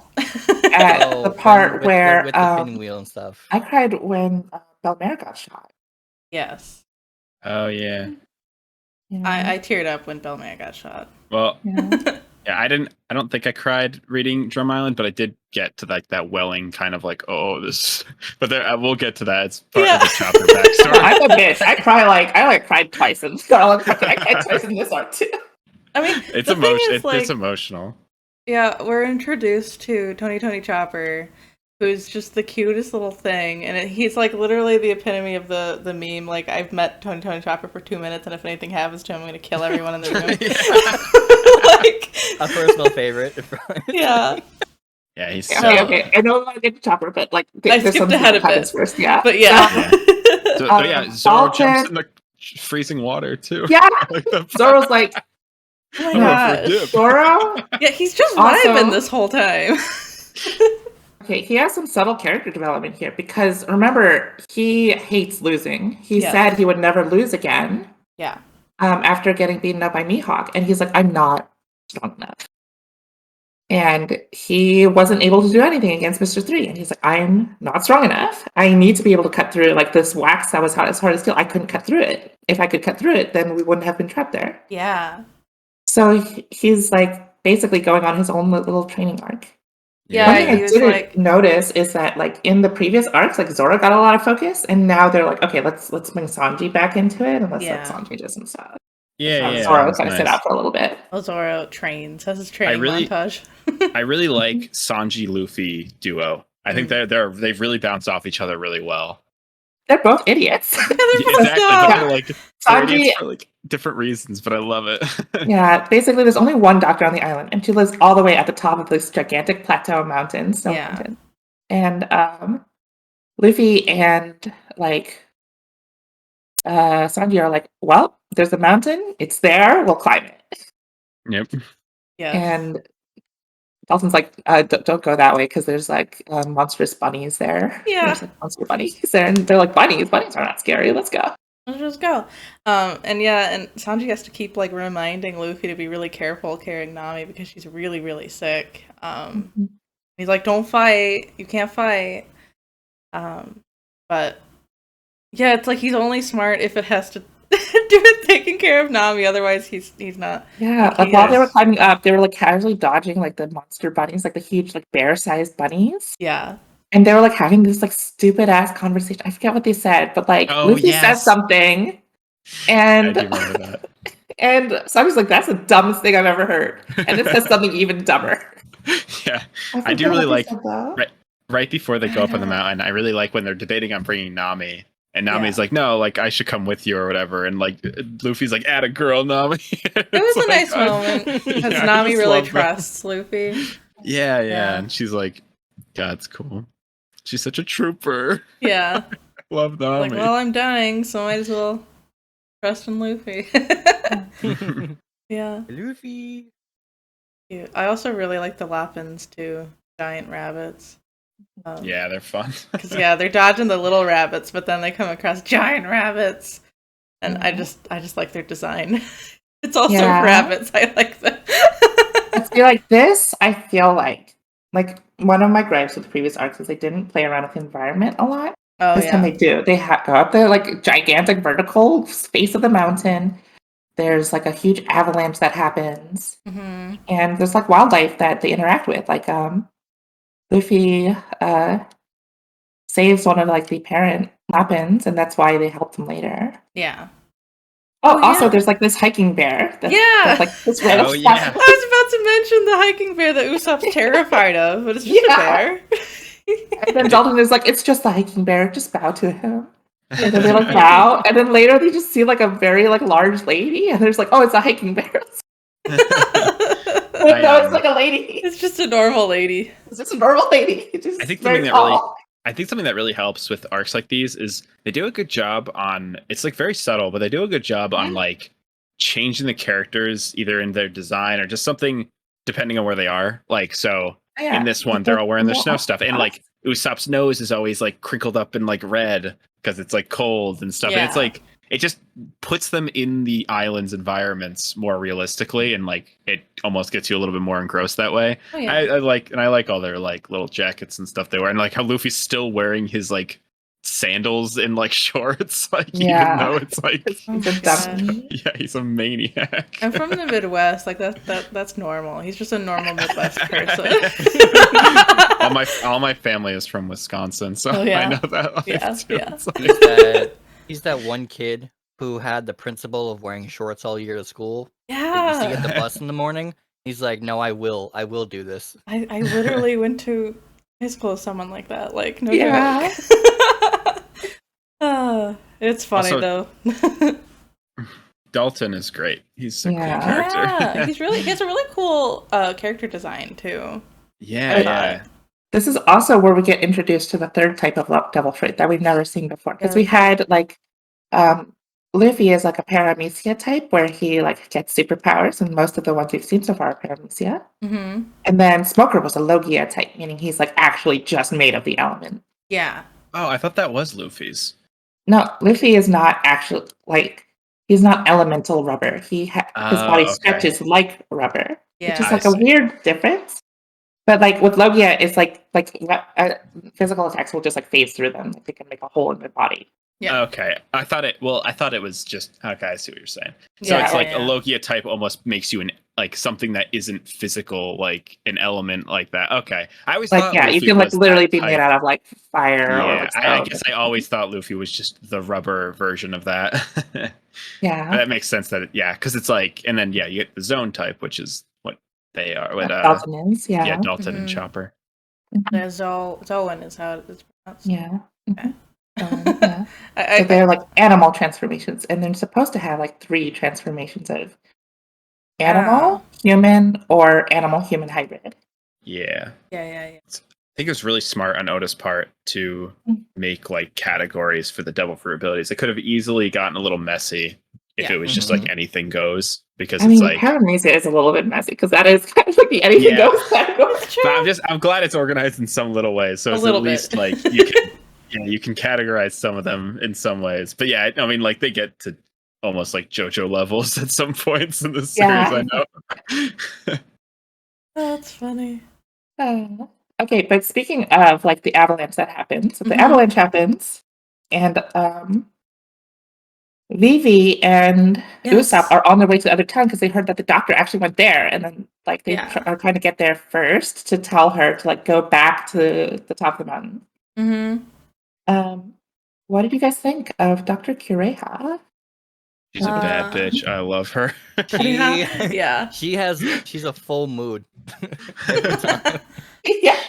at the part where with the spinning wheel and stuff. I cried when Belmare got shot. Yes. Oh yeah. I teared up when Belmare got shot. Well. Yeah, I don't think I cried reading Drum Island, but I did get to like that welling kind of like, this. But we'll get to that. It's part of the Chopper backstory. I'm a bitch. I cried twice in Scarlet. I cried twice in this arc too. I mean, it's emotional. It's emotional. Yeah, we're introduced to Tony Chopper, who's just the cutest little thing, and he's like literally the epitome of the meme. Like, I've met Tony Chopper for 2 minutes, and if anything happens to him, I'm gonna kill everyone in the room. Like a personal favorite. Yeah. Yeah, he's okay. I know I want to get to Chopper, but like I skipped ahead a bit first. Yeah, but yeah. Zoro jumps in the freezing water too. Yeah, Zoro's like, oh my god, Zoro. Yeah, he's just vibing this whole time. Okay, he has some subtle character development here because remember, he hates losing. He said he would never lose again. Yeah. After getting beaten up by Mihawk, and he's like, I'm not strong enough. And he wasn't able to do anything against Mr. 3. And he's like, I'm not strong enough. I need to be able to cut through like this wax that was hard as steel. I couldn't cut through it. If I could cut through it, then we wouldn't have been trapped there. Yeah. So he's like basically going on his own little training arc. Yeah, one thing I didn't notice is that like in the previous arcs, like Zoro got a lot of focus, and now they're like, okay, let's bring Sanji back into it, and let's let Sanji do some stuff. Zoro kind of sit out for a little bit. Zoro trains, has his training montage. I really like Sanji Luffy duo. I think they've really bounced off each other really well. They're both idiots. They're like Sanji for like different reasons, but I love it. Yeah, basically, there's only one doctor on the island, and she lives all the way at the top of this gigantic plateau mountain. Mountain. And Luffy and like Sanji are like, well, there's a mountain. It's there. We'll climb it. Yep. Yeah. And Dalton's like, don't go that way because there's like monstrous bunnies there. Yeah. There's like monster bunnies there, and they're like, bunnies are not scary. Let's go. Let's just go. And Sanji has to keep like reminding Luffy to be really careful carrying Nami because she's really, really sick. He's like, don't fight. You can't fight. But yeah, it's like he's only smart if it has to do with taking care of Nami. Otherwise, he's not. Yeah, like while they were climbing up, they were like casually dodging like the monster bunnies, like the huge like bear-sized bunnies. Yeah. And they were like having this like stupid ass conversation. I forget what they said, but like Luffy says something, and and Sanji's like, "That's the dumbest thing I've ever heard," and it says something even dumber. Yeah, I do really like right before they go up on the mountain. I really like when they're debating on bringing Nami. And Nami's like, no, like, I should come with you or whatever. And, like, Luffy's like, add a girl, Nami. It was a nice moment. Because Nami really trusts Luffy. Yeah. And she's like, God, it's cool. She's such a trooper. Yeah. Love the Like, army. well, I'm dying, so might as well trust in Luffy. Yeah. Luffy. Cute. I also really like the Lapins too. Giant rabbits. Yeah, they're fun. Because they're dodging the little rabbits, but then they come across giant rabbits, and I just like their design. It's also rabbits. I like them. I feel like this. I feel like one of my gripes with the previous arcs is they didn't play around with the environment a lot. Oh This time they do. They go up the like gigantic vertical space of the mountain. There's like a huge avalanche that happens, and there's like wildlife that they interact with. Like Luffy saves one of like the parent Lapins, and that's why they helped him later. Yeah. Oh, also there's like this hiking bear. That's like this red. Oh, yeah. I was about to mention the hiking bear that Usopp's terrified of, but it's just a bear. And then Dalton is like, it's just the hiking bear. Just bow to him. And then they like bow, and then later they just see like a very like large lady, and there's like, oh, it's a hiking bear. No, it's like a lady. It's just a normal lady. It's just a normal lady. I think something that really helps with arcs like these is they do a good job on. It's like very subtle, but they do a good job on like changing the characters either in their design or just something depending on where they are. Like so. Yeah. In this one, they're all wearing their snow stuff, and like Usopp's nose is always like crinkled up in like red because it's like cold and stuff. And it's like it just puts them in the island's environments more realistically, and like it almost gets you a little bit more engrossed that way. Oh, yeah. I like all their like little jackets and stuff they wear, and like how Luffy's still wearing his like sandals and like shorts, like even though it's like he's a maniac. I'm from the Midwest, like that's normal. He's just a normal Midwest person. all my family is from Wisconsin, so I know that. He's that one kid who had the principle of wearing shorts all year to school. Yeah. Used to get the bus in the morning. He's like, no, I will do this. I literally went to high school with someone like that. Like, no joke. It's funny though. Dalton is great. He's a cool character. Yeah, he has a really cool character design too. Yeah. This is also where we get introduced to the third type of devil fruit that we've never seen before. Because we had like Luffy is like a paramecia type where he like gets superpowers, and most of the ones we've seen so far are paramecia. And then Smoker was a Logia type, meaning he's like actually just made of the element. Yeah. Oh, I thought that was Luffy's. No, Luffy is not actually like he's not elemental rubber. His body stretches like rubber, which is like a weird difference. But like with Logia, it's like physical attacks will just like phase through them. Like, they can make a hole in their body. Yeah. Okay. I thought it was just okay. I see what you're saying. So it's like a Logia type almost makes you like something that isn't physical, like an element like that. Okay. I always thought you can like literally be made out of like fire. Yeah. I guess I always thought Luffy was just the rubber version of that. Yeah. But that makes sense because it's like, and then you get the zone type, which is what they are. What Dalton is, yeah, Dalton and Chopper. Zoan is how it's pronounced. Yeah. Okay. So they're like animal transformations, and they're supposed to have like 3 transformations of animal, human, or animal-human hybrid. Yeah. Yeah. I think it was really smart on Oda's part to make like categories for the devil fruit abilities. It could have easily gotten a little messy if it was just like anything goes, because it's like Paramecia is a little bit messy because that is kind of like the anything goes category. But I'm glad it's organized in some little ways, so it's at least like you can categorize some of them in some ways. But yeah, I mean, like they get to almost like JoJo levels at some points in the series. I know. That's funny. Okay, but speaking of like the avalanche that happens, so the avalanche happens, and Vivi and Usopp are on their way to the other town because they heard that the doctor actually went there, and then like they are trying to get there first to tell her to like go back to the top of the mountain. What did you guys think of Dr. Kureha? She's a bad bitch. I love her. She's a full mood. Yeah.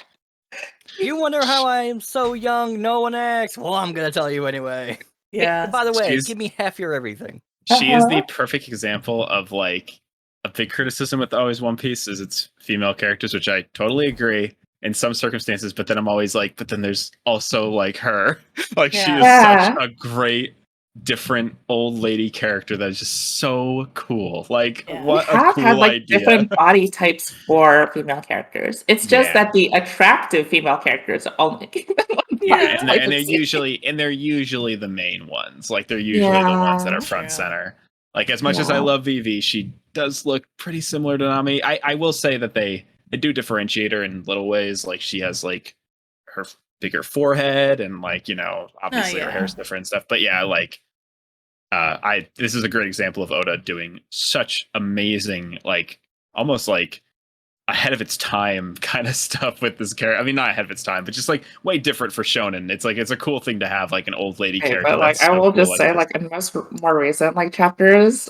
You wonder how I am so young, no one asks. Well, I'm gonna tell you anyway. Yeah. Hey, by the way, give me half your everything. She is the perfect example of like a big criticism with always One Piece is its female characters, which I totally agree. in some circumstances, but then I'm always like, but then there's also like her. Like she is Yeah. such a great different old lady character that is just so cool. Like Yeah. what We a have cool had like idea. different body types for female characters. It's just Yeah. that the attractive female characters are only one Yeah. body type. And they're usually the main ones. Like they're usually the ones that are front True. center. Like as much as Yeah. I love Vivi, she does look pretty similar to Nami. I will say that they do differentiate her in little ways. Like she has like her bigger forehead and like, you know, obviously her yeah. hair's different and stuff. But yeah, like this is a great example of Oda doing such amazing, like almost like ahead of its time kind of stuff with this character. I mean, not ahead of its time, but just like way different for shonen. It's like it's a cool thing to have like an old lady Okay, character. but like that's I so will cool just say, this. like in more recent like chapters,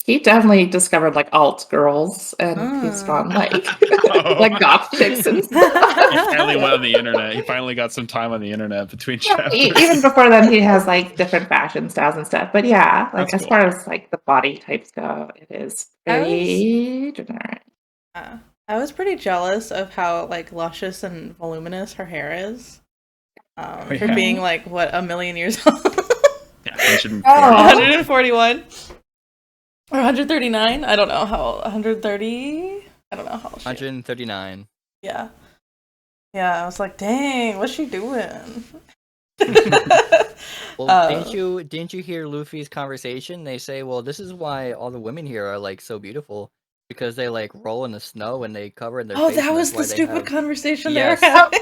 he definitely discovered like alt girls, and he's drawn like like goth chicks and stuff. He finally went on the internet. He finally got some time on the internet between chapters. Even before then, he has like different fashion styles and stuff. But yeah, like That's as cool. far as like the body types go, it is very generic. I was pretty jealous of how like luscious and voluminous her hair is. For yeah. being like what, a million years old. Yeah, 140. Oh. 141 or 139. I don't know how. 130. I don't know how old she is. 139. Yeah. I was like, dang, what's she doing? Well, didn't you hear Luffy's conversation? They say, well, this is why all the women here are like so beautiful, because they like roll in the snow and they cover in their Oh, face, that and was that's the why they stupid have- conversation Yes, they were having.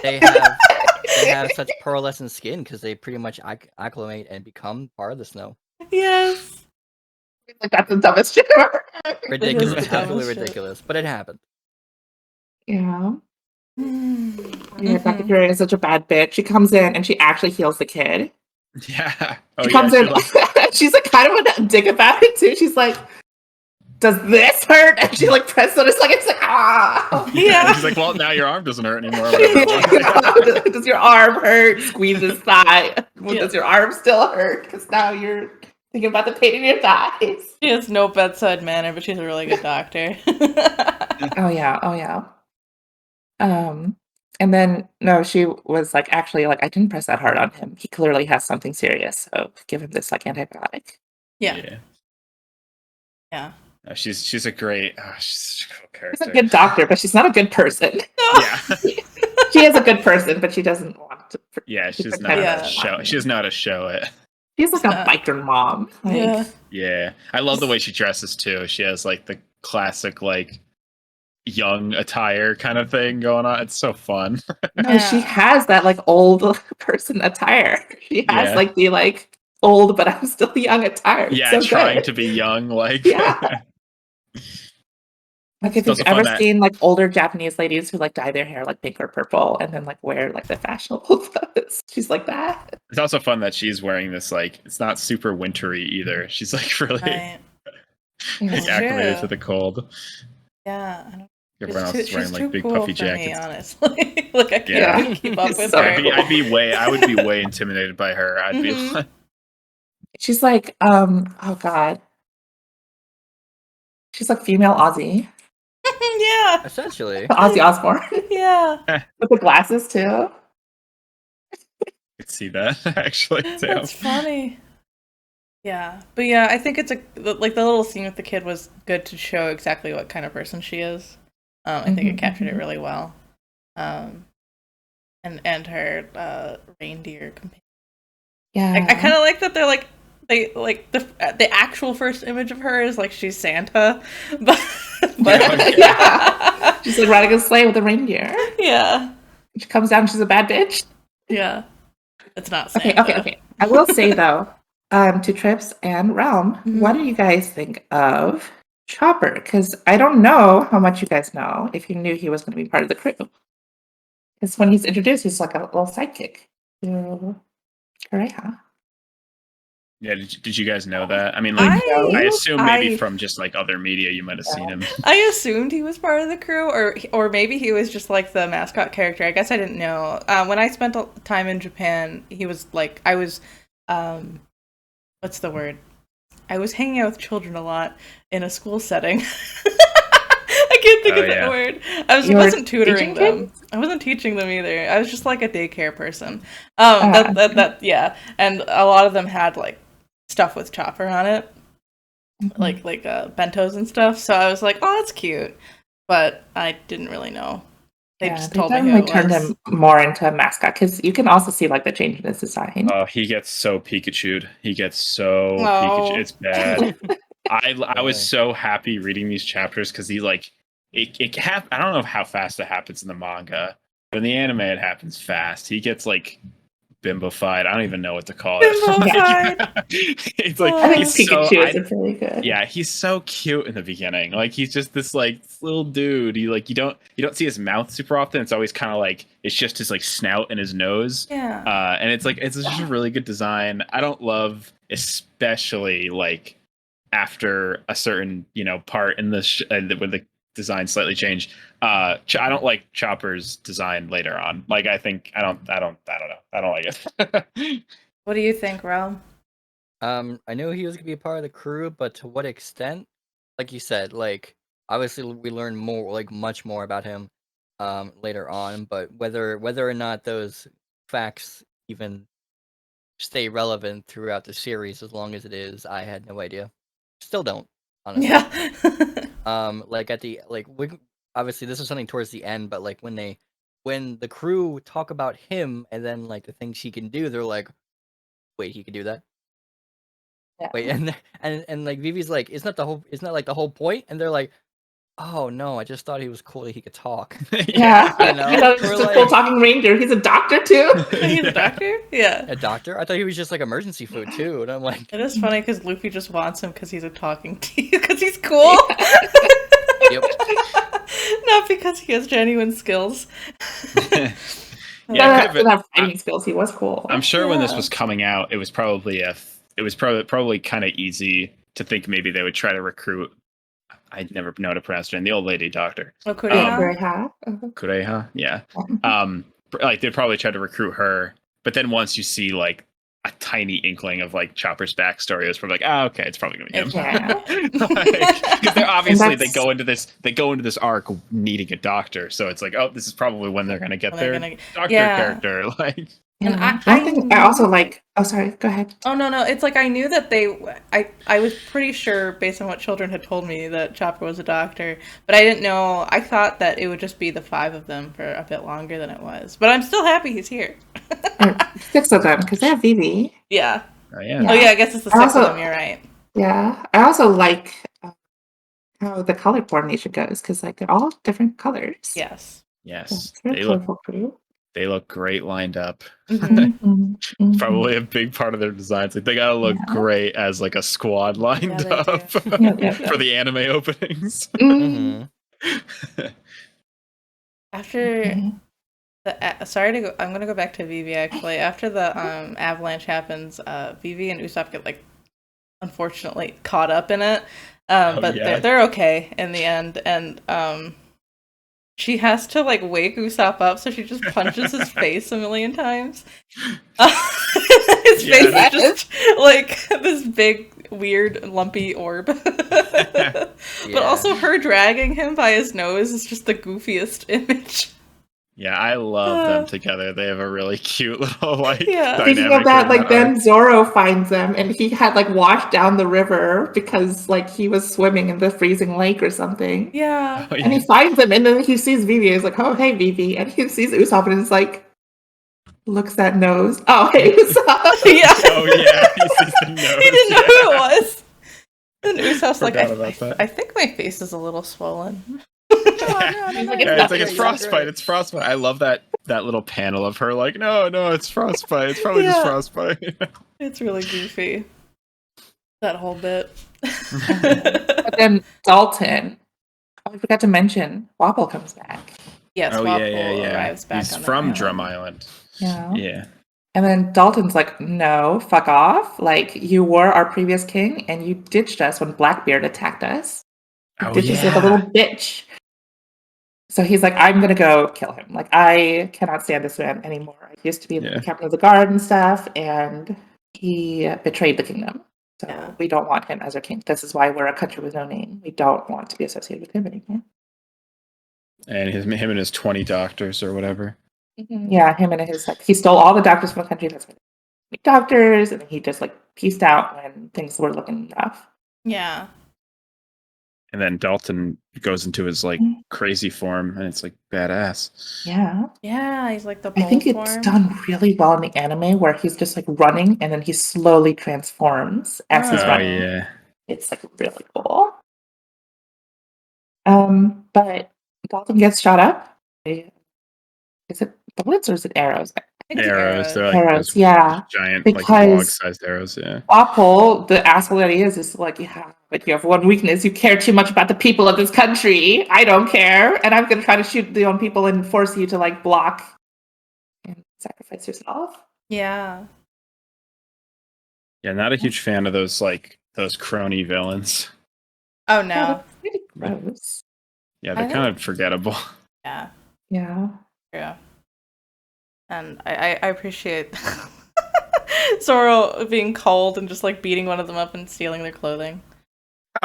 they have such pearlescent skin because they pretty much acclimate and become part of the snow. Yes. Like that's the dumbest shit ever. Ridiculous, the dumbest absolutely shit. ridiculous, but it happened. Yeah. Mm-hmm. Yeah, Dr. Fury is such a bad bitch. She comes in and she actually heals the kid. Yeah. She comes in, she's like kind of a dick about it too. She's like, "Does this hurt?" And she like presses on his leg. It's like, ah. Yeah. She's like, well, now your arm doesn't hurt anymore. Does your arm hurt? Squeeze his thigh. Yeah. Does your arm still hurt? Because now you're thinking about the pain in your thighs. She has no bedside manner, but she's a really good doctor. Oh yeah. And then no, she was like, actually, like I didn't press that hard on him. He clearly has something serious, so give him this like antibiotic. Yeah. She's a great. She's such a cool She's character. a good doctor, but she's not a good person. Yeah. She is a good person, but she doesn't want to. Yeah, she's She's not Yeah. to show. She doesn't know how to show it. She's like a biker mom. Like, Yeah. Yeah, I love the way she dresses too. She has like the classic like young attire kind of thing going on. It's so fun. No, she has that like old person attire. She has Yeah. like the like old, but I'm still young attire. It's Yeah, so trying good. to be young. Like Yeah. Like if It's you've also fun ever that- seen like older Japanese ladies who like dye their hair like pink or purple and then like wear like the fashionable clothes. She's like that. It's also fun that she's wearing this like it's not super wintry either. She's like really Right. Yeah. like, It's acclimated true. to the cold. Yeah. I don't, Everyone else is wearing she's like too big cool puffy for me, jackets. honestly. Like I can't Yeah. keep up with So her. I would be way intimidated by her. I'd be Mhm. like, She's like, oh god. She's like female Ozzy. Yeah. Essentially. Ozzy Osbourne. Yeah. With the glasses too. I could see that actually too. That's funny. Yeah. But yeah, I think it's like the little scene with the kid was good to show exactly what kind of person she is. I think it Mhm, captured it mhm. really well. And her reindeer companion. Yeah. I kind of like that they're like they like the actual first image of her is like she's Santa, but Yeah. She's like riding a sleigh with a reindeer. yeah, She comes down, she's a bad bitch. yeah, it's not Santa. Okay. I will say though, to Trips and Realm, what do you guys think of Chopper? Because I don't know how much you guys know if you knew he was going to be part of the crew. Because when he's introduced, he's like a little sidekick to Korea. Yeah, did you guys know that? I mean, like, I assume maybe from just like other media, you might have seen him. I assumed he was part of the crew, or maybe he was just like the mascot character. I guess I didn't know. When I spent time in Japan, he was like I was, what's the word? I was hanging out with children a lot in a school setting. I can't think Oh, of that yeah. word. You were Wasn't tutoring teaching them. kids? I wasn't teaching them either. I was just like a daycare person. Ah. Yeah. And a lot of them had like stuff with Chopper on it, like bentos and stuff. So I was like, oh, that's cute. But I didn't really know. They Yeah, just they told me who definitely it turned was. him more into a mascot because you can also see like the change in his design. Oh, he gets so Pikachu'd. He gets so Oh. Pikachu. It's bad. I was Boy. so happy reading these chapters because he like I don't know how fast it happens in the manga, but in the anime it happens fast. He gets like bimbofied. I don't even know what to call it. Bimbofied. It's like I think he's so Pikachu is really good. yeah, he's so cute in the beginning. Like he's just this like little dude. You don't see his mouth super often. It's always kind of like it's just his like snout and his nose. Yeah. And it's like it's just a really good design. I don't love especially like after a certain part in the when the design slightly changed. I don't like Chopper's design later on. Like I think I don't know. I don't like it. What do you think, Realm? I knew he was gonna be a part of the crew, but to what extent? Like you said, like obviously we learn more, like much more about him, later on. But whether or not those facts even stay relevant throughout the series, as long as it is, I had no idea. Still don't, honestly. Yeah. Like at the obviously this is something towards the end, but like when the crew talk about him and then like the things he can do, they're like, wait, he can do that? Yeah. Wait, and like Vivi's like, isn't that like the whole point? And they're like, oh no, I just thought he was cool that he could talk. Yeah, You know? he's We're just a like- full talking ranger. He's a doctor too. He's a doctor? Yeah. A doctor? I thought he was just like emergency food too. And I'm like, It is funny because Luffy just wants him because he's a talking to you because he's cool. yep. Not because he has genuine skills. Yeah, Yeah, but- that fighting skills. He was cool. I'm sure when this Yeah. was coming out, it was probably probably kind of easy to think maybe they would try to recruit. I never know how to pronounce her name. The old lady doctor, Oh, Yeah, Kureha? very high. Kureha. Yeah. Like they'd probably try to recruit her, but then once you see like a tiny inkling of like Chopper's backstory, it's probably like, okay, it's probably gonna be him. Yeah. Because they're obviously And they that's- go into this arc needing a doctor, so it's like, oh, this is probably when they're gonna get When they're their gonna- doctor yeah. character. Like, And Yeah. I One thing I also like. Oh, sorry. Go ahead. Oh no, it's like I knew that I was pretty sure based on what children had told me that Chopper was a doctor, but I didn't know. I thought that it would just be the 5 of them for a bit longer than it was. But I'm still happy he's here. Or 6 of them because they have Vivi. Yeah. oh yeah, Yeah. Oh yeah, I guess it's the 6 Also- of them. You're right. Yeah, I also like how the color coordination goes because like they're all different colors. Yes. yes, It's very they look colorful crew. great lined up. Mhm. Mhm. Probably a big part of their designs. Like they gotta look Yeah. great as like a squad lined they do. up Yeah. for the anime openings. Mhm. mm-hmm. After Mhm. I'm gonna go back to Vivi actually. After the avalanche happens, Vivi and Usopp get like unfortunately caught up in it. But yeah. they're okay in the end, and she has to like wake Usopp up, so she just punches his face a million times. His Yeah, face that is just like this big, weird, lumpy orb. But Yeah. also her dragging him by his nose is just the goofiest image. Yeah, I love them together. They have a really cute little like Yeah. dynamic. Speaking of that, in like arc. then Zoro finds them and he had like washed down the river because like he was swimming in the freezing lake or something. Yeah. Oh, And yeah. he finds them and then he sees Vivi. He's like, oh hey Vivi. And he sees Usopp and it's like looks at nose. Oh hey Usopp. Yeah. Oh yeah, he sees the nose. He didn't know yeah. who it was. And Usopp's like, Forgot about that. I think my face is a little swollen. Yeah, He's like, it's like it's nothing. frostbite. It's frostbite. I love that little panel of her like, no, it's frostbite. It's probably just Yeah. frostbite. It's really goofy. That whole bit. But then Dalton. Oh, I forgot to mention Wobble comes back. Yes, Oh Wapol yeah. arrives back He's on the from island. Drum Island. Yeah. Yeah. And then Dalton's like, no, fuck off. Like, you were our previous king and you ditched us when Blackbeard attacked us. You Oh ditched us like a yeah. little bitch. So he's like, I'm going to go kill him. Like, I cannot stand this man anymore. I used to be Yeah. the captain of the guard and stuff, and he betrayed the kingdom. So Yeah. we don't want him as our king. This is why we're a country with no name. We don't want to be associated with him anymore. And him and his 20 doctors or whatever. Yeah, him and his he stole all the doctors from the country. That's doctors, and he just like pieced out when things were looking rough. Yeah. And then Dalton goes into his like crazy form, and it's like badass. Yeah. Yeah, he's like the I think bull it's form. done really well in the anime where he's just like running and then he slowly transforms as he's Oh, running. Yeah. It's like really cool. But Dalton gets shot up. Is it bullets or is it arrows? I think it's Arrows. They're like Arrows, those yeah. giant, like Because log-sized arrows. Yeah. Apple, the asshole that he is like, yeah, but you have one weakness. You care too much about the people of this country. I don't care. And I'm going to try to shoot the own people and force you to like block and sacrifice yourself. Yeah. Yeah, not a huge fan of those crony villains. Oh Yeah, no. that's pretty gross. Yeah, they're kind of forgettable. Yeah. Yeah. Yeah. And I appreciate Zoro being cold and just like beating one of them up and stealing their clothing.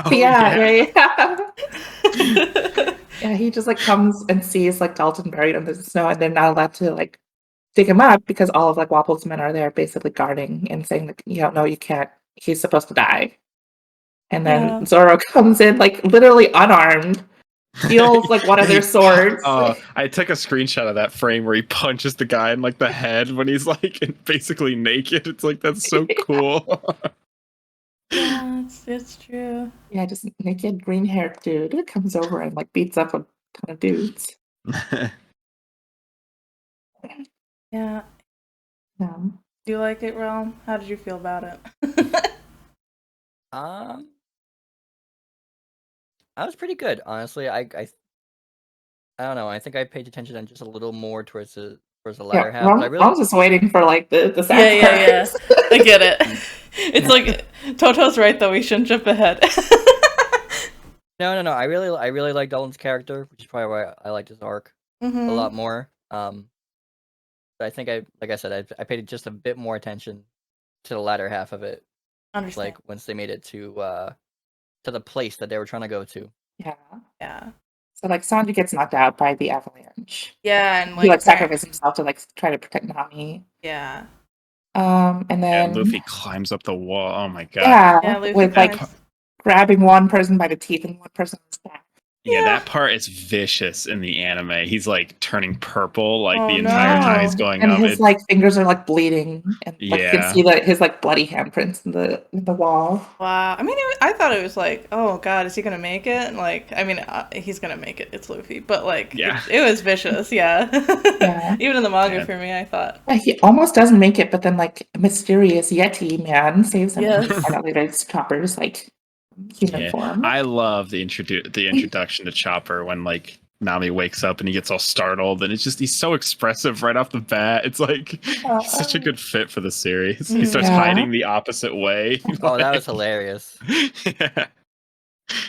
Oh, yeah. Yeah, he just like comes and sees like Dalton buried under the snow, and they're not allowed to like dig him up because all of like Wapple's men are there basically guarding and saying like, no, you can't. He's supposed to die. And then Zoro comes in like literally unarmed, steals like one of their swords. Oh, I took a screenshot of that frame where he punches the guy in like the head when he's like basically naked. It's like that's so cool. Yeah, it's true. Yeah, just naked green haired dude comes over and like beats up a ton of dudes. Yeah. Do you like it, Realm? How did you feel about it? I was pretty good, honestly. I don't know. I think I paid attention just a little more towards the latter half. But I really I'm just waiting for like the sad yeah. parts. I get it. It's like Toto's right though. We shouldn't jump ahead. No. I really like Dalton's character, which is probably why I liked his arc a lot more. But I think like I said, I paid just a bit more attention to the latter half of it. Understand. Like once they made it to the place that they were trying to go to. Yeah. So like Sanji gets knocked out by the avalanche. Yeah, and like he like sacrifices himself to like try to protect Nami. Yeah. And then Luffy climbs up the wall. Oh my god. Yeah, Luffy with like grabbing one person by the teeth and one person on his back. Yeah, that part is vicious in the anime. He's like turning purple like the entire time he's going and up. His like fingers are like bleeding, and like you can see his like bloody handprints in the wall. Wow. I mean, I thought it was like, oh god, is he gonna make it? Like, I mean, he's gonna make it. It's Luffy, but like, it was vicious. Yeah. Even in the manga, for me, I thought he almost doesn't make it, but then like a mysterious Yeti man saves him. Yes. And later it's Chopper's like human form. I love the introduction to Chopper when like Nami wakes up and he gets all startled, and it's just he's so expressive right off the bat. It's like he's such a good fit for the series. He starts hiding the opposite way. Oh, that was hilarious. Yeah.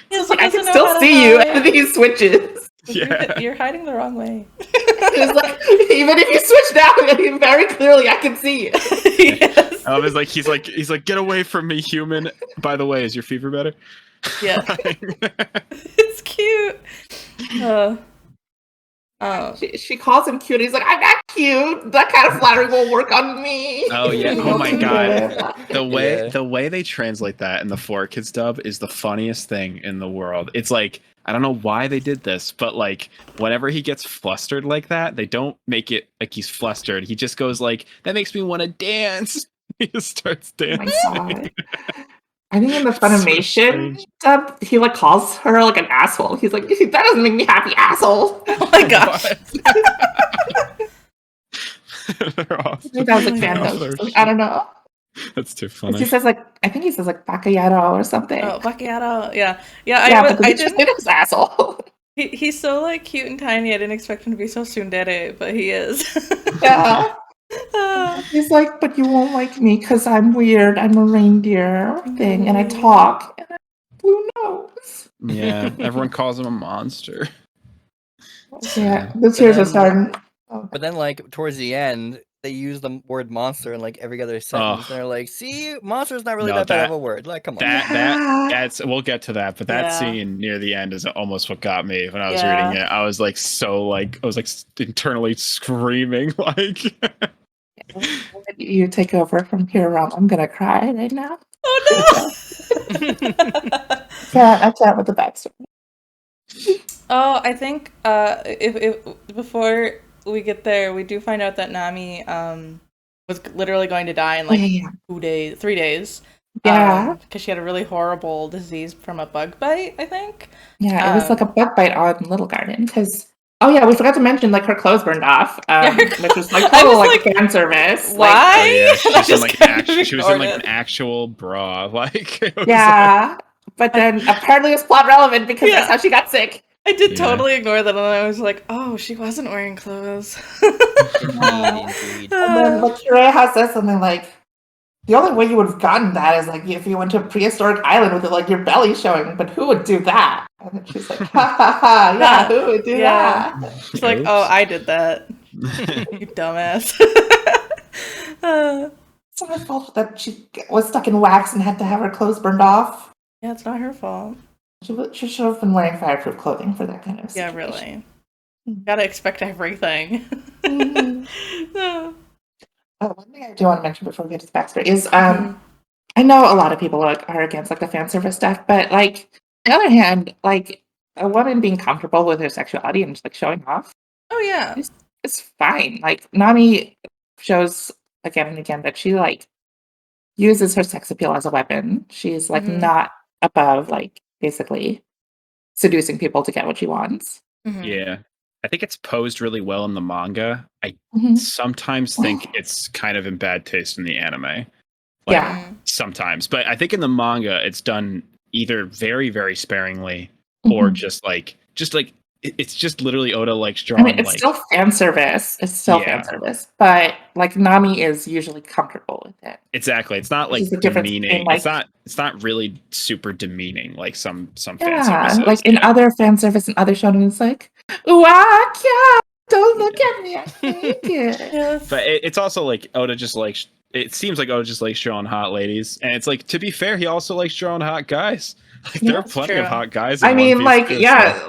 He's like, I can still see you, and then he switches. Yeah, you're hiding the wrong way. It's like, even if you switch now, very clearly I can see you. Yes. It's like he's like, get away from me, human. By the way, is your fever better? Yeah. It's cute. She calls him cute. He's like, I'm not cute. That kind of flattery won't work on me. Oh yeah. Oh my god. The way they translate that in the 4Kids dub is the funniest thing in the world. It's like, I don't know why they did this, but like whenever he gets flustered like that, they don't make it like he's flustered. He just goes like, that makes me want to dance. He just starts dancing. Oh my god. I think in the Funimation dub, he like calls her like an asshole. He's like, that doesn't make me happy, asshole. Oh my gosh. They're awesome. That was like fandom. I don't know. That's too funny. He says like, I think he says like Bacayado or something. Oh, Bacayado. Yeah. I didn't his asshole. He's so like cute and tiny. I didn't expect him to be so tsundere, but he is. Yeah. He's like, but you won't like me because I'm weird. I'm a reindeer thing, and I talk, and I have blue nose. Yeah, everyone calls him a monster. Yeah, the tears are starting. But then, like towards the end, they use the word monster in like every other sentence. They're like, see, monster's not really No, that bad of a word. Like, come on. That's we'll get to that, but that Yeah. scene near the end is almost what got me when I was reading it. I was like internally screaming like. You take over from here, Rom. I'm gonna cry right now. Oh I can't with the backstory. Oh, I think if before we get there, we do find out that Nami was literally going to die in like 3 days. Yeah. Because she had a really horrible disease from a bug bite, I think. Yeah, it was like a bug bite on Little Garden. Because we forgot to mention like her clothes burned off, which was like total like fan service. Why? She was in like an actual bra, like. But then apparently it's plot relevant because that's how she got sick. I did totally ignore that, and then I was like, "Oh, she wasn't wearing clothes." Indeed. And then like Kirei has said something like, "The only way you would have gotten that is like if you went to a prehistoric island with like your belly showing, but who would do that?" And then she's like, "Ha ha ha! Yeah, who would do that?" She's like, "Oh, I did that. You dumbass." It's not her fault that she was stuck in wax and had to have her clothes burned off. Yeah, it's not her fault. She should have been wearing fireproof clothing for that kind of situation. Yeah, really. Gotta expect everything. One thing I do want to mention before we get to the backstory is, I know a lot of people are against like the fan service stuff, but like on the other hand, like a woman being comfortable with her sexuality and just like showing off, it's fine. Like Nami shows again and again that she like uses her sex appeal as a weapon. She's like not above like basically seducing people to get what she wants. Yeah. I think it's posed really well in the manga. I sometimes think it's kind of in bad taste in the anime. Sometimes. But I think in the manga it's done either very, very sparingly or just like it's just literally Oda likes drawing. I mean, it's still fan service. It's still fan service, but like Nami is usually comfortable with it. Exactly. It's not like demeaning. Like, it's not really super demeaning like some fan services. Like in other fan service and other shonen, it's like, don't look at me. I hate it. But it's also like Oda just likes. It seems like Oda just likes drawing hot ladies, and it's like to be fair, he also likes drawing hot guys. Like there are plenty of hot guys. I mean, like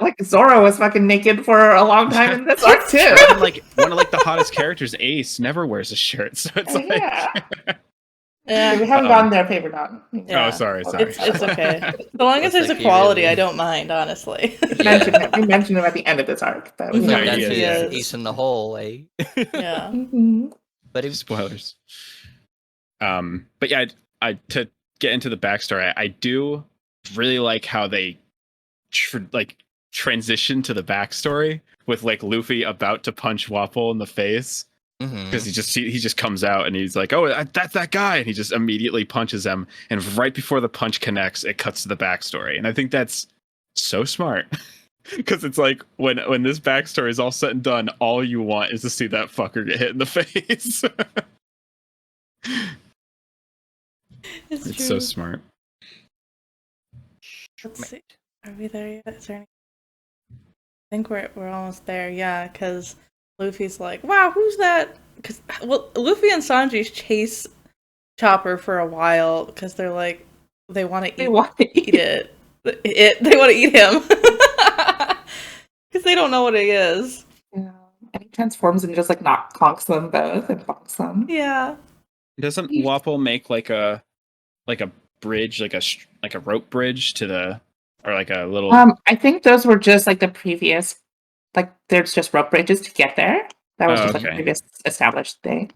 like Zoro was fucking naked for a long time in this arc too. And, like one of like the hottest characters, Ace, never wears a shirt, so it's like. Yeah, we haven't gotten there, Paper Dog. Oh, sorry. It's okay. As long as there's equality, I don't mind, honestly. We mentioned him at the end of this arc, but Ace in the hole, eh? Yeah. But spoilers. But yeah, I to get into the backstory, I do really like how they transition to the backstory with like Luffy about to punch Wapol in the face because he just comes out and he's like, oh, that's that guy, and he just immediately punches him, and right before the punch connects, it cuts to the backstory, and I think that's so smart because it's like when this backstory is all said and done, all you want is to see that fucker get hit in the face. It's so smart. Let's see. Are we there yet? Is there any... I think we're almost there. Yeah, because Luffy's like, "Wow, who's that?" Because Luffy and Sanji chase Chopper for a while because they're like, they want to eat it. They want to eat him because they don't know what he is. Yeah, and he transforms and just like conks them both and bonks them. Yeah. Doesn't Wapol make like a bridge, like a rope bridge to the, or like a little? I think those were just like the previous, like there's just rope bridges to get there. That was just like a previous established thing.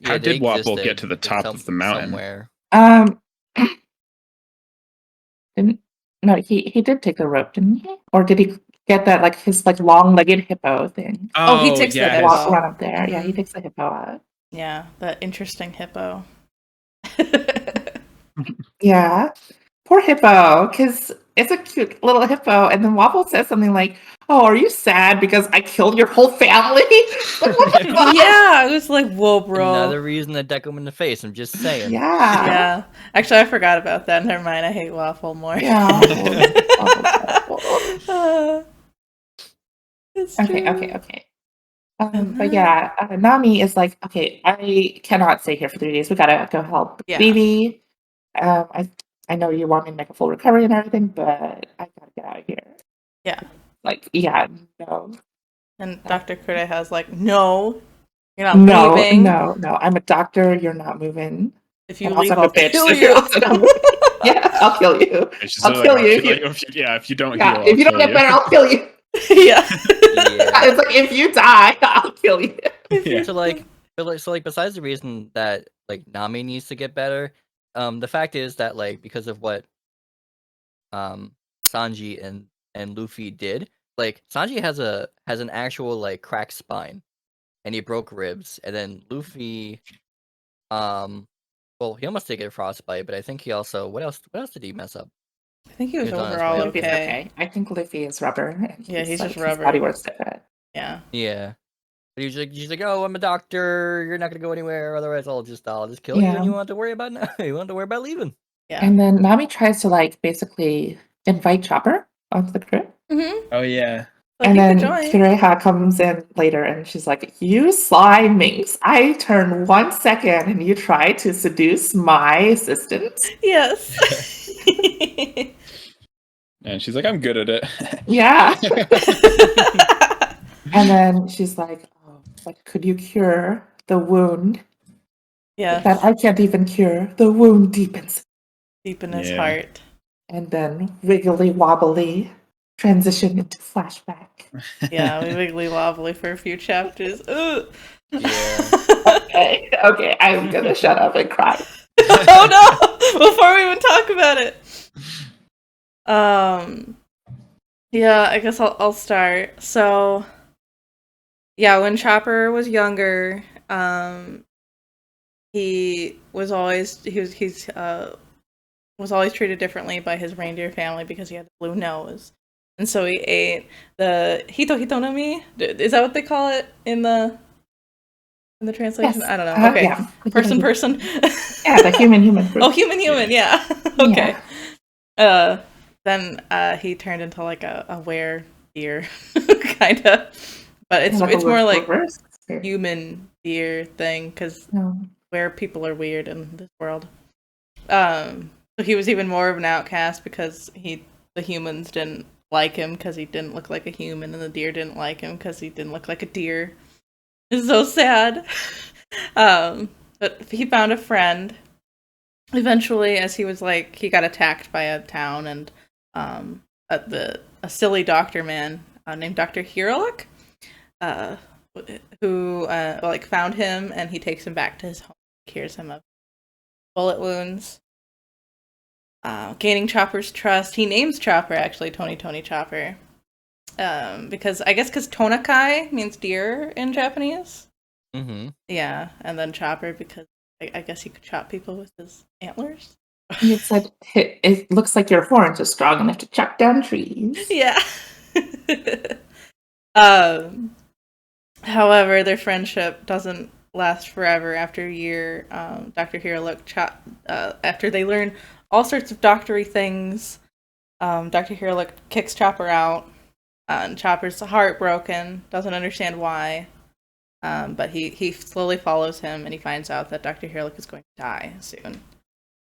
How did Wapol get to the top of the mountain? Somewhere. He did take the rope, didn't he? Or did he get that like his like long-legged hippo thing? Oh, he takes the hippo. Walk around up there. Yeah, he takes the hippo out. Yeah, that interesting hippo. Yeah, poor hippo, because it's a cute little hippo, and then Wapol says something like, "Oh, are you sad because I killed your whole family?" Like, what the fuck? Yeah, I was like, "Whoa, bro!" Another reason to deck him in the face. I'm just saying. Yeah. Actually, I forgot about that. Never mind. I hate Wapol more. Yeah. It's true. Okay. But yeah, Nami is like, okay, I cannot stay here for 3 days. We gotta go help Yeah. baby. I know you want me to make a full recovery and everything, but I gotta get out of here. Yeah. Like, yeah, no. And Dr. Kureha's like, no, you're not leaving. No. I'm a doctor. You're not moving. If you And also, leave, I'm a I'll bitch. kill so you. you're also not moving. Yeah, I'll kill you. It's just I'll like, kill I'll you. kill you if you don't heal. Yeah, I'll if you don't kill get better, I'll kill you. Yeah. Yeah. It's like if you die, I'll kill you. Yeah. So besides the reason that like Nami needs to get better, the fact is that like because of what Sanji and Luffy did, like Sanji has an actual like cracked spine, and he broke ribs, and then Luffy, well, he almost did get frostbite, but I think he also what else did he mess up? I think he was He was on his overall way. Luffy's okay. I think Luffy is rubber. And Yeah, he's just his rubber. body works different. Yeah. Yeah. But he's like, oh, I'm a doctor. You're not gonna go anywhere. Otherwise, I'll just kill you, Yeah. and you won't have to worry about you won't have to worry about leaving. Yeah. And then Nami tries to like basically invite Chopper onto the crew. Mm-hmm. Oh yeah. Like, And you then could join. Kureha comes in later and she's like, you sly minx, I turn 1 second and you try to seduce my assistant? Yes. And she's like, I'm good at it. Yeah. And then she's like, oh, but could you cure the wound Yeah. that I can't even cure? The wound deepens. Deep in his Yeah. heart. And then wiggly wobbly transition into flashback. Yeah, we wiggly wobbly for a few chapters. Ugh. Yeah. Okay, I'm gonna shut up and cry. Oh no! Before we even talk about it. Yeah, I guess I'll start. So, yeah, when Chopper was younger, he was always treated differently by his reindeer family because he had a blue nose. And so he ate the hitohitonomi. Is that what they call it in the translation? Yes. I don't know. Okay. Yeah. Person. Yeah, the human. Oh, human. Yeah. Okay. Then he turned into like a were deer, kind of. But it's more like human deer thing because where people are weird in this world. So he was even more of an outcast because the humans didn't like him because he didn't look like a human, and the deer didn't like him because he didn't look like a deer. It's so sad. But he found a friend. Eventually, as he was like, he got attacked by a town, and a silly doctor man named Dr. Hirolek, who like found him, and he takes him back to his home, cures him of bullet wounds. Gaining Chopper's trust, he names Chopper actually Tony Chopper, because Tonakai means deer in Japanese. Mm-hmm. Yeah, and then Chopper because I guess he could chop people with his antlers. It said it looks like your horns are strong enough to chop down trees. Yeah. However, their friendship doesn't last forever. After a year, Dr. Hirolek after they learn all sorts of doctory things, Dr. Hirolek kicks Chopper out, and Chopper's heartbroken, doesn't understand why, but he slowly follows him, and he finds out that Dr. Hirolek is going to die soon.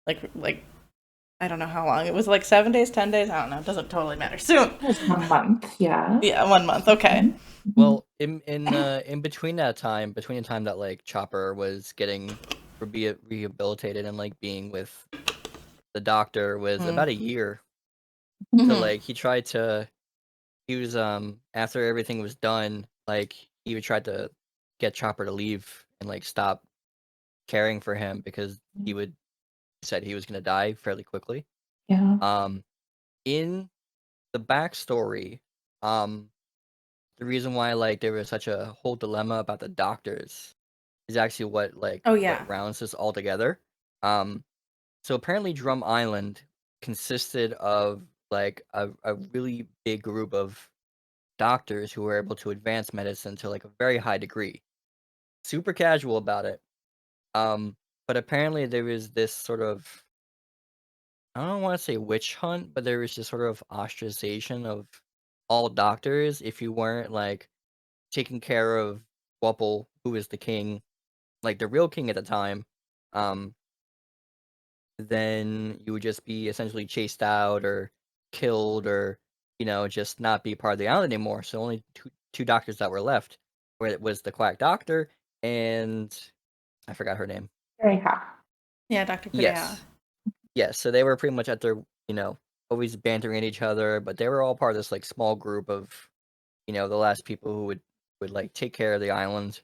Like I don't know how long. It was like 7 days, 10 days. I don't know. It doesn't totally matter. Soon. It was 1 month. Yeah. Yeah, 1 month. Okay. Well, in between the time that like Chopper was getting rehabilitated and like being with the doctor was about a year. So like he was after everything was done, like he tried to get Chopper to leave and like stop caring for him because he said he was gonna die fairly quickly. Yeah. In the backstory, the reason why like there was such a whole dilemma about the doctors is actually what like what rounds this all together. So apparently Drum Island consisted of like a really big group of doctors who were able to advance medicine to like a very high degree. Super casual about it. But apparently there was this sort of, I don't want to say witch hunt, but there was this sort of ostracization of all doctors if you weren't like taking care of Wupple, who is the king, like the real king at the time, then you would just be essentially chased out or killed or, just not be part of the island anymore. So only two doctors that were left, where it was the Quack Doctor and I forgot her name. Very hot. Yeah, Dr. Kudeha. Yes, so they were pretty much at their, always bantering at each other, but they were all part of this like small group of, the last people who would like take care of the island.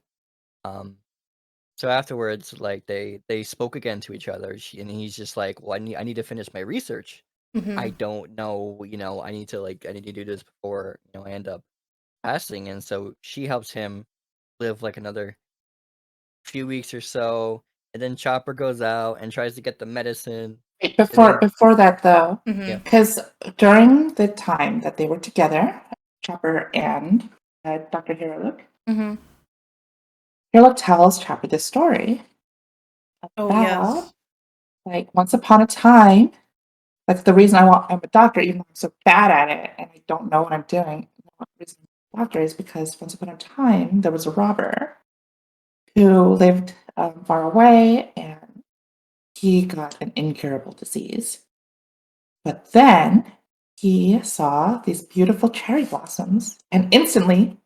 So afterwards, like they spoke again to each other, and he's just like, "Well, I need to finish my research. I don't know, I need to do this before I end up passing." And so she helps him live like another few weeks or so, and then Chopper goes out and tries to get the medicine. Wait, before that though, Yeah. because during the time that they were together, Chopper and Dr. Hiroluk, Hiroluk tells Chopper this story about like once upon a time. Like the reason I'm a doctor, even though I'm so bad at it and I don't know what I'm doing. The reason I'm a doctor is because once upon a time there was a robber who lived far away and he got an incurable disease. But then he saw these beautiful cherry blossoms and instantly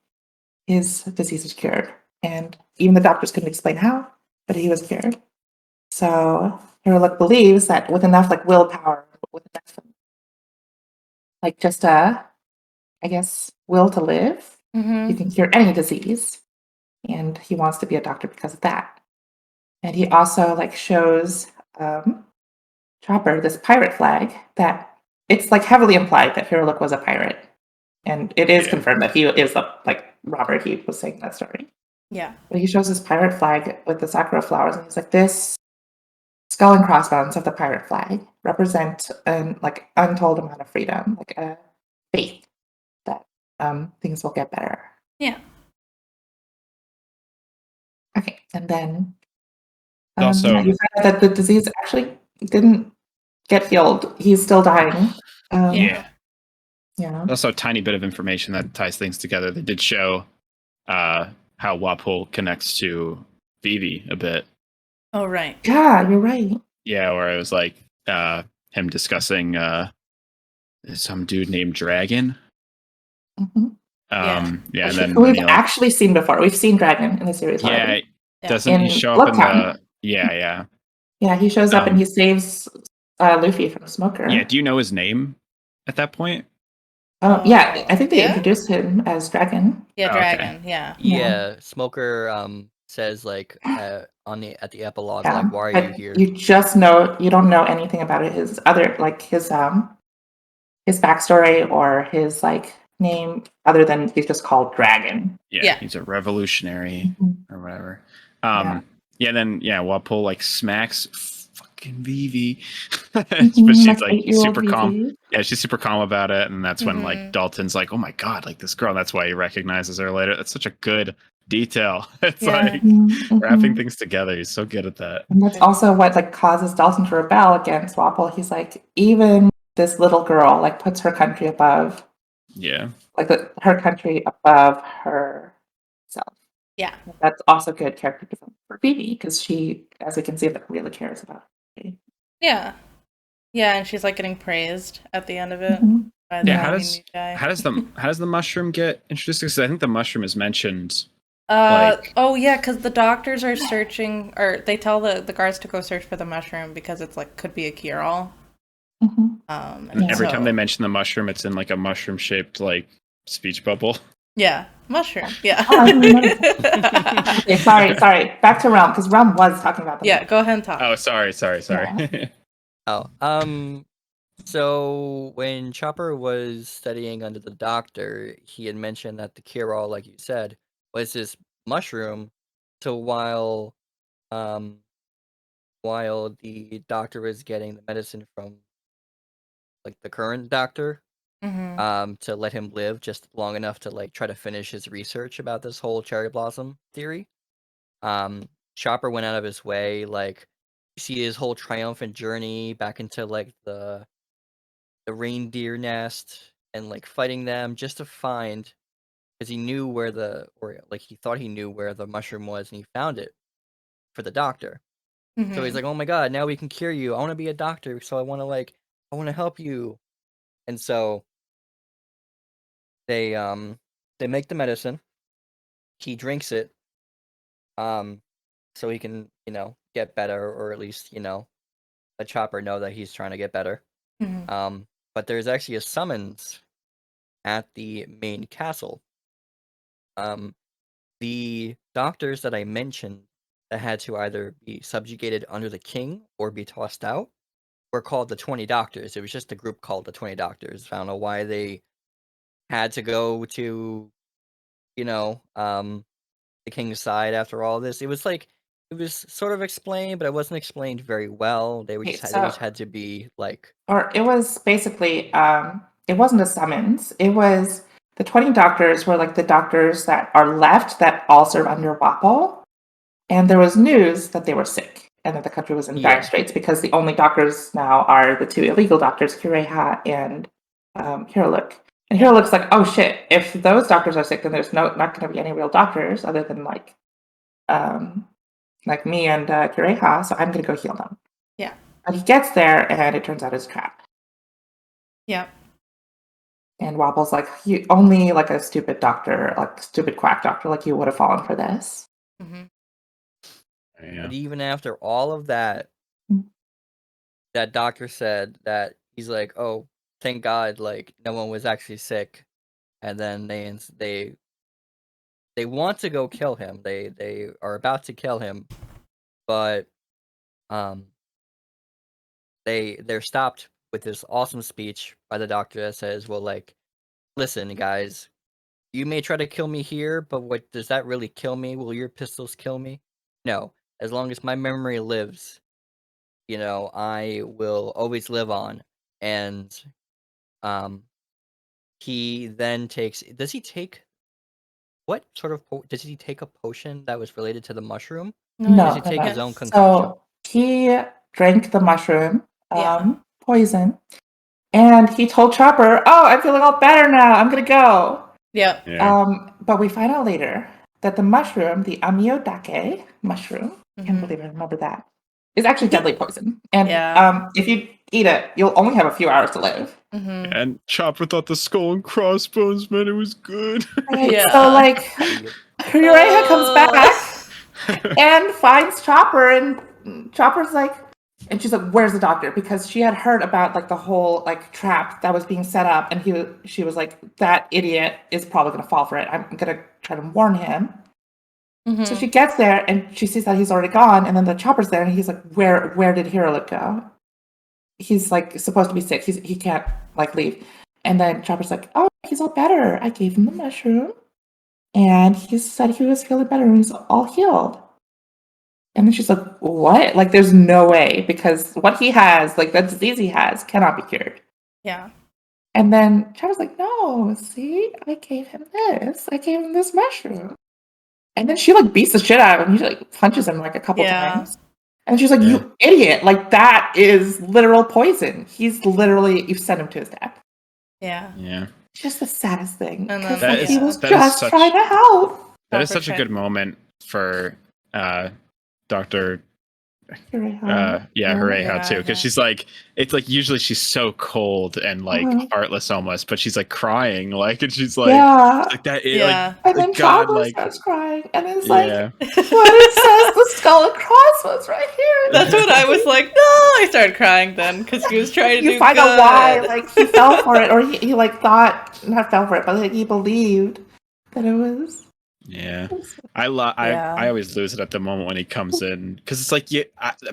his disease was cured. And even the doctors couldn't explain how, but he was cured. So Hiroluk believes that with enough like willpower, with enough like just I guess will to live, you can cure any disease. And he wants to be a doctor because of that. And he also like shows Chopper this pirate flag that it's like heavily implied that Hiroluk was a pirate. And it is confirmed that he is a like Robert he was saying that story. Yeah. But he shows this pirate flag with the sakura flowers and he's like, this skull and crossbones of the pirate flag represent an like untold amount of freedom, like a faith that things will get better. Yeah. Okay, and then Also- you find out that the disease actually didn't get healed. He's still dying. Yeah. Also, a tiny bit of information that ties things together. They did show how Wapol connects to Vivi a bit. Oh, right. Yeah, you're right. Yeah, where it was like him discussing some dude named Dragon. Mhm. And then Who we've actually seen before. We've seen Dragon in the series already. Doesn't he show up in the... Yeah, he shows up and he saves Luffy from Smoker. Yeah, do you know his name at that point? Yeah, I think they introduced him as Dragon. Yeah, Dragon. Okay. Yeah, Smoker says like at the epilogue, like, why are you here? You just know you don't know anything about it. His other like his backstory or his like name other than he's just called Dragon. Yeah. He's a revolutionary or whatever. Then Wapol like smacks fucking Vivi. But she's like super calm. Yeah, she's super calm about it. And that's when like Dalton's like, oh my god, like this girl. And that's why he recognizes her later. That's such a good detail. It's like wrapping things together. He's so good at that. And that's also what like causes Dalton to rebel against Wapol. He's like, even this little girl like puts her country above. Yeah. Like her country above herself. Yeah. That's also good character development for Vivi because she, as we can see, like really cares about her. Yeah. Yeah, and she's like getting praised at the end of it. By the how does the mushroom get introduced? Because I think the mushroom is mentioned. Because the doctors are searching, or they tell the guards to go search for the mushroom because it's like could be a cure-all. And every time they mention the mushroom, it's in like a mushroom-shaped like speech bubble. Yeah, mushroom. Yeah. Okay, sorry. Back to Realm because Realm was talking about that. Yeah, go ahead and talk. Oh, sorry. Yeah. So when Chopper was studying under the doctor, he had mentioned that the cure-all, like you said, was this mushroom. So while the doctor was getting the medicine from like the current doctor, to let him live just long enough to like try to finish his research about this whole cherry blossom theory, Chopper went out of his way, like you see his whole triumphant journey back into like the reindeer nest and like fighting them just to find because he knew where he thought he knew where the mushroom was, and he found it for the doctor. So he's like, "Oh my god, now we can cure you. I want to be a doctor, so I want to help you." And so they make the medicine. He drinks it, so he can get better, or at least let Chopper know that he's trying to get better. But there's actually a summons at the main castle. The doctors that I mentioned that had to either be subjugated under the king or be tossed out were called the 20 Doctors. It was just a group called the 20 Doctors. I don't know why they had to go to, the king's side after all this. It was sort of explained, but it wasn't explained very well. They just had to be like, or it was basically it wasn't a summons. It was the 20 doctors were like the doctors that are left that all serve under Wapol, and there was news that they were sick and that the country was in dire straits because the only doctors now are the 2 illegal doctors, Kureha and Hiraluk. And Hiraluk's like, oh shit, if those doctors are sick, then there's not going to be any real doctors other than like me and Kureha, so I'm going to go heal them. Yeah. But he gets there, and it turns out it's a trap. Yeah. And Wobble's like, you only like a stupid doctor, like stupid quack doctor, like you would have fallen for this. But even after all of that, that doctor said that he's like, oh, thank God, like no one was actually sick. And then they want to go kill him. They are about to kill him, but they're stopped with this awesome speech by the doctor that says, well, like, listen, guys, you may try to kill me here, but what does that really kill me? Will your pistols kill me? No. As long as my memory lives, I will always live on. And he then takes, does he take a potion that was related to the mushroom? No. Does he take his own concoction? So he drank the mushroom, poison, and he told Chopper, oh, I'm feeling all better now. I'm going to go. Yeah. But we find out later that the mushroom, the Amyodake mushroom, can't believe I remember that, is actually deadly poison. And if you eat it, you'll only have a few hours to live. And Chopper thought the skull and crossbones meant it was good. Right? So, like, Kureha comes back and finds Chopper, and Chopper's like, and she's like, where's the doctor? Because she had heard about, like, the whole, like, trap that was being set up, and she was like, that idiot is probably going to fall for it. I'm going to try to warn him. So she gets there, and she sees that he's already gone, and then the Chopper's there, and he's like, where did Hiraluk go? He's, like, supposed to be sick. He can't, like, leave. And then Chopper's like, oh, he's all better. I gave him the mushroom, and he said he was feeling better, and he's all healed. And then she's like, what? Like, there's no way, because what he has, like, the disease he has, cannot be cured. Yeah. And then Chopper's like, no, see? I gave him this. I gave him this mushroom. And then she, like, beats the shit out of him. She, like, punches him, like, a couple times. And she's like, you idiot. Like, that is literal poison. You sent him to his death. Yeah. Yeah. It's just the saddest thing. That he was just trying to help. That is such a good moment for Dr. Kureha too, because she's like, it's like usually she's so cold and like heartless almost, but she's like crying, like, and she's like, that. Like, and then God, Chopper like, starts crying, and it's like, what it says, the skull and crossbones right here. That's what I was like. No, I started crying then because he was trying to do. You find out why, like, he fell for it, or he like thought, not fell for it, but like he believed that it was. Yeah, I always lose it at the moment when he comes in, because it's like,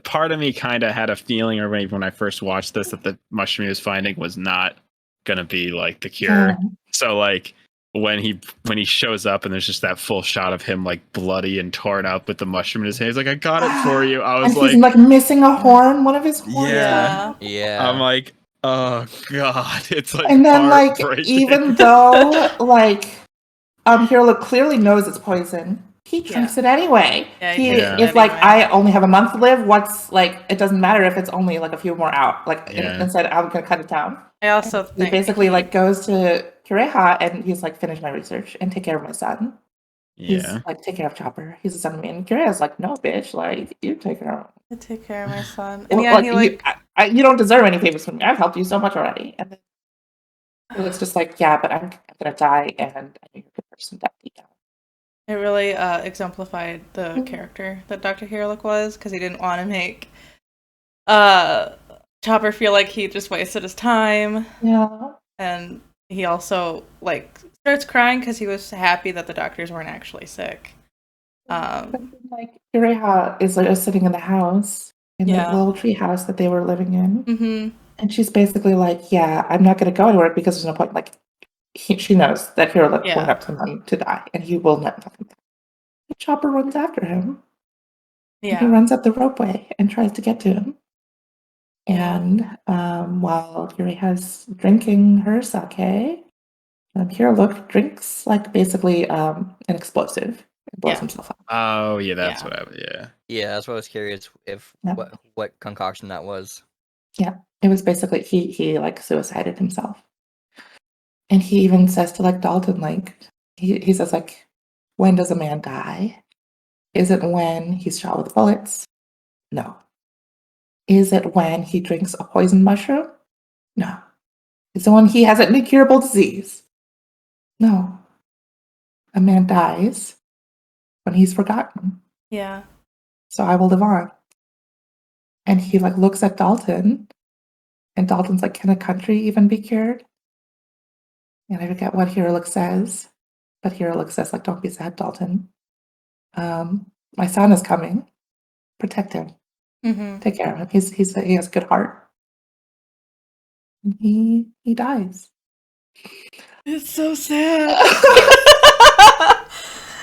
part of me kind of had a feeling, or maybe when I first watched this, that the mushroom he was finding was not gonna be like the cure. So like when he shows up and there's just that full shot of him like bloody and torn up with the mushroom in his hand, he's like, I got it for you. I was and he's like missing a horn, one of his horns. Yeah. I'm like, oh god, it's like, and then like, even though like Hiraluk clearly knows it's poison, he drinks it anyway. It's like, I only have a month to live. What's like, it doesn't matter if it's only like a few more out. Like instead, I'm gonna cut it down. I also think he basically like goes to Kureha, and he's like, finish my research and take care of my son. He's Yeah. like, take care of Chopper. He's a son of me. And Kureha's like, no, bitch. Like, you take care of him. I take care of my son. And Well, yeah, like, he like you don't deserve any favors from me. I've helped you so much already. And then it's just like, yeah, but I'm gonna die, and I know you're a good person, deep down. it really exemplified the character that Dr. Hirlik was, because he didn't want to make Chopper feel like he just wasted his time. Yeah. And he also like starts crying because he was happy that the doctors weren't actually sick. Like Kureha is like sitting in the house in the little tree house that they were living in. Mm-hmm. And she's basically like, yeah, I'm not going to go anywhere because there's no point. Like, she knows that Hirlik went up to him to die, and he will not fucking die. The Chopper runs after him. Yeah. He runs up the ropeway and tries to get to him. And while Kureha's drinking her sake, Hirlik drinks like basically an explosive and blows himself up. Oh, yeah, that's what Yeah, that's what I was curious if what concoction that was. Yeah, it was basically he like suicided himself. And he even says to like Dalton, like he says like, when does a man die? Is it when he's shot with bullets? No. Is it when he drinks a poison mushroom? No. Is it when he has an incurable disease? No. A man dies when he's forgotten. Yeah. So I will live on. And he like looks at Dalton, and Dalton's like, can a country even be cured? And I forget what Hirlik says, but Hirlik says like, don't be sad, Dalton. My son is coming. Protect him. Mm-hmm. Take care of him. He has a good heart. And he dies. It's so sad.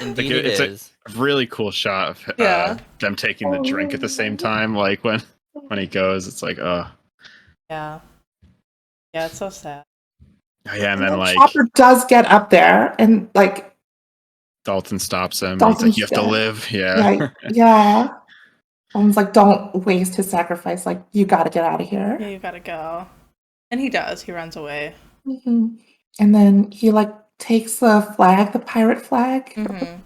Indeed, like, it is. a really cool shot of them taking the drink at the same time. Like when he goes, it's like, oh. Yeah. Yeah, it's so sad. Oh, yeah, and then like Chopper does get up there, and like Dalton stops him. Dalton's He's like, you have to live. Yeah. Yeah. Dalton's like, don't waste his sacrifice. Like, you got to get out of here. Yeah, you gotta go. And he does. He runs away. Mm-hmm. And then he like takes the flag, the pirate flag, Mm-hmm.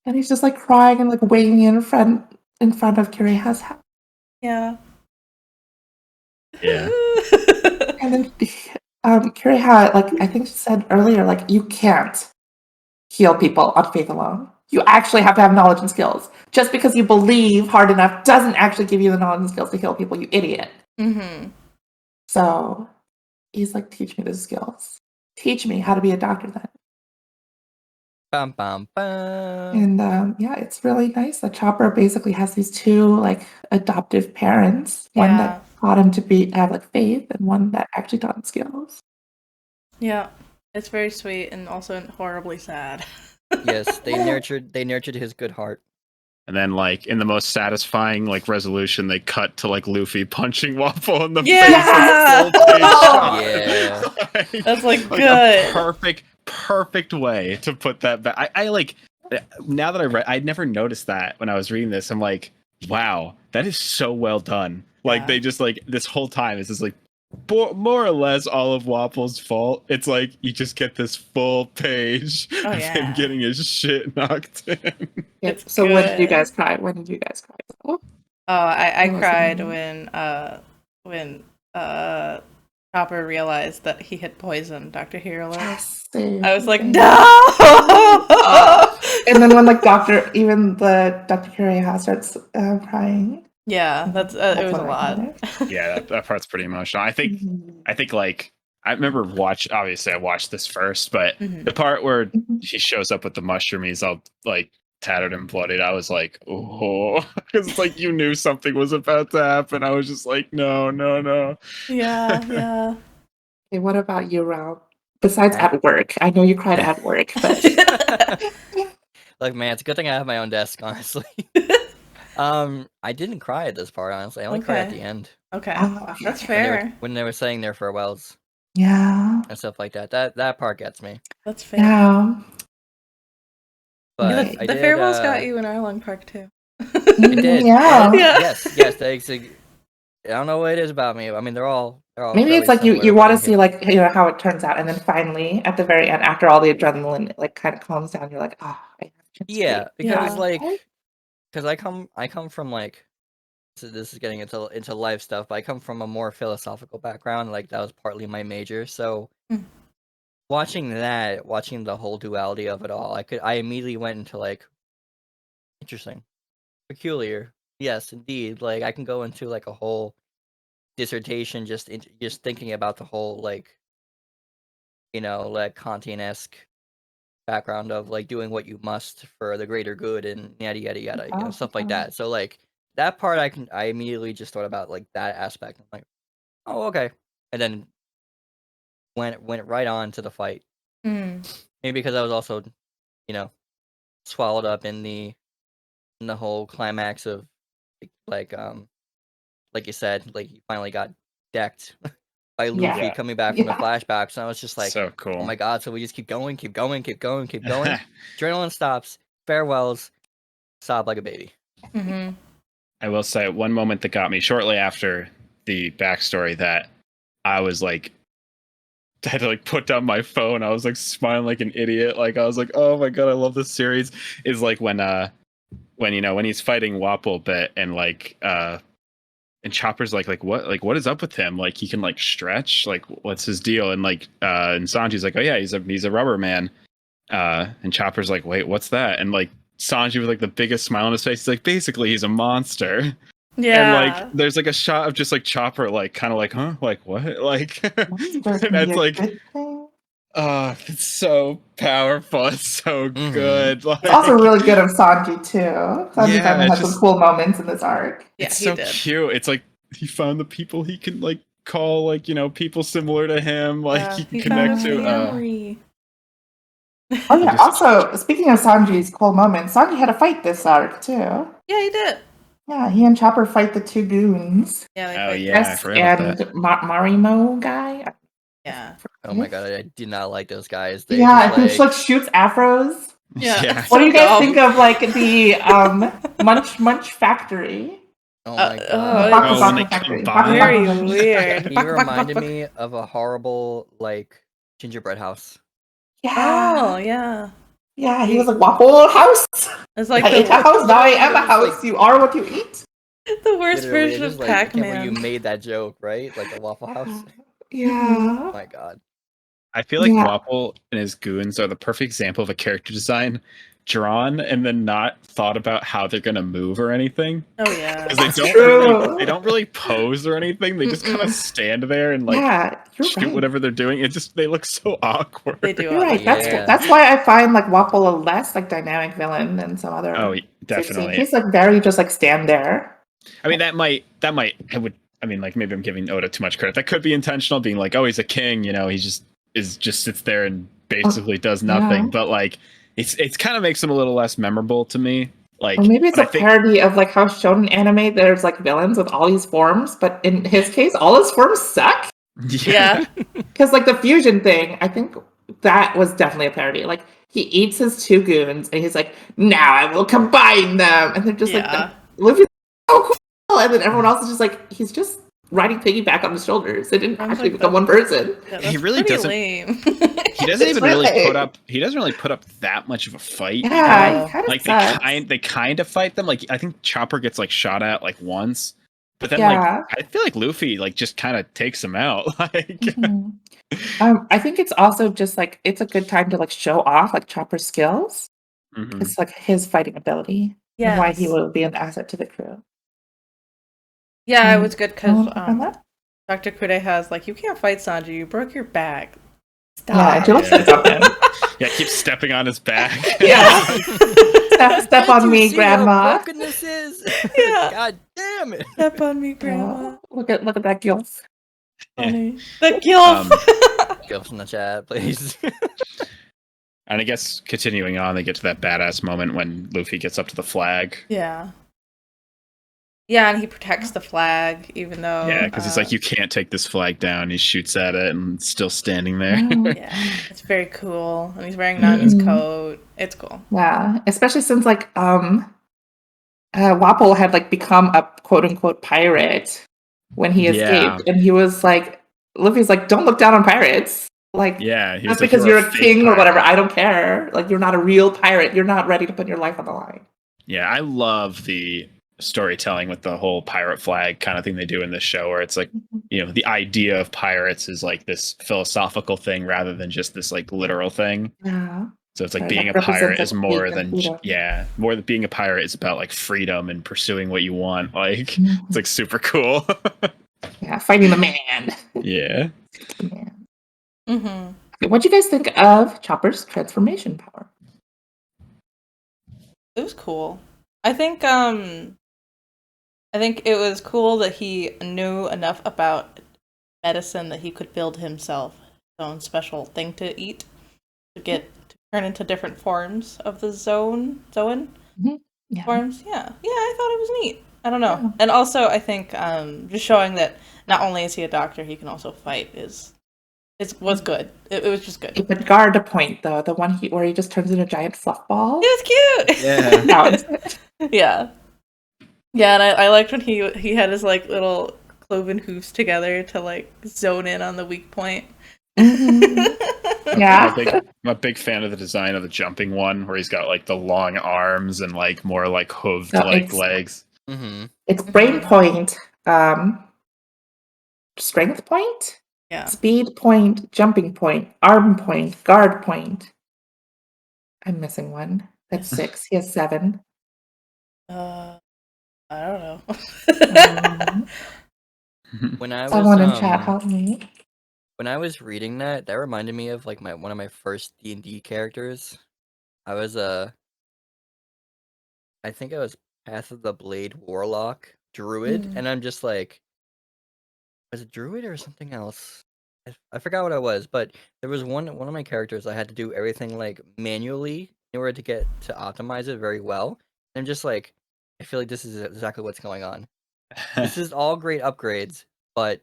and he's just like crying and like waving in front of Kureha's house. Yeah. Yeah. And then Kureha, like I think she said earlier, like you can't heal people on faith alone. You actually have to have knowledge and skills. Just because you believe hard enough doesn't actually give you the knowledge and skills to heal people, you idiot. Mm-hmm. So he's like, teach me the skills. Teach me how to be a doctor then. Bum, bum, bum. And yeah, it's really nice that Chopper basically has these two like adoptive parents. One that taught him to have like faith, and one that actually taught him skills. Yeah. It's very sweet and also horribly sad. Yes, they nurtured his good heart. And then, like, in the most satisfying, like, resolution, they cut to, like, Luffy punching Waffle in the face. Yeah! Like, that's, like good. A perfect way to put that back. I like, now that I read, I'd never noticed that when I was reading this. I'm like, wow, that is so well done. Like, they just, like, this whole time, it's just, like, more or less all of Waffle's fault. It's like you just get this full page of him getting his shit knocked in. So good. When did you guys cry? Oh, I cried when Chopper realized that he had poisoned Dr. Hirlik. Yes, I was like, no! And then when like Dr. Kureha starts crying. Yeah, that's it was a lot. Yeah, that part's pretty emotional. I think like I remember obviously I watched this first, but the part where he shows up with the mushroom, he's all like tattered and bloodied. I was like, oh, because it's like you knew something was about to happen. I was just like, no. Yeah. Okay, what about you, Rob? Besides at work, I know you cried at work, but Look, man, it's a good thing I have my own desk, honestly. I didn't cry at this part, honestly. I only cried at the end. Okay, that's fair. When they were saying their farewells. Yeah. And stuff like that. That part gets me. That's fair. Yeah. But the farewells got you in Arlong Park too. It did. Yeah. Yes. I don't know what it is about me. I mean, they're all Maybe it's fairly like you similar, want but to see like how it turns out, and then finally at the very end, after all the adrenaline like kind of calms down, you're like, oh, I have to yeah, because Yeah. like, because I come from like, so this is getting into life stuff, but I come from a more philosophical background. Like that was partly my major, so Mm. watching the whole duality of it all, I immediately went into like, interesting, peculiar. Yes, indeed. Like I can go into like a whole dissertation just thinking about the whole like, like Kantian-esque background of like doing what you must for the greater good and yada yada yada, stuff like that. So like that part I immediately just thought about like that aspect. I'm like, oh okay. And then went right on to the fight. Mm. Maybe because I was also, you know, swallowed up in the whole climax of like you said, like you finally got decked by Luffy Yeah. coming back from the flashbacks, and I was just like, So oh cool. my god, so we just keep going. Adrenaline stops, farewells, sob like a baby. Mm-hmm. I will say one moment that got me shortly after the backstory that I was like, I had to like put down my phone. I was like smiling like an idiot. Like I was like, oh my god, I love this series. Is like when when he's fighting Wapple bit and and Chopper's like what is up with him? Like he can like stretch, like what's his deal? And and Sanji's like, oh yeah, he's a rubber man. And Chopper's like, wait, what's that? And like Sanji with like the biggest smile on his face, he's like, basically he's a monster. Yeah. And like there's like a shot of just like Chopper like kind of like, huh? Like what? Like and that's like it's so powerful. It's so good. Like, it's also really good of Sanji too. Sanji finally has some cool moments in this arc. Yeah, it's so cute. It's like he found the people he can like call like people similar to him. Like he can connect to. Oh yeah. Also, speaking of Sanji's cool moments, Sanji had a fight this arc too. Yeah, he did. Yeah, he and Chopper fight the two goons. Yeah, I forgot about that. Marimo guy. Yeah. Oh my god, I did not like those guys. He like shoots afros. Yeah. What do you guys think of like the Munch Factory? Oh my god. Very weird. He reminded me of a horrible like gingerbread house. Yeah. Oh yeah. Yeah, he was like Waffle House. It's like I ate a house, now I am a house. Like, you are what you eat. The worst version of Pac-Man. You made that joke, right? Like the Waffle House. Yeah. Oh my god. I feel like Wapple and his goons are the perfect example of a character design drawn and then not thought about how they're gonna move or anything. Oh yeah. Because they don't really pose or anything. They just kind of stand there and like shoot whatever they're doing. They look so awkward. They do. You're right. That's why I find like Wapple a less like dynamic villain than some other. Oh, definitely. He's like very just like stand there. I mean, I mean, like maybe I'm giving Oda too much credit. That could be intentional, being like, oh, he's a king, he just sits there and basically does nothing. But like, it's kind of makes him a little less memorable to me. Like, or maybe it's a parody of like how shonen anime there's like villains with all these forms, but in his case, all his forms suck. Yeah. Because like the fusion thing, I think that was definitely a parody. Like he eats his two goons and he's like, now I will combine them, and they're just like, Luffy's so cool, and then everyone else is just like, he's just riding piggyback on his shoulders. They didn't actually become one person. Yeah, he really doesn't. Lame. He doesn't even really put up. He doesn't really put up that much of a fight. Yeah, he kind of like they kind of fight them. Like I think Chopper gets like shot at like once, but then like I feel like Luffy like just kind of takes him out. Like I think it's also just like it's a good time to like show off like Chopper's skills. It's like his fighting ability and why he will be an asset to the crew. Yeah, it was good because Dr. Kude has like, you can't fight Sanji, you broke your back. Stop. Yeah, do like something. Yeah, keep stepping on his back. Yeah. step on me, Grandma. How broken this is. Yeah. God damn it. Step on me, Grandma. Look at that gilf. Funny. The gilf. Gilf in the chat, please. And I guess continuing on, they get to that badass moment when Luffy gets up to the flag. Yeah. Yeah, and he protects the flag, even though... Yeah, because he's like, you can't take this flag down. He shoots at it and it's still standing there. Yeah, it's very cool. And he's wearing Nami's coat. It's cool. Yeah, especially since, like, Wapple had, like, become a quote-unquote pirate when he Yeah. escaped, and he was like, Luffy's like, don't look down on pirates. Like, Yeah, he just was like, because you're a fake king or whatever, pirate. I don't care. Like, you're not a real pirate. You're not ready to put your life on the line. Yeah, I love the storytelling with the whole pirate flag kind of thing they do in this show, where it's like, you know, the idea of pirates is like this philosophical thing rather than just this like literal thing. Yeah. So it's like Right, being like a pirate represents, is like, more faith and than freedom. more than being a pirate is about like freedom and pursuing what you want. Like Mhm. it's like super cool. Yeah, fighting the man. Yeah. The man. Mm-hmm. Okay, what do you guys think of Chopper's transformation power? It was cool. I think it was cool that he knew enough about medicine that he could build himself his own special thing to eat to turn into different forms of the Zoan Yeah. forms. Yeah, I thought it was neat. I don't know, Yeah. and also I think just showing that not only is he a doctor, he can also fight was good. It was just good. But guard a point though, the one where he just turns into a giant fluff ball. It was cute. Yeah. That was good. Yeah. Yeah, and I liked when he had his like little cloven hoofs together to like zone in on the weak point. Yeah. I'm a big fan of the design of the jumping one where he's got like the long arms and like more like hooved So like it's- legs. Mm-hmm. It's brain point, strength point, Yeah. speed point, jumping point, arm point, guard point. I'm missing one. That's 6. He has 7. I don't know. When I was Someone in chat help me. when I was reading that reminded me of like one of my first D&D characters. I was I think I was Path of the Blade Warlock Druid, and I'm just like, was it Druid or something else? I forgot what I was, but there was one of my characters I had to do everything like manually in order to get to optimize it very well. And I'm just like, I feel like this is exactly what's going on. This is all great upgrades, but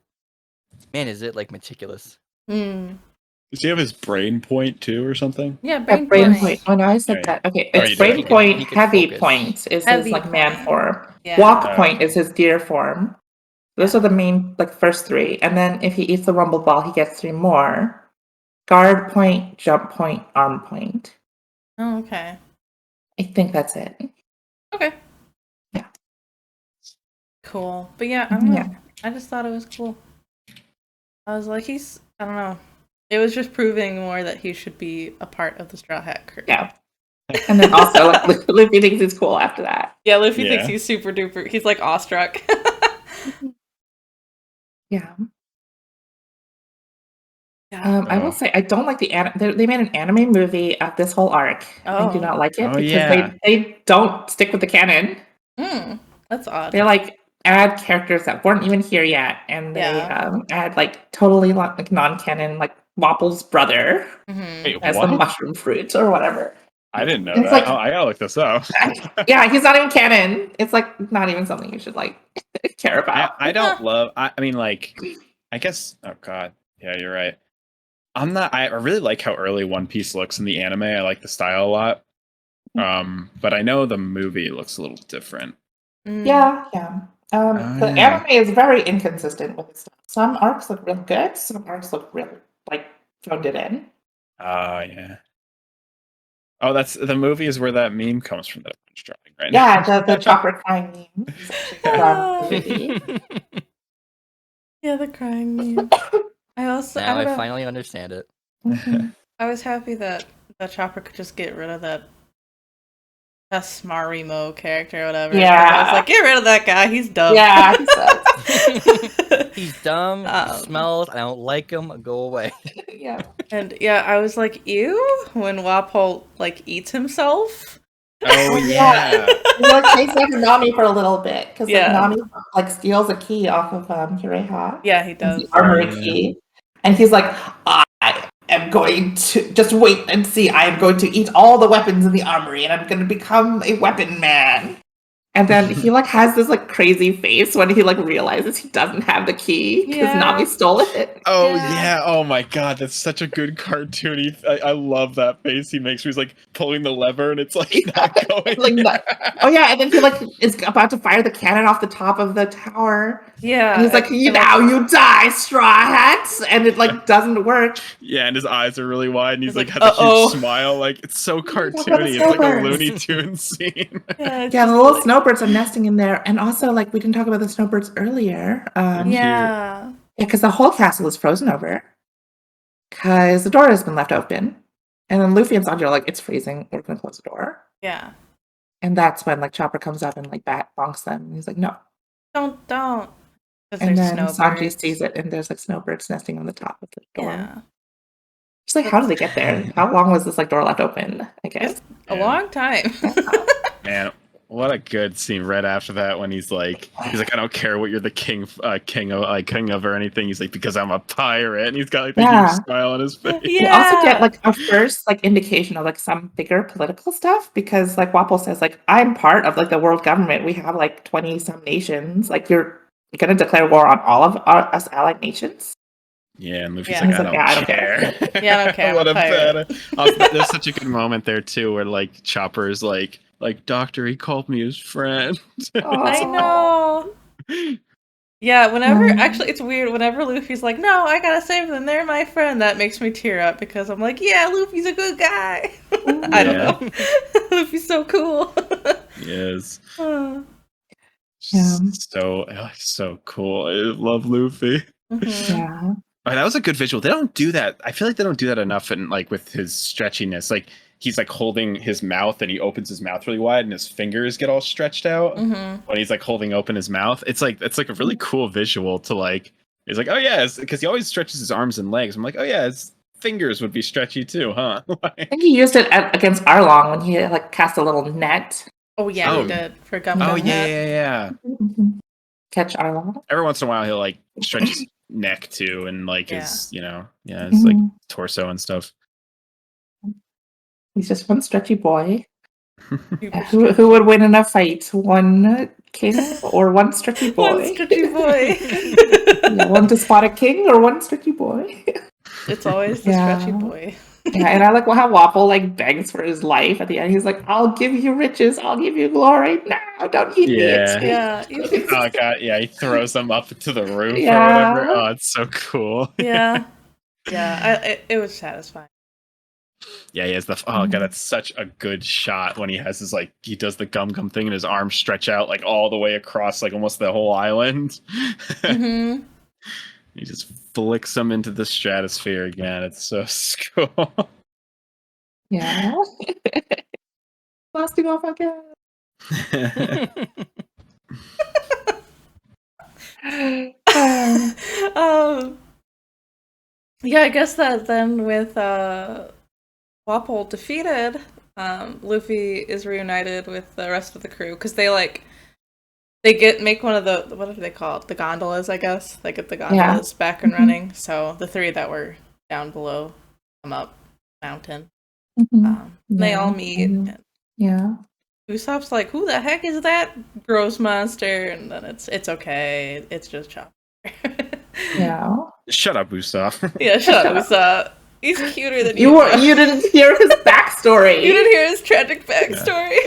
man, is it like meticulous. Does he have his brain point too or something? Yeah, Brain point. point. Oh no, I said Yeah. that. Okay, Oh, it's you brain did. point. He could Heavy focus. point is Heavy his like man point. form. Yeah. Walk Oh. point is his deer form. Those are the main like first 3, and then if he eats the rumble ball, he gets 3 more. Guard point, jump point, arm point. Oh, okay. I think that's it. Okay. Yeah. Cool. But yeah, I don't know. Yeah. I just thought it was cool. I was like, I don't know. It was just proving more that he should be a part of the Straw Hat crew. Yeah. And then also, like, Luffy thinks he's cool after that. Yeah, Luffy Yeah. thinks he's super duper. He's like awestruck. Yeah. Yeah. I will say, I don't like they made an anime movie of this whole arc. I do Oh. not like it Oh, because yeah. they don't stick with the canon. That's odd. They like add characters that weren't even here yet, and they add like totally like non-canon, like Wapple's brother Wait, as what? the mushroom fruit or whatever. I didn't know It's that. like- I gotta look this up. Yeah, he's not even canon. It's like not even something you should like care about. I don't love. I mean, like, I guess. Oh God, yeah, you're right. I'm not. I really like how early One Piece looks in the anime. I like the style a lot. But I know the movie looks a little different. Yeah. The anime is very inconsistent with its stuff. Some arcs look real good. Some arcs look really like phoned it in. Yeah. Oh, that's the movie is where that meme comes from that I'm destroying right Yeah, now. the chopper crying meme is actually from the movie. Yeah, the crying meme. Now I don't know. finally understand it. Mhm. I was happy that the Chopper could just get rid of that Smarimo character or whatever. Yeah. I was like, get rid of that guy. He's dumb. Yeah, he sucks. He's dumb, he smells, I don't like him, go away. Yeah. And yeah, I was like, ew, when Wapol like eats himself. Oh yeah. He like takes after Nami for a little bit because Yeah. Nami like steals a key off of Kireha. Yeah, he does. The armory key. And he's like, I am going to just wait and see. I am going to eat all the weapons in the armory and I'm going to become a weapon man. And then he like has this like crazy face when he like realizes he doesn't have the key because Nami stole it. Oh yeah. Oh my god, that's such a good cartoony. I love that face he makes. Where he's like pulling the lever and it's like not going. Oh yeah, and then he like is about to fire the cannon off the top of the tower. Yeah. And he's like, you die, Straw Hats, and it like doesn't work. Yeah, and his eyes are really wide, and he's like has uh-oh. a huge smile. Like it's so cartoony. It's like a Looney Tunes scene. Yeah, the little snowbirds are nesting in there, and also like we didn't talk about the snowbirds earlier. Yeah, because the whole castle is frozen over because the door has been left open, and then Luffy and Sanji are like, it's freezing. We're gonna close the door. Yeah, and that's when like Chopper comes up and like bonks them. And he's like, no, don't. And then Sanji sees it, and there's like snowbirds nesting on the top of the door. Yeah. Just like, how did they get there? How long was this like door left open? I guess it's a long time. Man, what a good scene right after that when he's like, I don't care what you're the king of or anything. He's like, because I'm a pirate, and he's got like the huge smile on his face. You also get like a first like indication of like some bigger political stuff because like Wapol says like, I'm part of like the world government. We have like 20 some nations. Like you're going to declare war on all of us allied nations. Yeah, and Luffy's like, I don't care. Yeah, I don't care. What a bad. There's such a good moment there too, where like Chopper's like doctor, he called me his friend. I know. Yeah, whenever actually it's weird. Whenever Luffy's like, no, I gotta save them. They're my friend. That makes me tear up because I'm like, yeah, Luffy's a good guy. I don't know. Luffy's so cool. Yes. Yeah. So cool. I love Luffy. Mm-hmm. Yeah. Oh, that was a good visual. They don't do that. I feel like they don't do that enough in like with his stretchiness. Like he's like holding his mouth and he opens his mouth really wide and his fingers get all stretched out when he's like holding open his mouth. It's like a really cool visual to like. He's like, oh yeah, because he always stretches his arms and legs. I'm like, oh yeah, his fingers would be stretchy too, huh? I think he used it against Arlong when he like cast a little net. Oh yeah, he did for Gum. Oh yeah. Catch Arlong. Every once in a while, he'll like stretch his neck too, and like his, his like torso and stuff. He's just one stretchy boy. Who would win in a fight? One king or one stretchy boy? One stretchy boy. One despotic king or one stretchy boy? It's always the stretchy boy. Yeah, and I like how Wapol like begs for his life at the end. He's like, "I'll give you riches, I'll give you glory. No, don't eat me." Yeah. Oh god, yeah. He throws them up to the roof or whatever. Oh, it's so cool. Yeah. It was satisfying. Yeah, he has the. Oh god, that's such a good shot when he has his like he does the gum thing and his arms stretch out like all the way across like almost the whole island. He just flicks them into the stratosphere again. It's so cool. Yeah. Blasting off again. Yeah, I guess that then with Wapol defeated, Luffy is reunited with the rest of the crew because they make one of the, what do they call it? The gondolas, I guess. They get the gondolas back and running. So the three that were down below come up mountain. They all meet. Usopp's like, who the heck is that gross monster? And then it's okay. It's just Chopper. Shut up, Usopp. Yeah, shut up, Usopp. He's cuter than you. You didn't hear his backstory. You didn't hear his tragic backstory.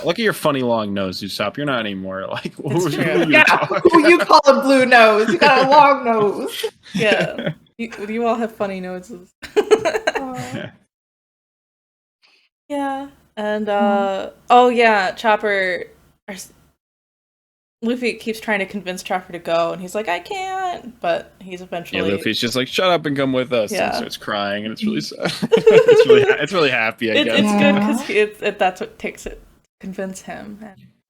Look at your funny long nose, Usopp. You're not anymore like who you call a blue nose. You got a long nose. Yeah. You all have funny noses. Yeah. And Chopper Luffy keeps trying to convince Chopper to go, and he's like, I can't. But he's eventually. Yeah, Luffy's just like, shut up and come with us, and starts crying, and it's really sad. it's really happy. I guess it's good because that's what takes it to convince him.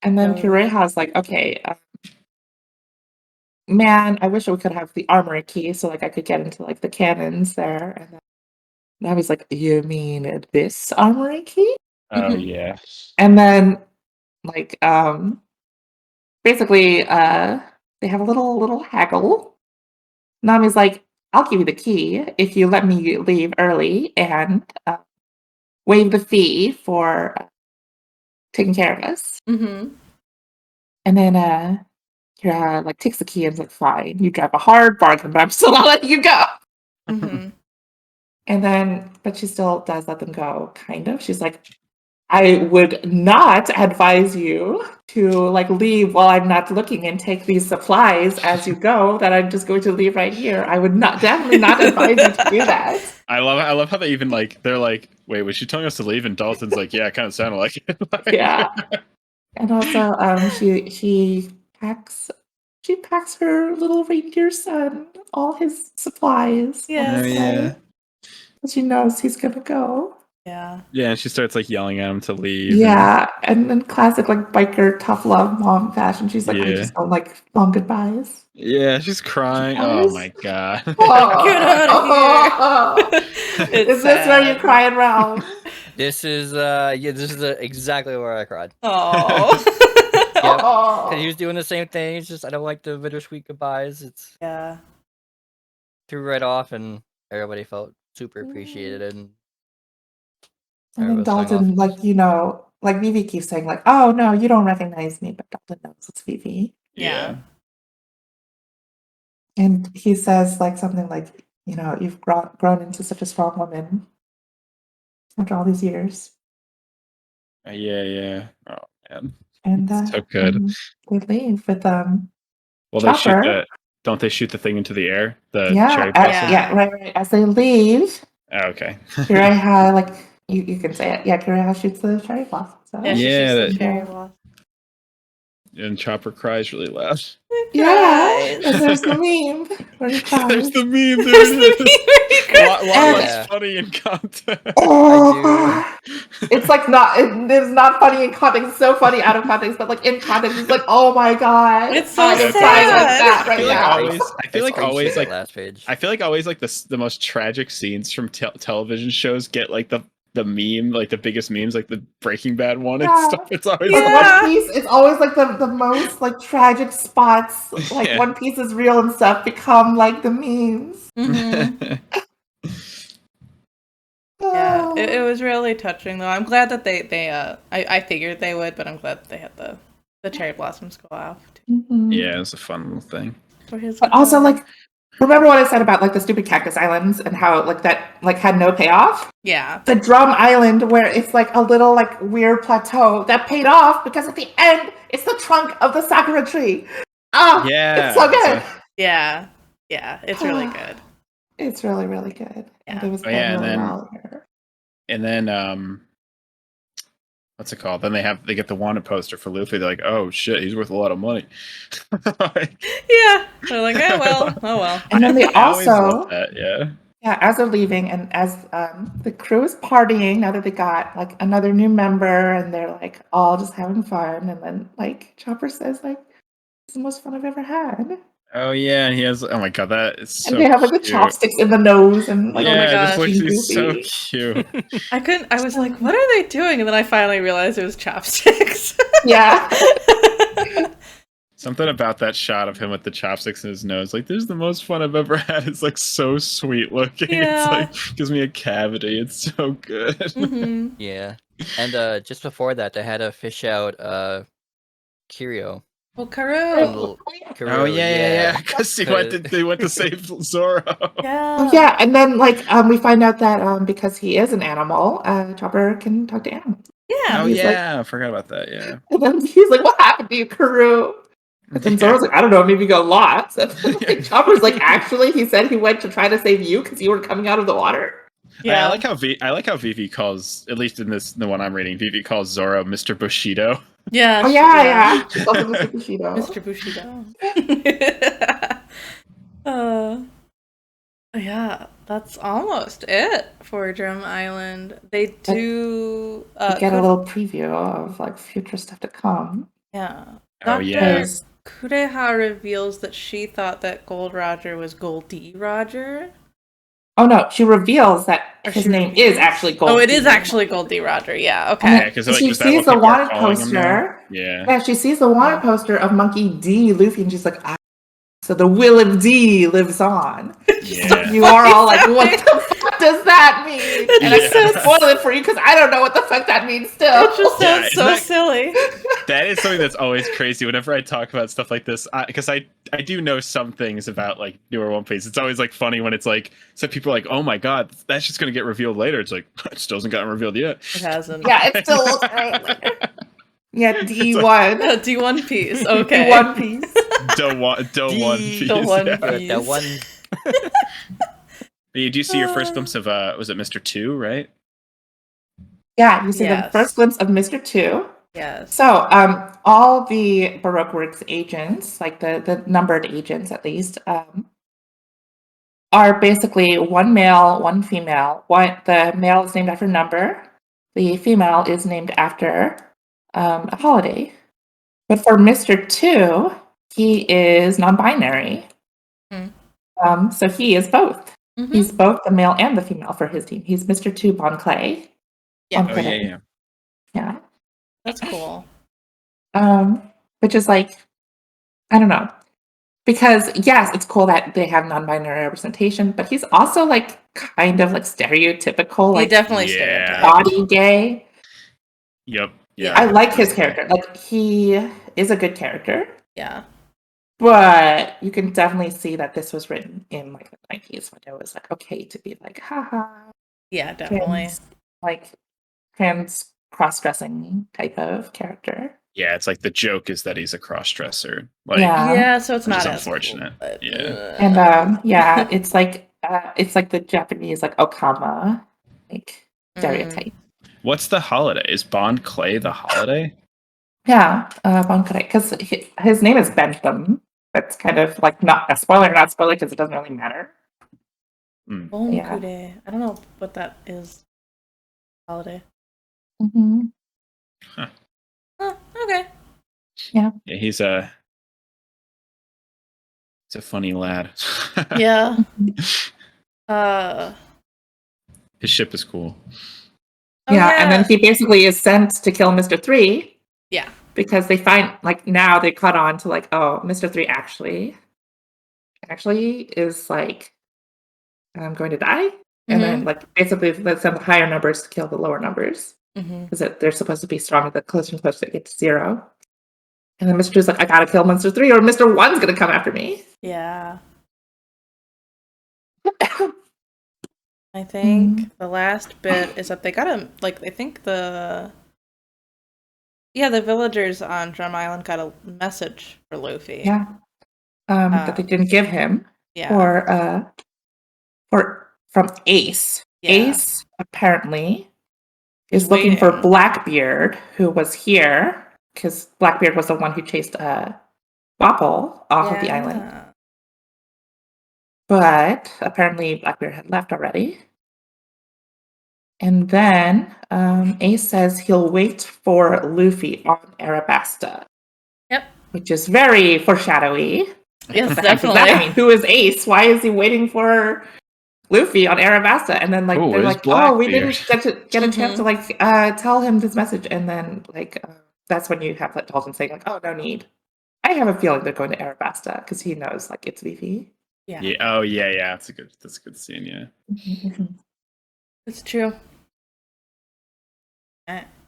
And then Kureha's like, okay, man, I wish we could have the armory key so like I could get into like the cannons there. And then Navi's like, you mean this armory key? Oh yeah. And then like basically, they have a little haggle. Nami's like, I'll give you the key if you let me leave early and waive the fee for taking care of us. And then Kira like takes the key and is like, fine, you drive a hard bargain, but I'm still not letting you go. Mm-hmm. And then, but she still does let them go, kind of. She's like, I would not advise you to like leave while I'm not looking and take these supplies as you go that I'm just going to leave right here. I would definitely not advise you to do that. I love how they even like they're like, wait, was she telling us to leave? And Dalton's like, yeah, it kind of sounded like it. Yeah. And also she packs her little reindeer son all his supplies. Yes. Oh, yeah. She knows he's gonna go. Yeah. Yeah, and she starts like yelling at him to leave. Yeah, and then classic like biker tough love mom fashion. She's like, I just don't like long goodbyes. Yeah, she's crying. Oh my god. Get out of here. Is this where you cry in Realm? This is exactly where I cried. Oh. Yep. And he was doing the same thing. It's just I don't like the bittersweet goodbyes. It's Yeah. threw right off, and everybody felt super appreciated. And then Dalton, like Vivi keeps saying, like, oh no, you don't recognize me, but Dalton knows it's Vivi. Yeah. And he says like something like, you've grown into such a strong woman after all these years. Yeah. Oh man. And so good. And they leave with well, Chopper. they shoot don't they shoot the thing into the air? The cherry blossom? Right. As they leave, Oh, okay. Kiraiha, like you can say it. Yeah, Kiraiha shoots the cherry blossom. So. Yeah, she shoots the cherry blossom. And Chopper cries really loud. Yeah, and there's the meme where he cries. There's the meme. There's the meme where he cries. What's funny in context? It's like it's not funny in context. It's so funny out of context, but like in context, it's like, oh my god, it's so sad. Like that right now. I feel like always like last page. I feel like always like the most tragic scenes from television shows get like the meme, like the biggest memes, like the Breaking Bad one and stuff. It's always One Piece. It's always like the most like tragic spots. Like One Piece is real and stuff become like the memes. Mm-hmm. Yeah, it was really touching though. I'm glad that they I figured they would, but I'm glad that they had the cherry blossoms go off too. Mm-hmm. Yeah, it's a fun little thing. But also like, remember what I said about like the stupid cactus islands and how like that like had no payoff? Yeah. The drum island where it's like a little like weird plateau that paid off because at the end it's the trunk of the sakura tree. Yeah. It's so good. Yeah, it's really good. It's really, really good. Yeah. It was and then what's it called? Then they get the wanted poster for Luffy. They're like, oh shit, he's worth a lot of money. Yeah. They're like, oh well. And then they also as they're leaving and as the crew is partying now that they got like another new member and they're like all just having fun, and then like Chopper says like, it's the most fun I've ever had. Oh yeah, and he has. Oh my god, that is so. And they have like the chopsticks in the nose, and like, oh my it god, just looks so cute. I was like, what are they doing? And then I finally realized it was chopsticks. Yeah. Something about that shot of him with the chopsticks in his nose, like, this is the most fun I've ever had. It's like so sweet looking. Yeah. It's like gives me a cavity. It's so good. Mm-hmm. Yeah, and just before that, they had to fish out Kirio. Well, Karoo. Oh yeah. Because they went to save Zoro. Yeah. Yeah, and then like we find out that because he is an animal, Chopper can talk to animals. Yeah. Oh yeah, I forgot about that. Yeah. And then he's like, "What happened to you, Karoo?" And then Zoro's like, "I don't know, maybe you got lost." And like, Chopper's like, "Actually, he said he went to try to save you because you were coming out of the water." Yeah. I like how Vivi calls, at least in the one I'm reading, Vivi calls Zoro Mr. Bushido. Yeah. Oh yeah. She calls him Mr. Bushido. Mr. Bushido. Yeah, that's almost it for Drum Island. They do get a little preview of like future stuff to come. Yeah. Oh yeah. Kureha reveals that she thought that Gold Roger was Goldie Roger. Oh no, she reveals that his name is actually Goldie. Oh, it is actually Goldie Roger. Yeah, okay. Yeah, because she sees the wanted poster. Yeah, she sees the wanted poster of Monkey D. Luffy, and she's like, so the will of D lives on. Yeah. You are all like, what the fuck does that mean? And I can't spoil it for you because I don't know what the fuck that means still. It just sounds so silly. That is something that's always crazy whenever I talk about stuff like this, because I do know some things about like newer One Piece. It's always like funny when it's like some people are like, oh my god, that's just gonna get revealed later. It's like it still hasn't gotten revealed yet. It hasn't. Yeah, it's still later. Yeah, D1. D1 piece. Okay. D1 piece. One piece. The One Yeah. Piece. That one. You do see your first glimpse of was it Mr. 2, right? Yeah, you see the Yes. first glimpse of Mr. 2. Yes. So, all the Baroque Works agents, like the numbered agents at least, are basically one male, one female. The male is named after a number. The female is named after a holiday. But for Mr. 2, he is non-binary. So he is both. Mhm. He's both the male and the female for his team. He's Mr. 2 Bon Clay. Yeah. Bon Oh Clay. yeah. Yeah. That's cool. Which is like, I don't know. Because yes, it's cool that they have non-binary representation, but he's also like kind of like stereotypical, He like definitely Yeah. stereotyped. body gay. Yep. Yeah. I like his character. Like he is a good character, Yeah. but you can definitely see that this was written in like the 90s when it was like okay to be like, haha, Yeah, definitely. trans cross-dressing type of character. Yeah, it's like the joke is that he's a cross-dresser. Like, Yeah. Yeah, so it's Which not is as unfortunate. cool, but, Yeah. And yeah, it's like the Japanese like Okama like stereotype. What's the holiday? Is Bond Clay the holiday? Yeah, Bankare, because his name is Bentham. That's kind of like not a spoiler because it doesn't really matter. Bonkude. I don't know what that is. Holiday. Mm-hmm. Oh, okay. Yeah, he's a funny lad. Yeah. His ship is cool. Oh, Yeah, and then he basically is sent to kill Mr. 3. Yeah. Because they find like now they caught on to like, oh, Mr. 3 actually is like going to die. And then like basically let's send the higher numbers to kill the lower numbers. Because they're supposed to be stronger the closer and closer they get to 0. And then Mr. 2 is like, I gotta kill Mr. 3 or Mr. 1's gonna come after me. Yeah. I think the last bit is that they got a like I think the villagers on Drum Island got a message for Luffy. Yeah. That they didn't give him. Yeah. From Ace. Yeah. Ace apparently is Waiting. looking for Blackbeard, who was here, because Blackbeard was the one who chased Wapple off of the island. But apparently Blackbeard had left already. And then Ace says he'll wait for Luffy on Arabasta. Yep. Which is very foreshadowy. Yes, What the heck does definitely. that mean? Who is Ace? Why is he waiting for Luffy on Arabasta? And then like they're like, oh, we didn't get a chance to like tell him this message. And then like that's when you have like Dalton saying like, oh, no need. I have a feeling they're going to Arabasta because he knows like it's Vivi. Yeah. Yeah. Oh yeah, yeah. That's a good scene. Yeah. It's true.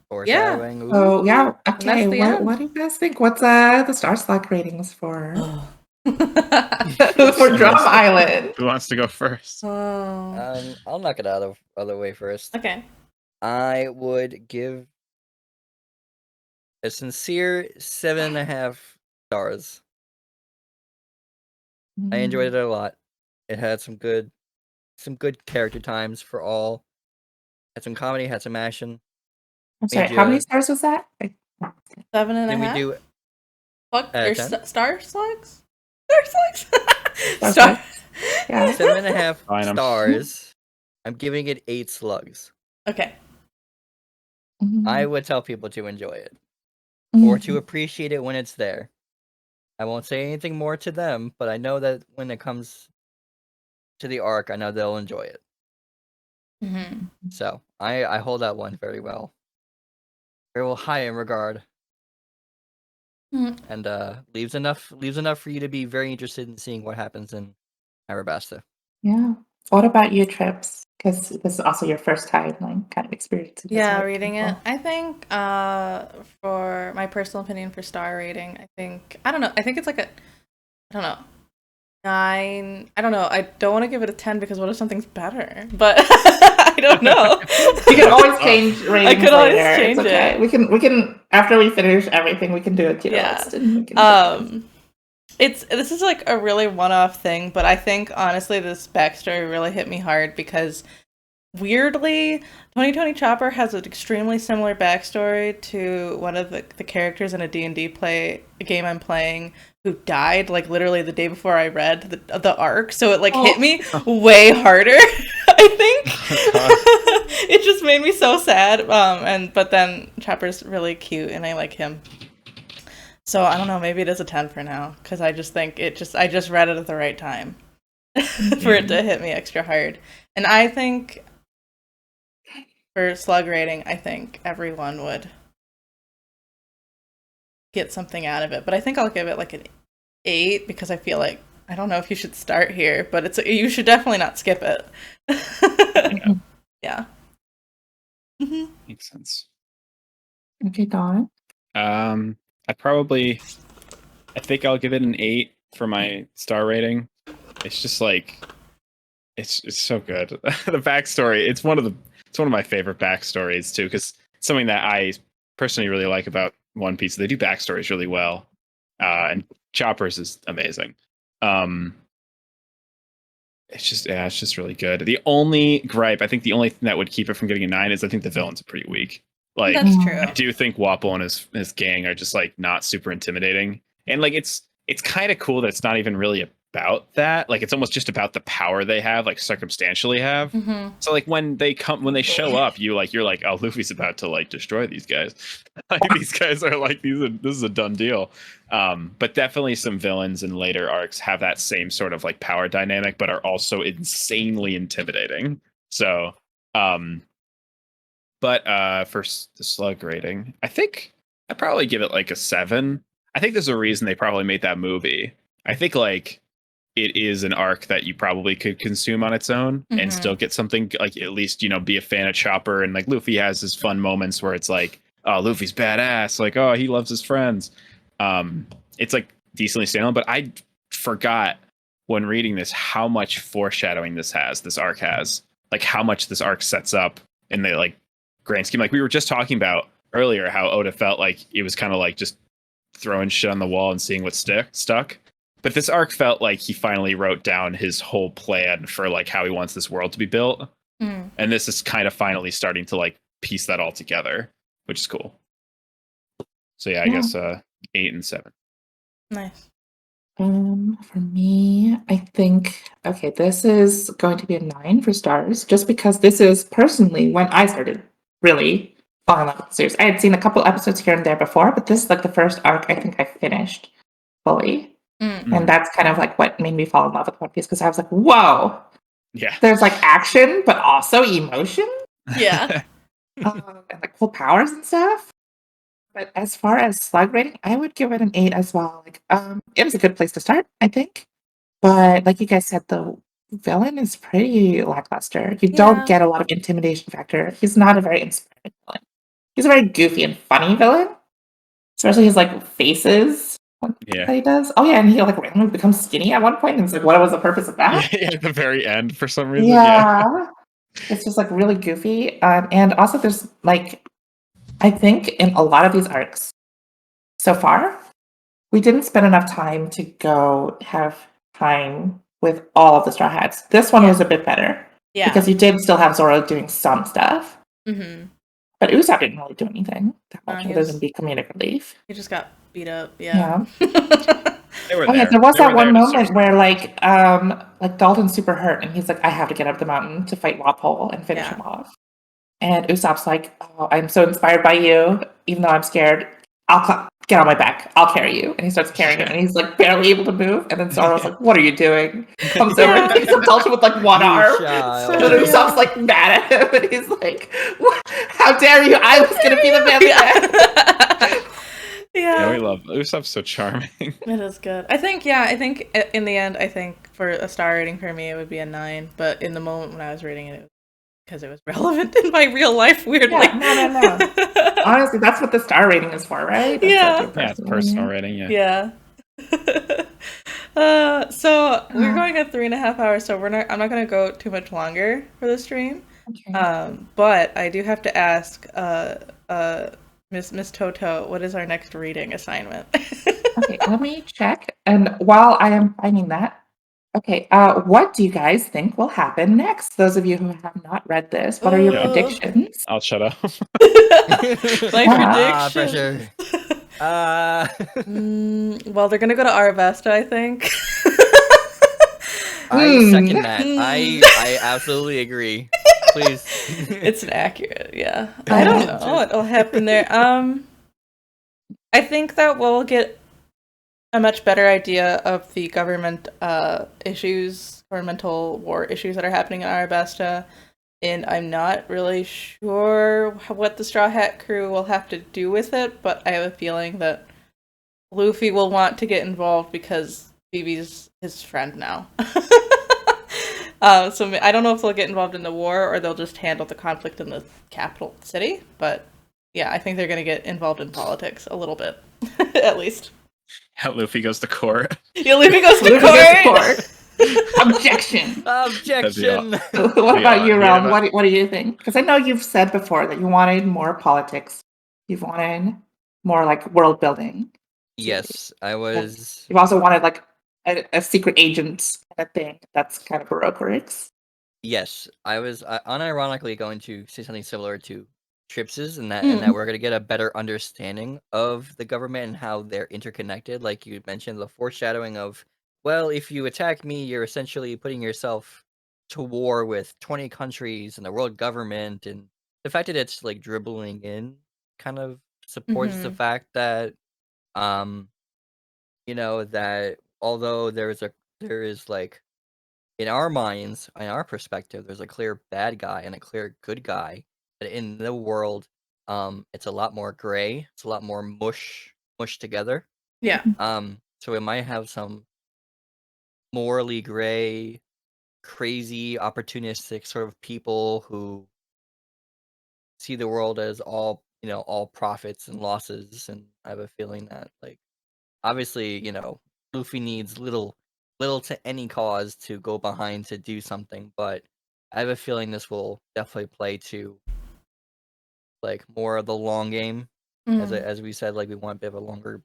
Foreshadowing. Ooh. Oh yeah. Okay. that's the end. What do you guys think? What's the Star Slug ratings for for Drum Island? Who wants to go first? Oh. I'll knock it out of the way first. Okay. I would give a sincere 7.5 stars. I enjoyed it a lot. It had some good character times for all. Had some comedy, had some action. I'm sorry. How many stars was that? 7.5. Then we do Slug, or 10. Star Slugs? Star Slugs? Star Star. Yeah. 7.5 Fine, I'm- stars. I'm giving it 8 slugs. Okay. I would tell people to enjoy it Mm-hmm. or to appreciate it when it's there. I won't say anything more to them, but I know that when it comes to the arc, I know they'll enjoy it. So I hold that one very well high in regard, and leaves enough for you to be very interested in seeing what happens in Arabasta. Yeah. What about you, Trips? Because this is also your first time, like, kind of experiencing this. Yeah, reading it. I think, for my personal opinion for star rating, I don't know. I think it's like I don't know, 9. I don't know. I don't want to give it a 10 because what if something's better? But I don't know. You can always change ratings. I could always later. change it's okay. it. We can after we finish everything, we can do a tier list. And we can This is like a really one-off thing, but I think honestly this backstory really hit me hard because weirdly, 2020 Chopper has an extremely similar backstory to one of the characters in a D&D game I'm playing who died like literally the day before I read the arc, so it like hit me way harder. I think it just made me so sad. But then Chopper's really cute and I like him. So I don't know, maybe it is a 10 for now because I just think I just read it at the right time for it to hit me extra hard. And I think for Slug rating, I think everyone would get something out of it. But I think I'll give it like an 8 because I feel like I don't know if you should start here, but you should definitely not skip it. Yeah. Mm-hmm. Makes sense. Okay, Dawn. I think I'll give it an 8 for my star rating. It's just like it's so good. The backstory, it's one of my favorite backstories too, because it's something that I personally really like about One Piece. They do backstories really well, and Chopper's is amazing. It's just really good. The only gripe, I think, the only thing that would keep it from getting a 9 is I think the villains are pretty weak. Like, that's true. I do think Wapol and his gang are just like not super intimidating, and like it's kind of cool that it's not even really about that. Like it's almost just about the power they have, like circumstantially have. Mm-hmm. So like when they show up, you're like, oh, Luffy's about to like destroy these guys. Like these guys are like this is a done deal. But definitely some villains in later arcs have that same sort of like power dynamic, but are also insanely intimidating. So, but for the Slug rating, I think I'd probably give it like a 7. I think there's a reason they probably made that movie. I think like it is an arc that you probably could consume on its own and still get something like at least, be a fan of Chopper, and like Luffy has his fun moments where it's like, oh, Luffy's badass, like, oh, he loves his friends. It's like decently standalone, but I forgot when reading this how much foreshadowing this arc has, like how much this arc sets up in the like grand scheme. Like we were just talking about earlier how Oda felt like it was kind of like just throwing shit on the wall and seeing what stuck. But this arc felt like he finally wrote down his whole plan for like how he wants this world to be built. And this is kind of finally starting to like piece that all together, which is cool. So yeah, I guess 8 and 7. Nice. For me, I think this is going to be a 9 for stars, just because this is personally when I started really falling in love with the series. I had seen a couple episodes here and there before, but this is like the first arc I think I finished fully. And that's kind of like what made me fall in love with One Piece, because I was like, whoa, yeah, there's like action, but also emotion. Yeah. And like cool powers and stuff. But as far as Slug rating, I would give it an 8 as well. Like, it was a good place to start, I think. But like you guys said, the villain is pretty lackluster. You don't get a lot of intimidation factor. He's not a very inspiring villain. He's a very goofy and funny villain. Especially his like faces. That he does. Oh yeah, and he like randomly becomes skinny at one point, and it's like, what was the purpose of that? Yeah, at the very end, for some reason. Yeah. It's just like really goofy. And also there's like, I think in a lot of these arcs so far, we didn't spend enough time to go have time with all of the Straw Hats. This one was a bit better. Yeah. Because you did still have Zoro doing some stuff. Mm-hmm. But Usopp didn't really do anything that much other than be comedic relief. He just got beat up, yeah. There was that one moment where like Dalton's super hurt and he's like, I have to get up the mountain to fight Wapol and finish him off. And Usopp's like, oh, I'm so inspired by you, even though I'm scared. I'll get on my back. I'll carry you. And he starts carrying him, and he's like barely able to move. And then Zoro's like, what are you doing? Comes over and picks up Dalton with like one arm. And then Usopp's like mad at him, and he's like, how dare you? I was going to be the man. Yeah, we Yeah, love Usopp's so charming. it is good. I think in the end, I think for a star rating for me, it would be a 9. But in the moment when I was reading it was because it was relevant in my real life, weirdly. Yeah, no. Honestly, that's what the star rating is for, right? It's like Yeah. your Yeah, it's personal personal rating. rating. Yeah. Yeah. So we're going at 3.5 hours, so I'm not gonna go too much longer for the stream. Okay. But I do have to ask, Miss Toto, what is our next reading assignment? Okay, let me check. And while I am finding that, okay, what do you guys think will happen next? Those of you who have not read this, what are your Yeah. predictions? I'll shut up. My Yeah. prediction. Pressure. Uh, Well, they're gonna go to Arabasta, I think. I second that. Hmm. I absolutely agree. Please. It's inaccurate, yeah. I don't know what'll happen there. I think that we'll get a much better idea of the governmental war issues that are happening in Arabasta, and I'm not really sure what the Straw Hat crew will have to do with it, but I have a feeling that Luffy will want to get involved because Phoebe's his friend now. So I don't know if they'll get involved in the war or they'll just handle the conflict in the capital city, but yeah, I think they're going to get involved in politics a little bit, at least. How Luffy goes to court. Yeah, Luffy goes to Luffy goes to court. court. Objection. Objection. What about you, Yeah, Realm? but- What do you think? Because I know you've said before that you wanted more politics. You've wanted more like world building. Yes, I was. You've also wanted like a secret agent kind of thing. That's kind of Baroque works. Yes, I was unironically going to say something similar to Trips's, and that we're going to get a better understanding of the government and how they're interconnected. Like you mentioned, the foreshadowing of, well, if you attack me, you're essentially putting yourself to war with 20 countries and the world government, and the fact that it's like dribbling in kind of supports the fact that, um, that although there is like in our minds, in our perspective, there's a clear bad guy and a clear good guy. But in the world, it's a lot more gray. It's a lot more mushed together. Yeah. So it might have some morally gray, crazy, opportunistic sort of people who see the world as all profits and losses. And I have a feeling that, like, obviously, Luffy needs little to any cause to go behind to do something, but I have a feeling this will definitely play to like more of the long game. As we said, like we want a bit of a longer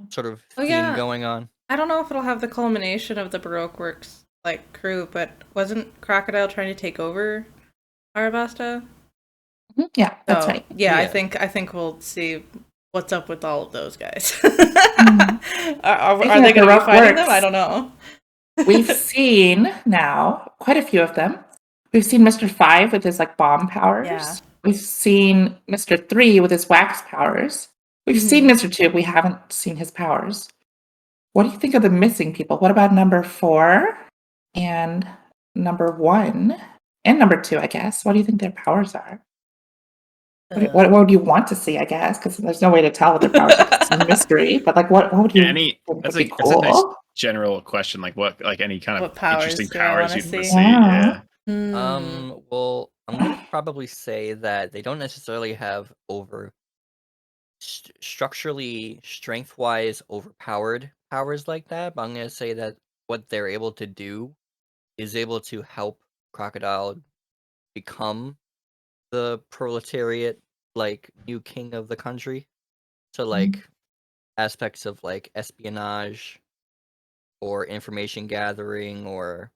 sort of Oh theme yeah. going on. I don't know if it'll have the culmination of the Baroque Works like crew, but wasn't Crocodile trying to take over Arabasta? Yeah, that's So, right. yeah, Yeah. I think we'll see what's up with all of those guys. Speaking Are of they going to be Baroque fighting them? works, I don't know. We've seen now quite a few of them. We've seen Mr. 5 with his like bomb powers. Yeah. We've seen Mr. 3 with his wax powers. We've seen Mr. 2, we haven't seen his powers. What do you think of the missing people? What about number 4 and number 1 and number 2, I guess? What do you think their powers are? What would you want to see, I guess? Because there's no way to tell what their powers are. 'Cause it's a mystery. But like, what would you think would That's be a nice cool? general question. Like any kind of What powers interesting do I powers wanna you'd want to see? see. Yeah. Yeah. Well, I'm gonna probably say that they don't necessarily have structurally strength-wise overpowered powers like that, but I'm gonna say that what they're able to do is able to help Crocodile become the proletariat, like, new king of the country. So, like, aspects of, like, espionage or information gathering or,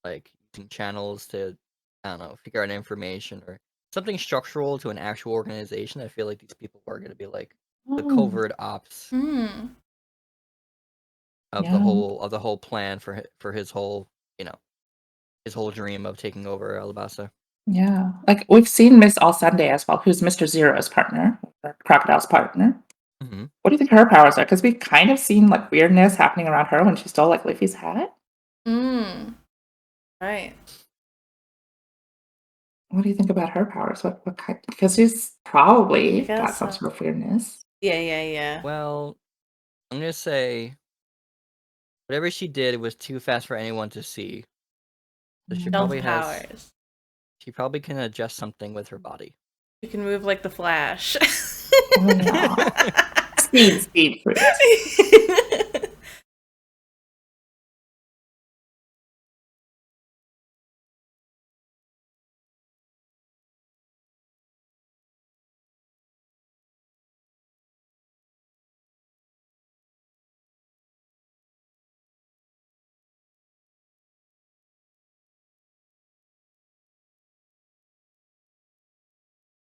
like, using channels to, I don't know, figure out information or something structural to an actual organization. I feel like these people are gonna be, like, the covert ops of the whole plan for his whole, his whole dream of taking over Alabasta. Yeah. Like we've seen Miss All Sunday as well, who's Mr. Zero's partner, or Crocodile's partner. Mhm. What do you think her powers are? Because we've kind of seen like weirdness happening around her when she stole like Luffy's hat. Right. What do you think about her powers? What kind? Because she's probably got guess some so. sort of weirdness. Yeah. Well, I'm gonna say whatever she did was too fast for anyone to see. So she Stealth probably has. powers. She probably can adjust something with her body. You can move like the Flash. Oh, no. Speed fruit.